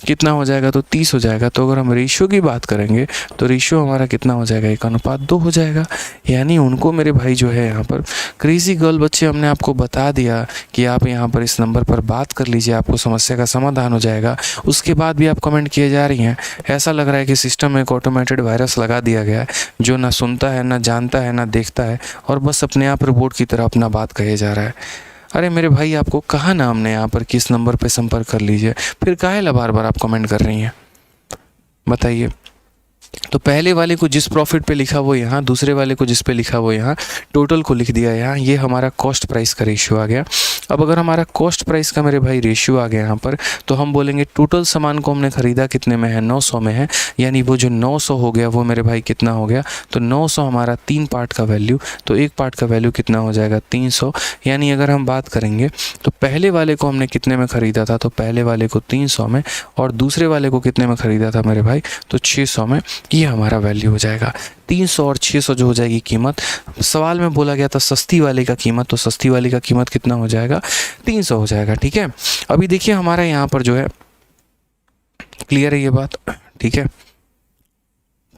कितना हो जाएगा? तो 30 हो जाएगा। तो अगर हम रेशियो की बात करेंगे तो रेशियो हमारा कितना हो जाएगा? 1:2 हो जाएगा। यानी उनको मेरे भाई जो है यहाँ पर क्रेजी गर्ल बच्चे, हमने आपको बता दिया कि आप यहाँ पर इस नंबर पर बात कर लीजिए, आपको समस्या का समाधान हो जाएगा। उसके बाद भी आप कमेंट किए जा रही हैं। ऐसा लग रहा है कि सिस्टम में एक ऑटोमेटेड वायरस लगा दिया गया है जो ना सुनता है, ना जानता है, ना देखता है, और बस अपने आप रोबोट की तरह अपना बात कहे जा रहा है। अरे मेरे भाई आपको कहा ना हमने यहाँ पर किस नंबर पे संपर्क कर लीजिए, फिर काहे ला बार बार आप कमेंट कर रही हैं बताइए। तो पहले वाले को जिस प्रॉफिट पे लिखा वो यहाँ, दूसरे वाले को जिस पे लिखा वो यहाँ, टोटल को लिख दिया यहाँ। ये हमारा कॉस्ट प्राइस का रेशियो आ गया। अब अगर हमारा कॉस्ट प्राइस का मेरे भाई रेशियो आ गया यहाँ पर, तो हम बोलेंगे टोटल सामान को हमने ख़रीदा कितने में है, 900 में है, यानी वो जो 900 हो गया वो मेरे भाई कितना हो गया, तो 900 हमारा 3 पार्ट का वैल्यू, तो एक पार्ट का वैल्यू कितना हो जाएगा 300। यानी अगर हम बात करेंगे तो पहले वाले को हमने कितने में ख़रीदा था, तो पहले वाले को 300 में, और दूसरे वाले को कितने में ख़रीदा था मेरे भाई, तो 600 में। ये हमारा वैल्यू हो जाएगा। 300 और 600 जो हो जाएगी कीमत, सवाल में बोला गया था सस्ती वाले का कीमत, तो सस्ती वाली का कीमत कितना हो जाएगा, 300 हो जाएगा। ठीक है, अभी देखिए हमारा यहाँ पर जो है क्लियर है ये बात, ठीक है।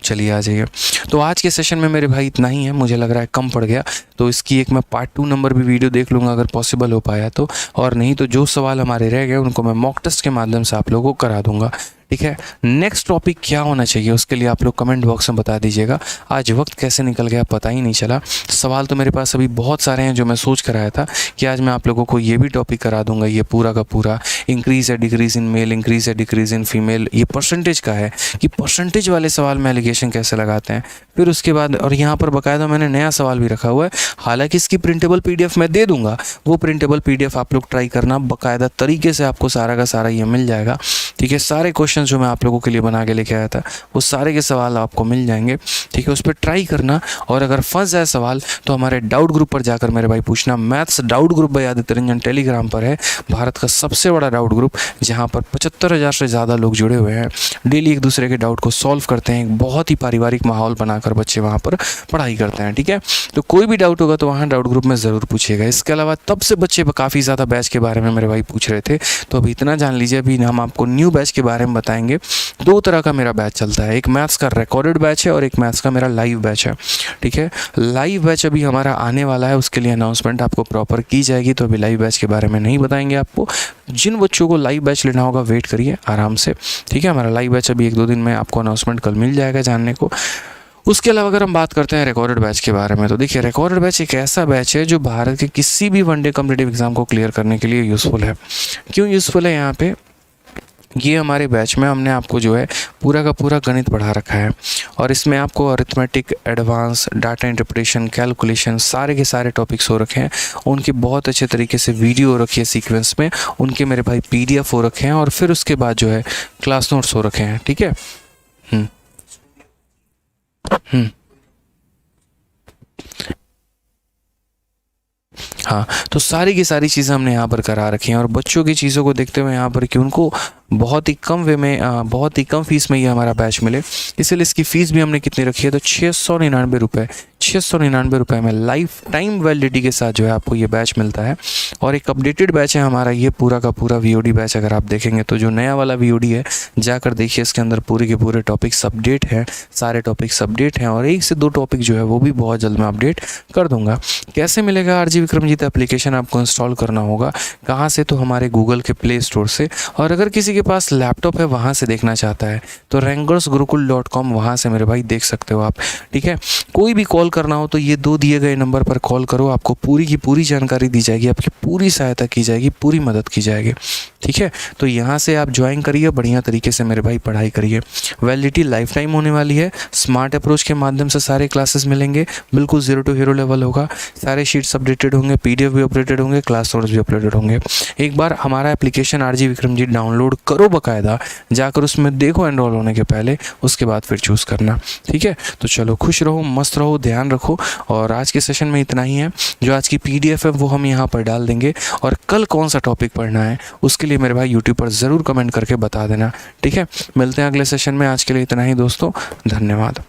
चलिए आ जाइए। तो आज के सेशन में मेरे भाई इतना ही है, मुझे लग रहा है कम पड़ गया, तो इसकी एक मैं पार्ट 2 नंबर भी वीडियो देख लूँगा अगर पॉसिबल हो पाया तो, और नहीं तो जो सवाल हमारे रह गए उनको मैं मॉक टेस्ट के माध्यम से आप लोगों को करा दूंगा। ठीक है, नेक्स्ट टॉपिक क्या होना चाहिए उसके लिए आप लोग कमेंट बॉक्स में बता दीजिएगा। आज वक्त कैसे निकल गया पता ही नहीं चला। सवाल तो मेरे पास अभी बहुत सारे हैं जो मैं सोच कर आया था कि आज मैं आप लोगों को ये भी टॉपिक करा दूंगा, ये पूरा का पूरा इंक्रीज या डिक्रीज इन मेल, इंक्रीज या डिक्रीज इन फीमेल, ये परसेंटेज का है कि परसेंटेज वाले सवाल में एलिगेशन कैसे लगाते हैं। फिर उसके बाद और यहाँ पर बाकायदा मैंने नया सवाल भी रखा हुआ है, हालांकि इसकी प्रिंटेबल PDF मैं दे दूंगा, वो प्रिंटेबल PDF आप लोग ट्राई करना, बाकायदा तरीके से आपको सारा का सारा ये मिल जाएगा। ठीक है, सारे क्वेश्चन जो मैं आप लोगों के लिए बना के लेके आया था वो सारे के सवाल आपको मिल जाएंगे। ठीक है, उस पर ट्राई करना, और अगर फंस जाए सवाल तो हमारे डाउट ग्रुप पर जाकर मेरे भाई पूछना। मैथ्स डाउट ग्रुप भाई आदित्य रंजन टेलीग्राम पर है, भारत का सबसे बड़ा डाउट ग्रुप, जहाँ पर 75,000 से ज़्यादा लोग जुड़े हुए हैं। डेली एक दूसरे के डाउट को सॉल्व करते हैं, एक बहुत ही पारिवारिक माहौल बनाकर बच्चे वहाँ पर पढ़ाई करते हैं। ठीक है, तो कोई भी डाउट होगा तो वहाँ डाउट ग्रुप में ज़रूर पूछिएगा। इसके अलावा तब से बच्चे काफ़ी ज़्यादा बैच के बारे में मेरे भाई पूछ रहे थे, तो अभी इतना जान लीजिए, अभी हम आपको न्यू बैच के बारे में बताएंगे। 2 तरह का मेरा बैच चलता है, एक मैथ्स का रिकॉर्डेड बैच है और एक मैथ्स का मेरा लाइव बैच है। ठीक है, लाइव बैच अभी हमारा आने वाला है, उसके लिए अनाउंसमेंट आपको प्रॉपर की जाएगी, तो अभी लाइव बैच के बारे में नहीं बताएंगे आपको। जिन बच्चों को लाइव बैच लेना होगा वेट करिए आराम से। ठीक है, हमारा लाइव बैच अभी 1-2 दिन में आपको अनाउंसमेंट कल मिल जाएगा जानने को। उसके अलावा अगर हम बात करते हैं रिकॉर्डेड बैच के बारे में, तो देखिए रिकॉर्डेड बैच एक ऐसा बैच है जो भारत के किसी भी वनडे कॉम्पिटिटिव एग्जाम को क्लियर करने के लिए यूज़फुल है। क्यों यूज़फुल है, यहाँ पे ये हमारे बैच में हमने आपको जो है पूरा का पूरा गणित पढ़ा रखा है, और इसमें आपको arithmetic, advance, data interpretation, calculation, सारे के सारे टॉपिक्स हो रखे हैं। उनके बहुत अच्छे तरीके से वीडियो हो रखी है सीक्वेंस में, उनके मेरे भाई PDF हो रखे हैं, और फिर उसके बाद जो है क्लास नोट्स हो रखे हैं। ठीक है, हाँ, तो सारी की सारी चीज़ें हमने यहाँ पर करा रखी हैं, और बच्चों की चीज़ों को देखते हुए यहाँ पर कि उनको बहुत ही कम वे में, बहुत ही कम फीस में ये हमारा बैच मिले, इसलिए इसकी फ़ीस भी हमने कितनी रखी है, तो 699 रुपये, 699 रुपये में लाइफ टाइम वैलिडिटी के साथ जो है आपको ये बैच मिलता है। और एक अपडेटेड बैच है हमारा ये पूरा का पूरा VOD बैच। अगर आप देखेंगे तो जो नया वाला VOD है जाकर देखिए, इसके अंदर पूरे के पूरे टॉपिक्स अपडेट हैं, सारे टॉपिक्स अपडेट हैं, और 1 से 2 टॉपिक जो है वो भी बहुत जल्द मैं अपडेट कर दूंगा। कैसे मिलेगा RG विक्रमजीत एप्लीकेशन आपको इंस्टॉल करना होगा, कहाँ से, तो हमारे गूगल के प्ले स्टोर से, और अगर किसी के पास लैपटॉप है वहाँ से देखना चाहता है तो rangersgurukul.com, वहाँ से मेरे भाई देख सकते हो आप। ठीक है, कोई भी कॉल करना हो तो ये 2 दिए गए नंबर पर कॉल करो, आपको पूरी की पूरी जानकारी दी जाएगी, आपकी पूरी सहायता की जाएगी, पूरी मदद की जाएगी। ठीक है, तो यहाँ से आप ज्वाइन करिए, बढ़िया तरीके से मेरे भाई पढ़ाई करिए। वैलिडिटी लाइफ टाइम होने वाली है, स्मार्ट अप्रोच के माध्यम से सारे क्लासेस मिलेंगे, बिल्कुल 0 to हीरो लेवल होगा, सारे शीट्स अपडेटेड होंगे, PDF भी अपडेटेड होंगे, क्लास नोट्स भी अपडेटेड होंगे। एक बार हमारा एप्लीकेशन RG विक्रमजीत डाउनलोड करो बाकायदा, जाकर उसमें देखो एनरोल होने के पहले, उसके बाद फिर चूज़ करना। ठीक है, तो चलो खुश रहो, मस्त रहो, ध्यान रखो, और आज के सेशन में इतना ही है। जो आज की PDF है वो हम यहाँ पर डाल देंगे, और कल कौन सा टॉपिक पढ़ना है उसके लिए मेरे भाई YouTube पर ज़रूर कमेंट करके बता देना। ठीक है, मिलते हैं अगले सेशन में, आज के लिए इतना ही दोस्तों, धन्यवाद।